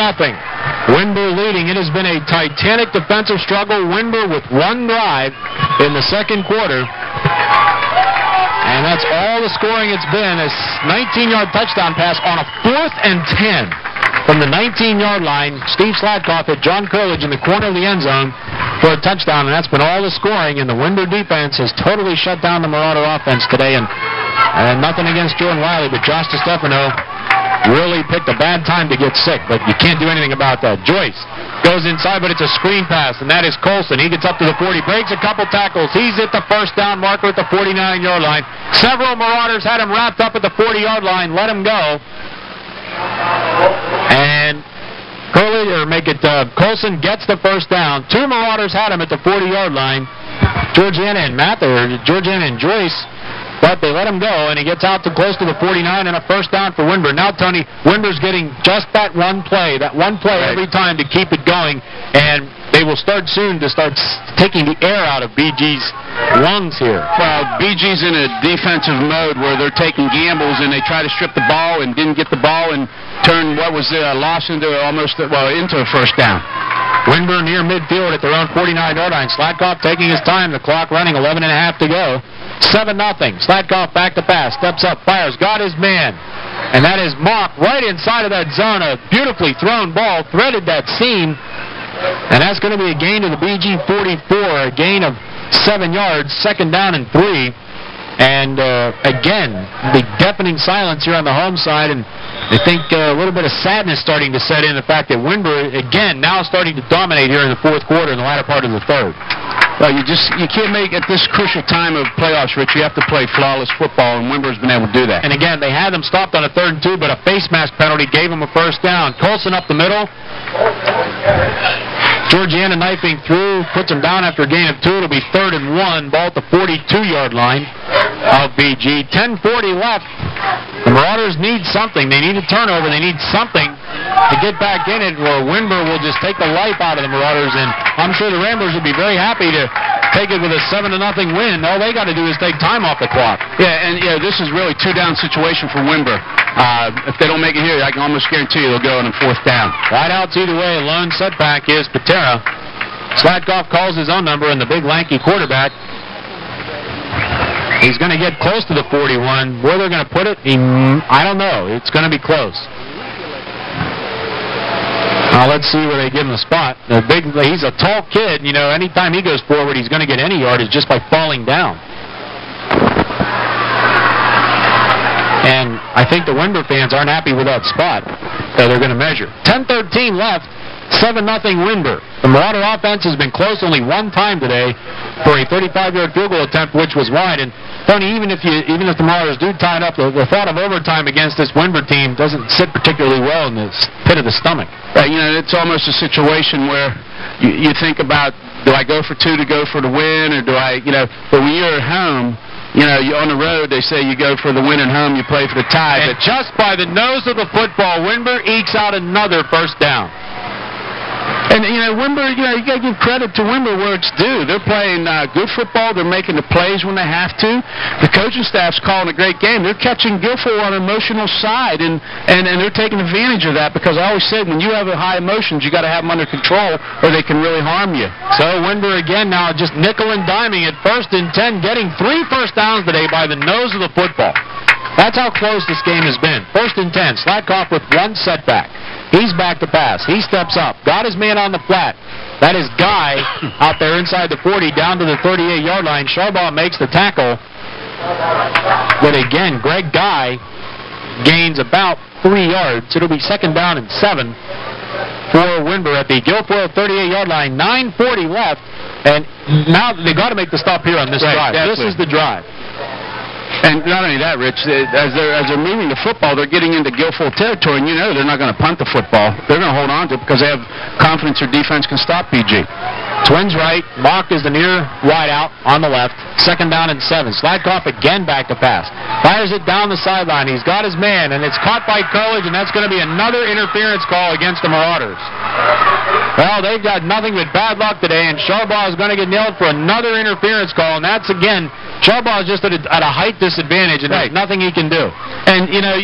S1: Windber leading. It has been a titanic defensive struggle. Windber with one drive in the second quarter. And that's all the scoring it's been. A 19-yard touchdown pass on a 4th and 10 from the 19-yard line. Steve Slatkoff hit John Coolidge in the corner of the end zone for a touchdown, and that's been all the scoring. And the Windber defense has totally shut down the Marauder offense today. And nothing against Jordan Wiley, but Josh DeStefano really picked a bad time to get sick, but you can't do anything about that. Joyce goes inside, but it's a screen pass, and that is Colson. He gets up to the 40, breaks a couple tackles. He's at the first down marker at the 49-yard line. Several Marauders had him wrapped up at the 40-yard line, let him go. And Colson gets the first down. Two Marauders had him at the 40-yard line, Georgiana and Joyce. But they let him go, and he gets out to close to the 49 and a first down for Windber. Now, Tony, Windber's getting just that one play right every time to keep it going, and they will start soon to start taking the air out of BG's lungs here.
S2: Well, BG's in a defensive mode where they're taking gambles, and they try to strip the ball and didn't get the ball and turn what was a loss into into a first down.
S1: Windber near midfield at their own 49-yard line. Slatkoff taking his time, the clock running, 11 and a half to go. 7-0. Slatkoff back to pass, steps up, fires, got his man. And that is Mock right inside of that zone. A beautifully thrown ball, threaded that seam. And that's going to be a gain to the BG 44, a gain of 7 yards, second down and 3. And again, the deafening silence here on the home side, and I think a little bit of sadness starting to set in, the fact that Windber, again, now starting to dominate here in the fourth quarter and the latter part of the third.
S2: Well, you can't make, at this crucial time of playoffs, Rich, you have to play flawless football, and Windber's been able to do that.
S1: And again, they had them stopped on a 3rd and 2, but a face mask penalty gave them a first down. Colson up the middle. Georgiana knifing through, puts him down after a gain of 2. It'll be 3rd and 1, ball at the 42-yard line of BG. 10:40 left. The Marauders need something. They need a turnover. They need something to get back in it, or Windber will just take the life out of the Marauders, and I'm sure the Ramblers would be very happy to take it with a 7-0 win. All they got to do is take time off the clock.
S2: Yeah, and this is really 2-down situation for Windber. If they don't make it here, I can almost guarantee you they'll go on a 4th down.
S1: Right outs either way. Lone setback is Patera. Slatkoff calls his own number, and the big lanky quarterback, he's going to get close to the 41. Where they're going to put it, I don't know. It's going to be close. Let's see where they give him the spot. He's a tall kid. Anytime he goes forward, he's going to get any yardage just by falling down. And I think the Windber fans aren't happy with that spot that they're going to measure. 10:13 left. 7-0 Windber. The Marauder offense has been close only one time today for a 35-yard field goal attempt, which was wide. And Tony, even if the Marauders do tie it up, the thought of overtime against this Windber team doesn't sit particularly well in the pit of the stomach.
S2: Right, it's almost a situation where you think about, do I go for 2 to go for the win, or do I, but when you're at home, you're on the road, they say you go for the win at home, you play for the tie.
S1: And just by the nose of the football, Windber ekes out another first down.
S2: And, Windber, you got to give credit to Windber where it's due. They're playing good football. They're making the plays when they have to. The coaching staff's calling a great game. They're catching Guilfoyle on an emotional side, and they're taking advantage of that, because I always said when you have high emotions, you got to have them under control or they can really harm you.
S1: So Windber again now just nickel and diming at 1st and 10, getting 3 first downs today by the nose of the football. That's how close this game has been. 1st and 10. Slatkoff with one setback. He's back to pass. He steps up. Got his man on the flat. That is Guy out there inside the 40 down to the 38-yard line. Sharbaugh makes the tackle. But again, Greg Guy gains about 3 yards. It'll be 2nd down and 7 for Windber at the Guilfoyle 38-yard line. 9:40 left. And now they got to make the stop here on this drive.
S2: Definitely.
S1: This is the drive.
S2: And not only that, Rich, as they're moving the football, they're getting into Guilfoyle territory, and you know they're not going to punt the football. They're going to hold on to it because they have confidence their defense can stop BG.
S1: Twins right. Mock is the near wide out on the left. 2nd down and 7. Slatkoff again back to pass. Fires it down the sideline. He's got his man, and it's caught by Coolidge, and that's going to be another interference call against the Marauders. Well, they've got nothing but bad luck today, and Sharbaugh is going to get nailed for another interference call, and that's, again, Sharbaugh is just at a height disadvantage, and there's nothing he can do.
S2: And, you know,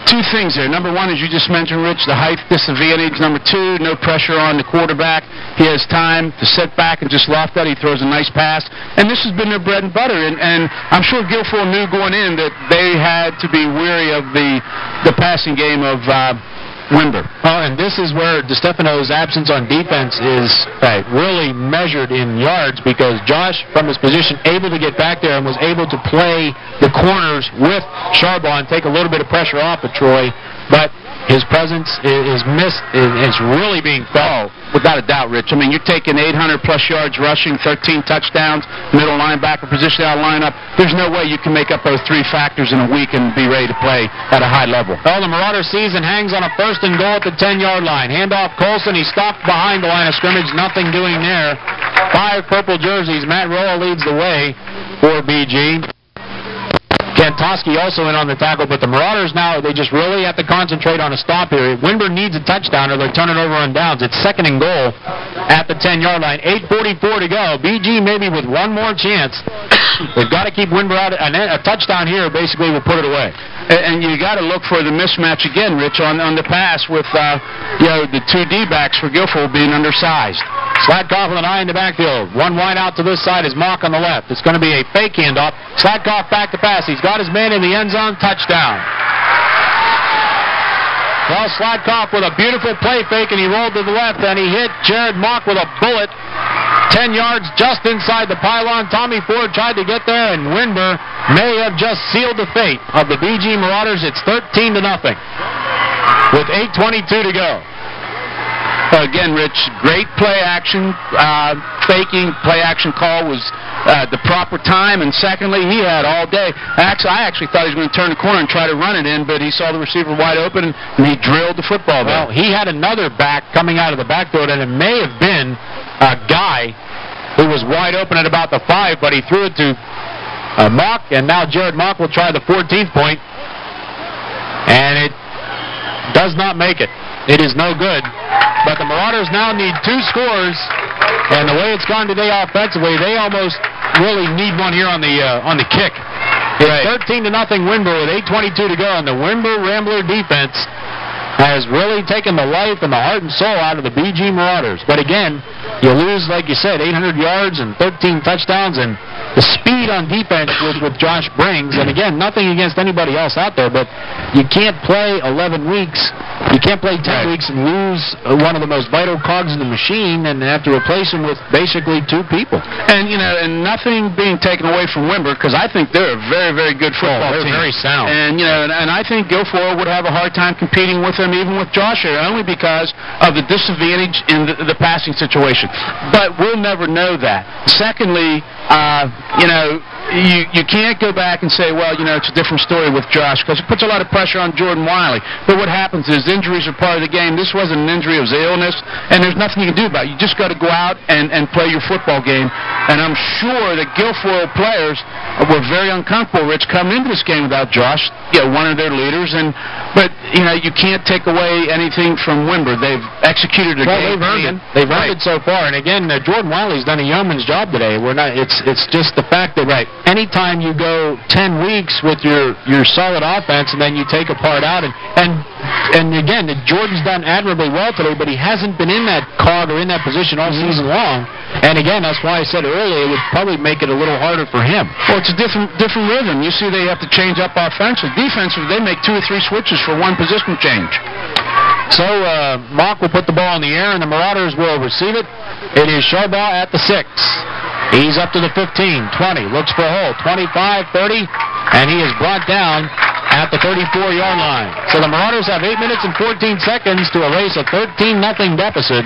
S2: two things there. Number one, as you just mentioned, Rich, the height disadvantage. Number two, no pressure on the quarterback. He has time to sit back and just loft that. He throws a nice pass. And this has been their bread and butter. And I'm sure Guilfoyle knew going in that they had to be weary of the passing game of Windber.
S1: Oh, and this is where DeStefano's absence on defense is really measured in yards, because Josh, from his position, able to get back there and was able to play the corners with Sharbaugh and take a little bit of pressure off of Troy. But his presence is missed. It's really being felt.
S2: Without a doubt, Rich. I mean, you're taking 800-plus yards rushing, 13 touchdowns, middle linebacker position out of lineup. There's no way you can make up those 3 factors in a week and be ready to play at a high level.
S1: Well, the Marauder season hangs on a 1st and goal at the 10-yard line. Handoff Colson. He stopped behind the line of scrimmage. Nothing doing there. 5 purple jerseys. Matt Rolla leads the way for BG. Kantowski also in on the tackle, but the Marauders now, they just really have to concentrate on a stop here. Windber needs a touchdown or they're turning over on downs. It's 2nd and goal at the 10-yard line. 8:44 to go. BG maybe with one more chance. They've got to keep Windber out. A touchdown here basically will put it away.
S2: And you got to look for the mismatch again, Rich, on the pass with the 2 D-backs for Guilfoyle being undersized.
S1: Slatkoff with an eye in the backfield. One wide out to this side is Mock on the left. It's going to be a fake handoff. Slatkoff back to pass. He's got his man in the end zone. Touchdown. Well, Slatkoff with a beautiful play fake, and he rolled to the left, and he hit Jared Mock with a bullet. 10 yards just inside the pylon. Tommy Ford tried to get there, and Windber may have just sealed the fate of the BG Marauders. It's 13-0 with 8:22 to go.
S2: Again, Rich, great play action. Faking play action call was the proper time, and secondly, he had all day. I actually thought he was going to turn the corner and try to run it in, but he saw the receiver wide open, and he drilled the football there.
S1: Well, he had another back coming out of the backfield, and it may have been a guy who was wide open at about the 5, but he threw it to Mock, and now Jared Mock will try the 14th point, and it does not make it. It is no good. But the Marauders now need 2 scores, and the way it's gone today offensively, they almost really need one here on the kick. It's 13-0 Windber with 8:22 to go, and the Windber Rambler defense has really taken the life and the heart and soul out of the BG Marauders. But again, you lose, like you said, 800 yards and 13 touchdowns, and the speed on defense with Josh brings. And again, nothing against anybody else out there, but you can't play 11 weeks. You can't play 10 weeks and lose one of the most vital cogs in the machine and have to replace him with basically 2 people.
S2: And, and nothing being taken away from Windber, because I think they're a very, very good football team.
S1: They're very sound.
S2: And, and I think Guilfoyle would have a hard time competing with them, even with Josh here, only because of the disadvantage in the passing situation. But we'll never know that. Secondly, you can't go back and say, well, it's a different story with Josh, because it puts a lot of pressure on Jordan Wiley. But what happens is injuries are part of the game. This wasn't an injury, it was illness, and there's nothing you can do about it. You just got to go out and play your football game. And I'm sure that Guilfoyle players were very uncomfortable, Rich, coming into this game without Josh, one of their leaders. But you can't take away anything from Windber. They've executed a game.
S1: They've earned it so far. And again, Jordan Wiley's done a yeoman's job today. It's just the fact that anytime you go 10 weeks with your solid offense and then you take a part out, and again, Jordan's done admirably well today, but he hasn't been in that cog or in that position all season long. And again, that's why I said earlier it would probably make it a little harder for him.
S2: Well, it's a different rhythm. You see they have to change up offensively. Defensively, they make 2 or 3 switches for 1 position change.
S1: So Mock will put the ball in the air, and the Marauders will receive it. It is Sharbaugh at the 6. He's up to the 15, 20, looks for a hole, 25, 30, and he is brought down at the 34-yard line. So the Marauders have 8 minutes and 14 seconds to erase a 13-0 deficit.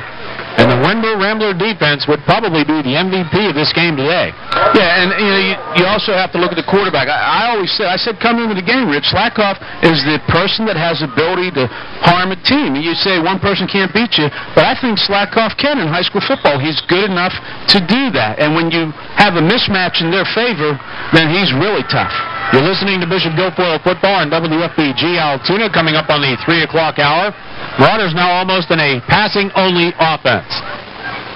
S1: And the Windber Rambler defense would probably be the MVP of this game today.
S2: Yeah, and you also have to look at the quarterback. I always said, coming into the game, Rich, Slackoff is the person that has the ability to harm a team. You say one person can't beat you, but I think Slackoff can in high school football. He's good enough to do that. And when you have a mismatch in their favor, then he's really tough.
S1: You're listening to Bishop Guilfoyle Football on WFBG Altoona coming up on the 3 o'clock hour. Marauders now almost in a passing-only offense.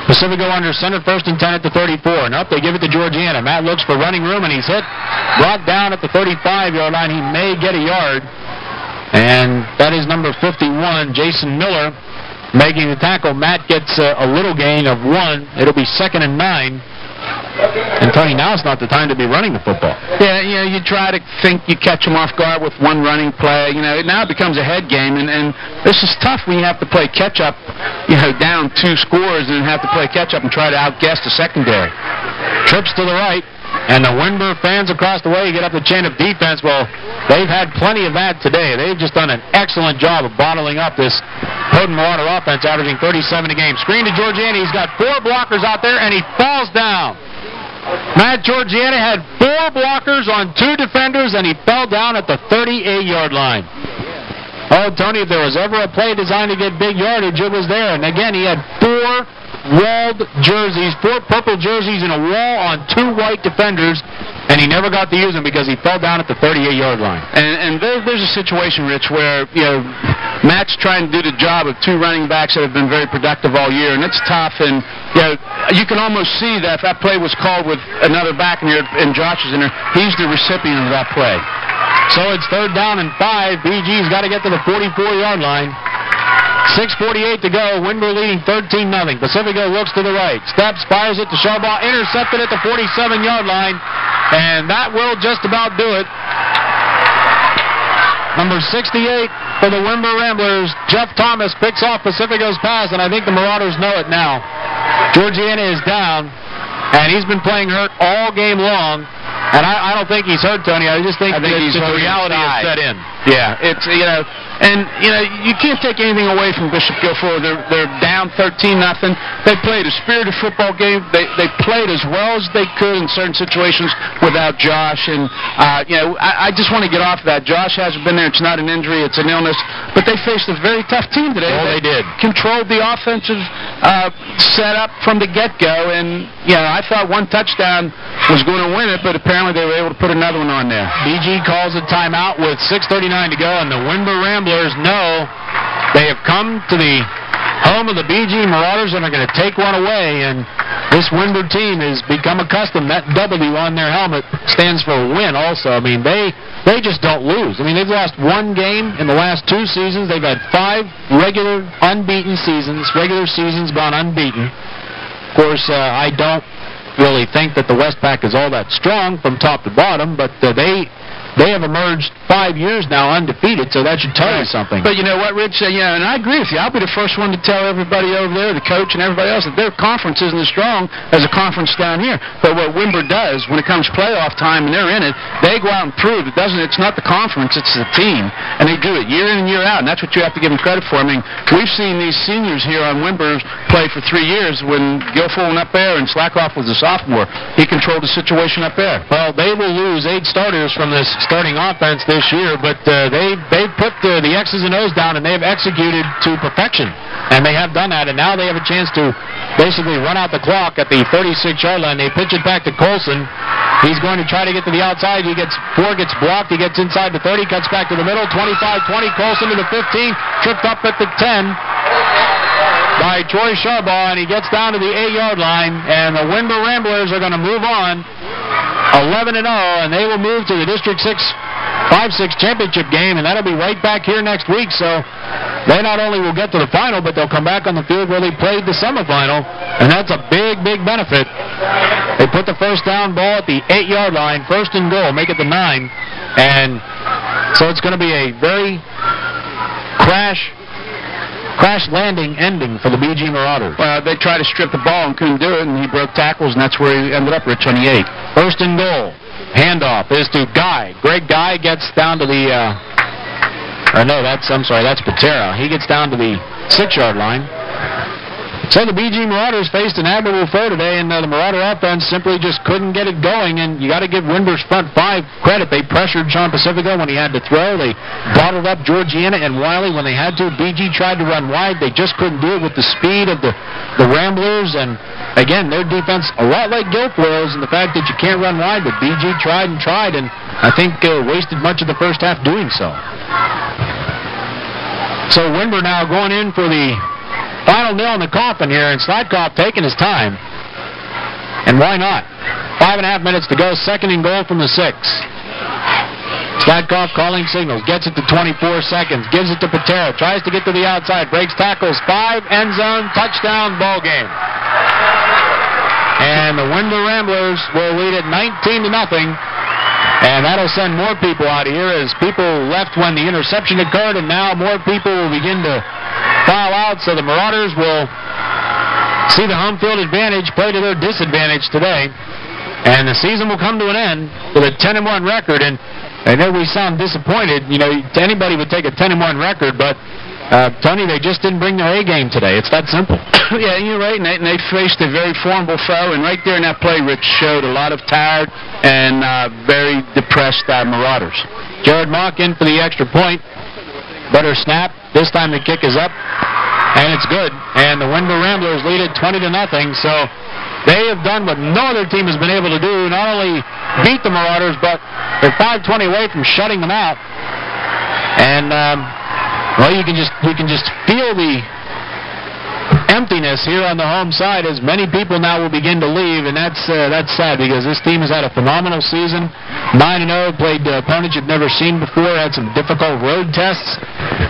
S1: Pacifico under center, 1st and 10 at the 34. And up, they give it to Georgiana. Matt looks for running room, and he's hit. Brought down at the 35-yard line. He may get a yard. And that is number 51, Jason Miller, making the tackle. Matt gets a little gain of 1. It'll be 2nd and 9. And, Tony, now it's not the time to be running the football.
S2: Yeah, you try to think you catch them off guard with one running play. Now it becomes a head game, and this is tough when you have to play catch-up, down 2 scores and have to play catch-up and try to outguess the secondary.
S1: Trips to the right, and the Windber fans across the way get up the chain of defense. Well, they've had plenty of that today. They've just done an excellent job of bottling up this potent Marauder offense, averaging 37 a game. Screen to Georgiana. He's got 4 blockers out there, and he falls down. Matt Georgiana had 4 blockers on 2 defenders, and he fell down at the 38-yard line. Oh, Tony, if there was ever a play designed to get big yardage, it was there. And again, he had 4 walled jerseys, 4 purple jerseys in a wall on 2 white defenders, and he never got to use them because he fell down at the 38-yard line.
S2: And there's a situation, Rich, where Matt's trying to do the job of 2 running backs that have been very productive all year, and it's tough. And you can almost see that if that play was called with another back and Josh is in there, he's the recipient of that play.
S1: So it's 3rd down and 5. BG's got to get to the 44-yard line. 6:48 to go. Windber leading 13-0. Pacifico looks to the right. Steps, fires it to Sharbaugh. Intercepted at the 47-yard line. And that will just about do it. Number 68 for the Windber Ramblers, Jeff Thomas picks off Pacifico's pass, and I think the Marauders know it now. Georgiana is down, and he's been playing hurt all game long. And I don't think he's hurt, Tony. I just think
S2: he's
S1: the reality has set in.
S2: Yeah, it's you can't take anything away from Bishop Guilfoyle. They're down 13-0. They played a spirited football game. They played as well as they could in certain situations without Josh. And I just want to get off of that. Josh hasn't been there. It's not an injury. It's an illness. But they faced a very tough team today.
S1: Oh, they did.
S2: Controlled the offensive setup from the get-go. And I thought one touchdown was going to win it, but apparently they were able to put another one on there.
S1: BG calls a timeout with 6:39 to go, and the Windber Ramblers know they have come to the home of the BG Marauders and are going to take one away. And this Windber team has become accustomed. That W on their helmet stands for win also. I mean, they just don't lose. I mean, they've lost 1 game in the last 2 seasons. They've had 5 regular unbeaten seasons, regular seasons gone unbeaten. Of course, I don't really think that the Westpac is all that strong from top to bottom, but they have emerged 5 years now undefeated, so that should tell you something.
S2: But you know what, Rich? And I agree with you. I'll be the first one to tell everybody over there, the coach and everybody else, that their conference isn't as strong as a conference down here. But what Windber does when it comes playoff time and they're in it, they go out and prove it's not the conference, it's the team. And they do it year in and year out, and that's what you have to give them credit for. I mean, we've seen these seniors here on Windber play for 3 years. When Guilfoyle went up there and Slackoff was a sophomore, he controlled the situation up there.
S1: Well, they will lose 8 starters from this starting offense this year, but they've put the X's and O's down, and they've executed to perfection. And they have done that, and now they have a chance to basically run out the clock at the 36-yard line. They pitch it back to Colson. He's going to try to get to the outside. He gets blocked. He gets inside the 30, cuts back to the middle, 25-20, Colson to the 15, tripped up at the 10 by Troy Sharbaugh, and he gets down to the 8-yard line, and the Windber Ramblers are going to move on 11-0, and they will move to the District 5-6 championship game, and that'll be right back here next week. So they not only will get to the final, but they'll come back on the field where they played the semifinal, and that's a big, big benefit. They put the first down ball at the 8-yard line, 1st and goal, make it the 9, and so it's going to be a very crash crash landing ending for the BG Marauders.
S2: Well, they tried to strip the ball and couldn't do it, and he broke tackles, and that's where he ended up, Rich, on the 8.
S1: First and goal. Handoff is to Guy. Greg Guy gets down to the, that's Patera. He gets down to the 6-yard line. So the BG Marauders faced an admirable foe today, and the Marauder offense simply just couldn't get it going, and you got to give Windber's front 5 credit. They pressured Sean Pacifico when he had to throw. They bottled up Georgiana and Wiley when they had to. BG tried to run wide. They just couldn't do it with the speed of the Ramblers, and again, their defense, a lot like Guilfoyle's, and the fact that you can't run wide, but BG tried, and I think wasted much of the first half doing so. So Windber now going in for the final nail in the coffin here, and Slatkoff taking his time. And why not? 5.5 minutes to go, second and goal from the 6. Slatkoff calling signals, gets it to 24 seconds, gives it to Patera, tries to get to the outside, breaks tackles, 5, end zone, touchdown, ball game. And the Windber Ramblers will lead it 19-0. And that'll send more people out of here as people left when the interception occurred, and now more people will begin to file out, so the Marauders will see the home field advantage play to their disadvantage today. And the season will come to an end with a 10-1 record. And I know we sound disappointed. You know, anybody would take a 10-1 record, but Tony, they just didn't bring their A game today. It's that simple.
S2: Yeah, you're right, Nate. And they faced a very formidable foe, and right there in that play, Rich showed a lot of tired and very depressed Marauders.
S1: Jared Mock in for the extra point. Better snap. This time the kick is up, and it's good. And the Windber Ramblers lead it 20-0. So they have done what no other team has been able to do. Not only beat the Marauders, but they're 5:20 away from shutting them out. And well, you can just feel the emptiness here on the home side as many people now will begin to leave, and that's sad because this team has had a phenomenal season. 9-0, played opponents you've never seen before, had some difficult road tests.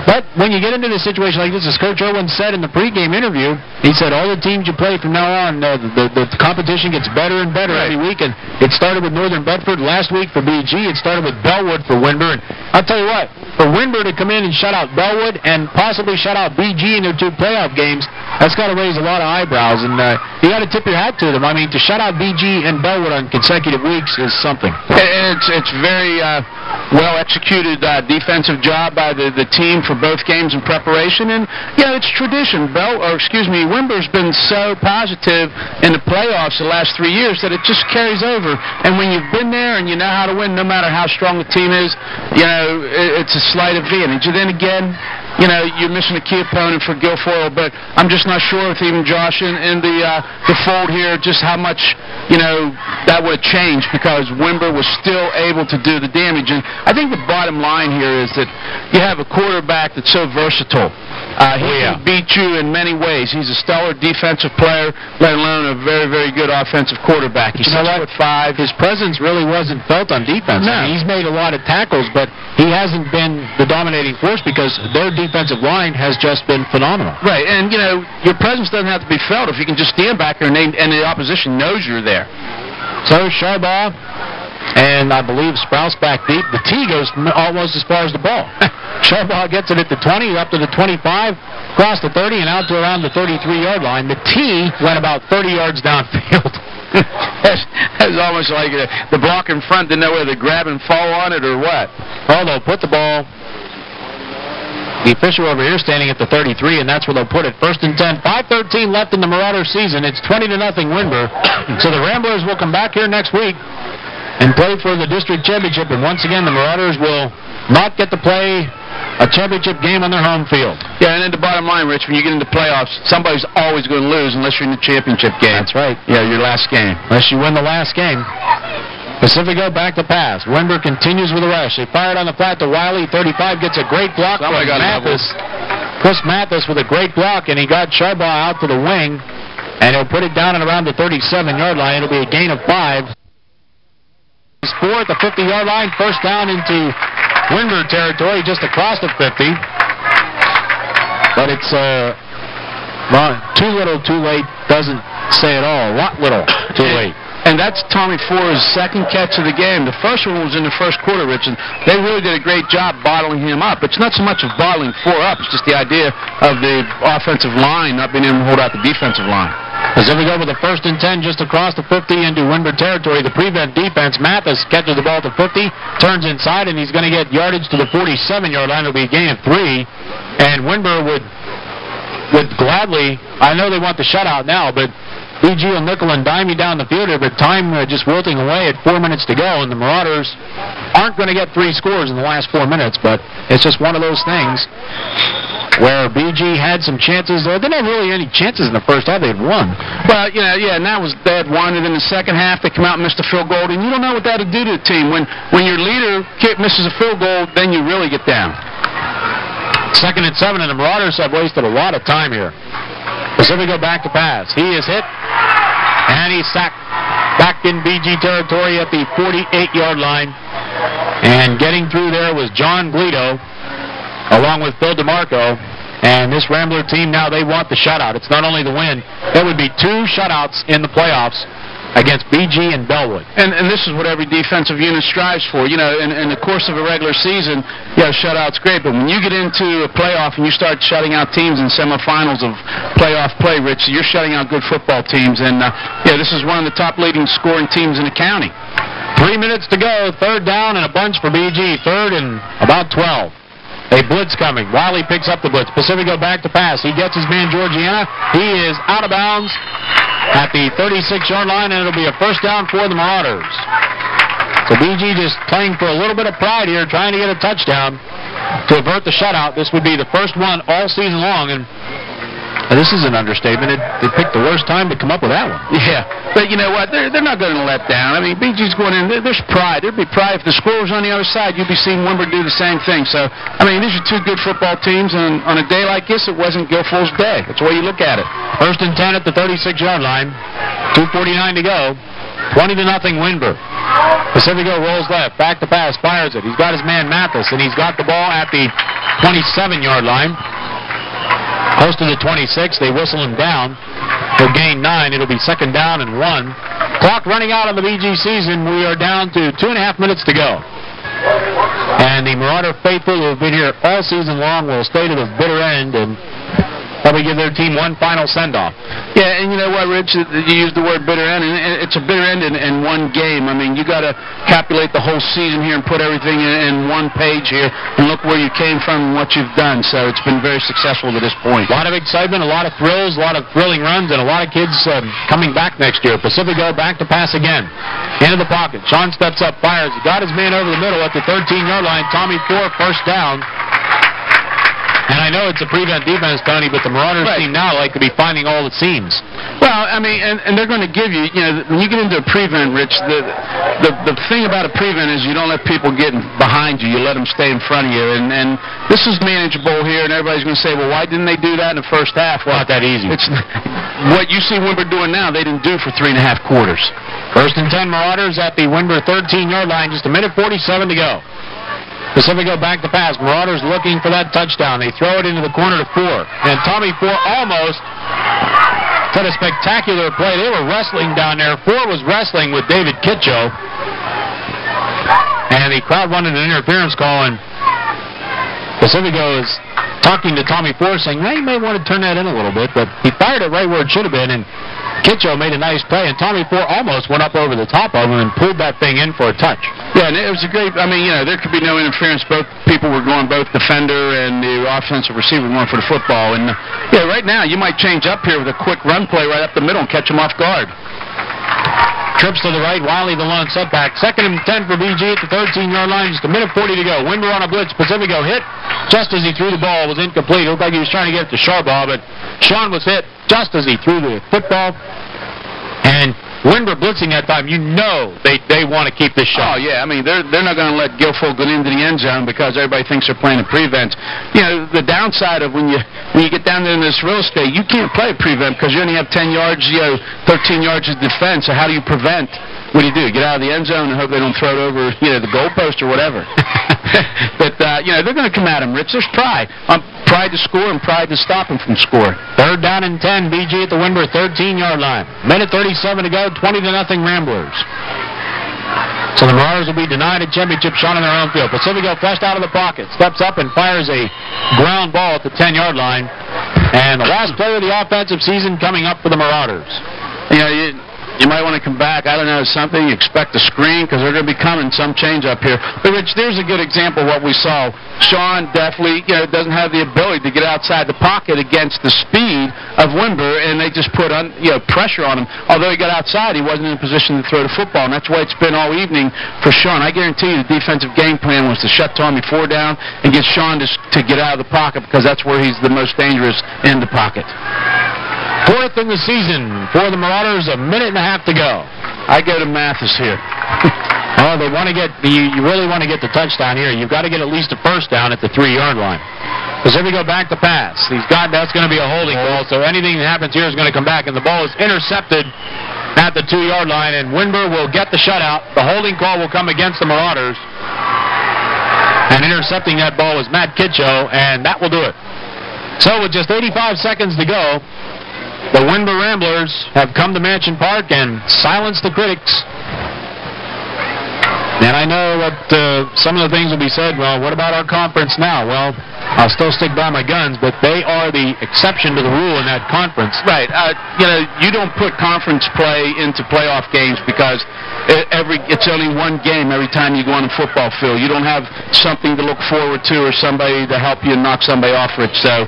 S1: But when you get into a situation like this, as Coach Irwin said in the pregame interview, he said all the teams you play from now on, the competition gets better and better every week, and it started with Northern Bedford last week for BG. It started with Bellwood for Windber, and I'll tell you what, for Windber to come in and shut out Bellwood and possibly shut out BG in their 2 playoff games, that's got to raise a lot of eyebrows, and you got to tip your hat to them. I mean, to shut out BG and Bellwood on consecutive weeks is something.
S2: And it's very well-executed defensive job by the team for both games in preparation, and yeah, it's tradition. Windber's been so positive in the playoffs the last 3 years that it just carries over. And when you've been there and you know how to win, no matter how strong the team is, you know, it's a slight advantage. And then again, you know, you're missing a key opponent for Guilfoyle, but I'm just not sure with even Josh in the fold here just how much, you know, that would change because Windber was still able to do the damage. And I think the bottom line here is that you have a quarterback that's so versatile. He can beat you in many ways. He's a stellar defensive player, let alone a very, very good offensive quarterback. He's 6'5".
S1: His presence really wasn't felt on defense.
S2: No.
S1: I mean, he's made a lot of tackles, but he hasn't been the dominating force because their defensive line has just been phenomenal.
S2: Right, and, you know, your presence doesn't have to be felt if you can just stand back there and the opposition knows you're there.
S1: So Sharbaugh and I believe Sprouse back deep. The tee goes almost as far as the ball. Sharbaugh gets it at the 20, up to the 25, across the 30, and out to around the 33-yard line. The tee went about 30 yards downfield.
S2: That's almost like the block in front didn't know whether to grab and fall on it or what.
S1: Well, they'll put the ball. The official over here standing at the 33, and that's where they'll put it. First and 10. 5:13 left in the Marauder season. It's 20-0 Windber. So the Ramblers will come back here next week and play for the district championship. And once again, the Marauders will not get to play a championship game on their home field.
S2: Yeah, and then the bottom line, Rich, when you get into playoffs, somebody's always going to lose unless you're in the championship game.
S1: That's right.
S2: Yeah, your last game.
S1: Unless you win the last game. Pacifico back to pass. Windber continues with the rush. They fired on the flat to Wiley. 35 gets a great block from Mathis. Chris Mathis with a great block, and he got Sharbaugh out to the wing, and he'll put it down at around the 37-yard line. It'll be a gain of 5. Four at the 50-yard line. First down into Windber territory, just across the 50. But it's too little, too late. Doesn't say it all. A lot little, too late.
S2: And that's Tommy Ford's second catch of the game. The first one was in the first quarter, Rich, and they really did a great job bottling him up. It's not so much of bottling Ford up, it's just the idea of the offensive line not being able to hold out the defensive line.
S1: As if we go with the 1st and 10 just across the 50 into Windber territory, the prevent defense, Mathis catches the ball at the 50, turns inside, and he's going to get yardage to the 47-yard line. It'll be a gain of 3, and Windber would gladly, I know they want the shutout now, but BG will nickel and dime you down the field, but time just wilting away at 4 minutes to go, and the Marauders aren't going to get 3 scores in the last 4 minutes, but it's just one of those things where BG had some chances. They didn't have really any chances in the first half. They had won.
S2: Well, and that was, they had won, and in the second half they come out and missed a field goal, and you don't know what that would do to the team. When your leader misses a field goal, then you really get down.
S1: 2nd and 7, and the Marauders have wasted a lot of time here. Pacific go back to pass. He is hit, and he's sacked back in BG territory at the 48-yard line. And getting through there was John Bledo, along with Phil DeMarco. And this Rambler team now, they want the shutout. It's not only the win. It would be 2 shutouts in the playoffs against BG and Bellwood.
S2: And this is what every defensive unit strives for. In the course of a regular season, shutout's great, but when you get into a playoff and you start shutting out teams in semifinals of playoff play, Rich, you're shutting out good football teams. And, this is one of the top leading scoring teams in the county.
S1: 3 minutes to go, 3rd down and a bunch for BG, 3rd and about 12. A blitz coming. Wiley picks up the blitz. Pacific go back to pass. He gets his man Georgiana. He is out of bounds at the 36-yard line, and it'll be a 1st down for the Marauders. So BG just playing for a little bit of pride here, trying to get a touchdown to avert the shutout. This would be the first one all season long, and this is an understatement. They picked the worst time to come up with that one.
S2: Yeah, but you know what? They're not going to let down. I mean, BG's going in. There's pride. There'd be pride. If the score was on the other side, you'd be seeing Windber do the same thing. So, I mean, these are 2 good football teams, and on a day like this, it wasn't Guilfoyle's day. That's the way you look at it.
S1: 1st and 10 at the 36-yard line. 2:49 to go. 20-0 Windber. Pacifico rolls left. Back to pass. Fires it. He's got his man Mathis, and he's got the ball at the 27-yard line. Close to the 26, they whistle him down. He'll gain 9. It'll be 2nd down and 1. Clock running out on the BG season. We are down to 2.5 minutes to go. And the Marauder faithful who have been here all season long will stay to the bitter end and probably give their team one final send-off.
S2: Yeah, and you know what, Rich? You used the word bitter end, and it's a bitter end in one game. I mean, you got to calculate the whole season here and put everything in one page here and look where you came from and what you've done. So it's been very successful to this point.
S1: A lot of excitement, a lot of thrills, a lot of thrilling runs, and a lot of kids coming back next year. Pacifico back to pass again. Into the pocket. Sean steps up, fires. He got his man over the middle at the 13-yard line. Tommy Ford, 1st down. And I know it's a prevent defense, Tony, but the Marauders team now like to be finding all the seams.
S2: Well, I mean, and they're going to give you, when you get into a prevent, Rich, the thing about a prevent is you don't let people get behind you. You let them stay in front of you. And this is manageable here, and everybody's going to say, well, why didn't they do that in the first half? Well,
S1: not that easy.
S2: It's what you see Windber doing now, they didn't do for 3.5 quarters.
S1: 1st and 10 Marauders at the Windber 13-yard line. Just a minute 47 to go. Pacifico back to pass. Marauders looking for that touchdown. They throw it into the corner to Ford. And Tommy Ford almost had a spectacular play. They were wrestling down there. Ford was wrestling with David Kitcho. And the crowd wanted an interference call, and Pacifico is talking to Tommy Ford, saying, well, you may want to turn that in a little bit. But he fired it right where it should have been, and Kitcho made a nice play, and Tommy Ford almost went up over the top of him and pulled that thing in for a touch.
S2: Yeah, and it was a great, I mean, there could be no interference. Both people were going, both defender and the offensive receiver were going for the football. And, right now you might change up here with a quick run play right up the middle and catch them off guard.
S1: Trips to the right, Wiley the lone setback. 2nd and 10 for BG at the 13-yard line. Just a minute 40 to go. Windber on a blitz. Pacifico hit just as he threw the ball. It was incomplete. It looked like he was trying to get it to Sharbaugh, but Sean was hit just as he threw the football. And Windber blitzing that time, they want to keep this shot.
S2: Oh, yeah. I mean, they're not going to let Guilfoyle get into the end zone because everybody thinks they're playing a prevent. The downside of when you get down there in this real estate, you can't play a prevent because you only have 10 yards, 13 yards of defense. So how do you prevent? What do? You get out of the end zone and hope they don't throw it over, the goalpost or whatever. But, they're going to come at him, Rich. There's pride. pride to score and pride to stop him from scoring.
S1: 3rd down and 10, BG at the Windber 13-yard line. Minute 37 to go, 20-0 Ramblers. So the Marauders will be denied a championship shot on their own field. Pacifico flushed out of the pocket, steps up and fires a ground ball at the 10-yard line. And the last play of the offensive season coming up for the Marauders.
S2: You might want to come back. I don't know, something. You expect a screen because they're going to be coming, some change up here. But, Rich, there's a good example of what we saw. Sean definitely, doesn't have the ability to get outside the pocket against the speed of Windber, and they just put pressure on him. Although he got outside, he wasn't in a position to throw the football, and that's why it's been all evening for Sean. I guarantee you the defensive game plan was to shut Tommy Ford down and get Sean to get out of the pocket because that's where he's the most dangerous in the pocket.
S1: 4th in the season for the Marauders, a minute and a half to go.
S2: I go to Mathis here.
S1: Oh, they want to get, you really want to get the touchdown here. You've got to get at least a first down at the 3-yard line. Pacifico back to pass. That's going to be a holding ball, so anything that happens here is going to come back, and the ball is intercepted at the 2-yard line, and Windber will get the shutout. The holding call will come against the Marauders. And intercepting that ball was Matt Kitcho, and that will do it. So with just 85 seconds to go, the Windber Ramblers have come to Mansion Park and silenced the critics. And I know that some of the things will be said, well, what about our conference now? Well, I'll still stick by my guns, but they are the exception to the rule in that conference.
S2: Right. You don't put conference play into playoff games because it's only one game every time you go on the football field. You don't have something to look forward to or somebody to help you knock somebody off it. So,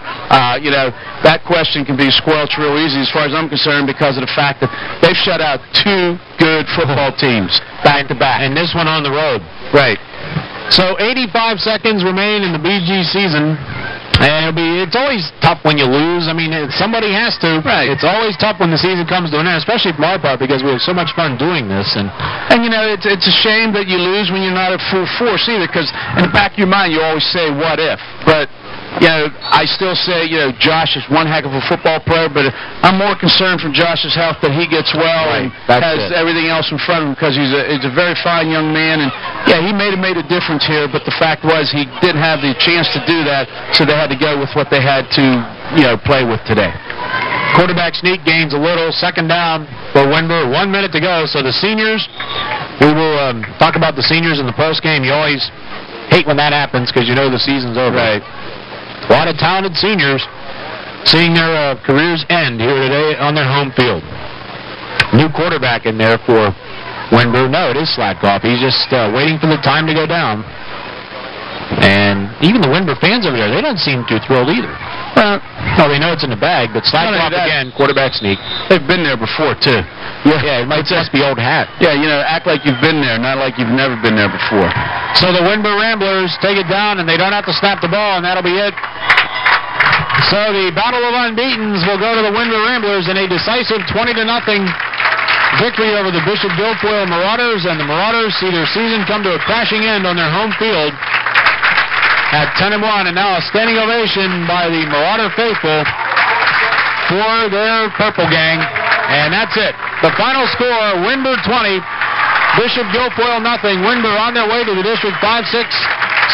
S2: that question can be squelched real easy as far as I'm concerned because of the fact that they've shut out 2 good football teams back to back.
S1: And this one on the road.
S2: Right.
S1: So 85 seconds remain in the BG season. And it's always tough when you lose. I mean, somebody has to.
S2: Right.
S1: It's always tough when the season comes to an end, especially from our part because we have so much fun doing this. And
S2: it's a shame that you lose when you're not at full force either because in the back of your mind you always say, what if? But I still say, Josh is one heck of a football player, but I'm more concerned for Josh's health that he gets well and has everything else in front of him because he's a very fine young man. And, he may have made a difference here, but the fact was he didn't have the chance to do that, so they had to go with what they had to, play with today.
S1: Quarterback sneak gains a little. 2nd down for Windber. 1 minute to go. So the seniors, we will talk about the seniors in the postgame. You always hate when that happens because you know the season's over.
S2: Right.
S1: A lot of talented seniors seeing their careers end here today on their home field. New quarterback in there for Windber. No, it is Slatkoff. He's just waiting for the time to go down. And even the Windber fans over there, they don't seem too thrilled either. Well, they know it's in the bag, but Slatkoff again, quarterback sneak.
S2: They've been there before, too.
S1: Yeah, it might just be old hat.
S2: Yeah, act like you've been there, not like you've never been there before.
S1: So the Windber Ramblers take it down, and they don't have to snap the ball, and that'll be it. So the Battle of Unbeatens will go to the Windber Ramblers in a decisive 20-0 victory over the Bishop Guilfoyle Marauders, and the Marauders see their season come to a crashing end on their home field at 10-1, and now a standing ovation by the Marauder faithful for their Purple Gang. And that's it. The final score, Windber 20, Bishop Guilfoyle nothing. Windber on their way to the District 5-6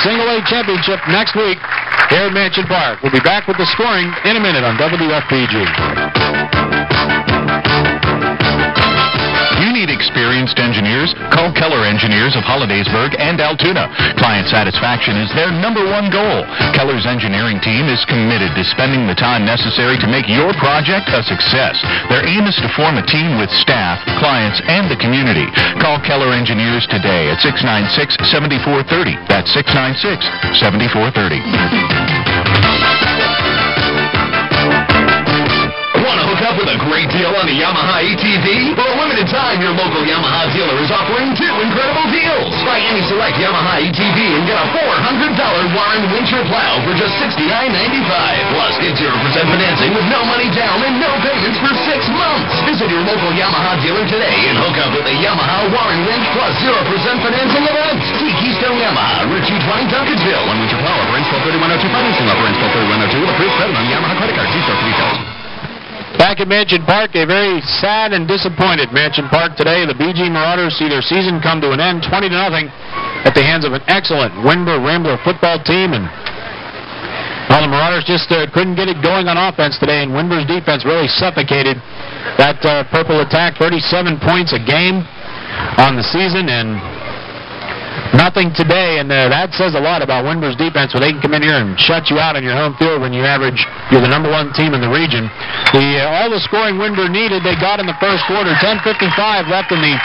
S1: Single A Championship next week here at Mansion Park. We'll be back with the scoring in a minute on WFPG.
S5: Experienced engineers? Call Keller Engineers of Hollidaysburg and Altoona. Client satisfaction is their #1 goal. Keller's engineering team is committed to spending the time necessary to make your project a success. Their aim is to form a team with staff, clients, and the community. Call Keller Engineers today at 696-7430. That's 696-7430.
S4: With a great deal on the Yamaha ATV? For a limited time, your local Yamaha dealer is offering 2 incredible deals. Buy any select Yamaha ATV and get a $400 Warren winter plow for just $69.95. Plus, get 0% financing with no money down and no payments for 6 months. Visit your local Yamaha dealer today and hook up with a Yamaha Warren winch plus 0% financing event. See Keystone Yamaha, Route 220, Duncansville. One winter plow over install 3102 financing over install 3102 with approved credit on Yamaha credit card. See store for details.
S1: Back at Mansion Park, a very sad and disappointed Mansion Park today. The BG Marauders see their season come to an end 20-0 at the hands of an excellent Windber Rambler football team. And Well, the Marauders just couldn't get it going on offense today, and Windber's defense really suffocated that purple attack. 37 points a game on the season, and nothing today, and that says a lot about Windber's defense, where they can come in here and shut you out on your home field when you're the number one team in the region. All the scoring Windber needed, they got in the first quarter. 10:55 left in the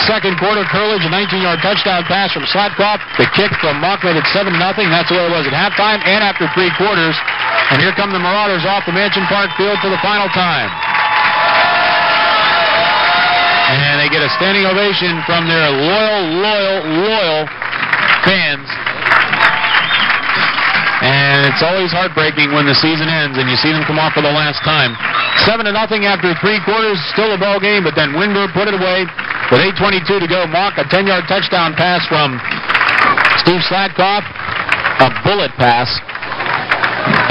S1: second quarter. Curledge, a 19-yard touchdown pass from Slatkoff. The kick from Mock made it 7-0. That's the way it was at halftime and after 3 quarters. And here come the Marauders off the Mansion Park field for the final time. And they get a standing ovation from their loyal fans. And it's always heartbreaking when the season ends and you see them come off for the last time. 7-0 after 3 quarters, still a ball game, but then Windber put it away with 8:22 to go. Mock, a 10-yard touchdown pass from Steve Slatkoff, a bullet pass.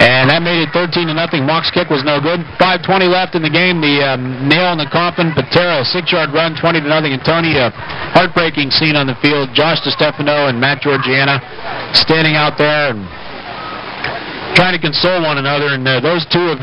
S1: And that made it 13-0. Mock's kick was no good. 5:20 left in the game. The nail in the coffin. Patera, a 6-yard run, 20-0. And Tony, a heartbreaking scene on the field. Josh DiStefano and Matt Georgiana standing out there and trying to console one another. And those two have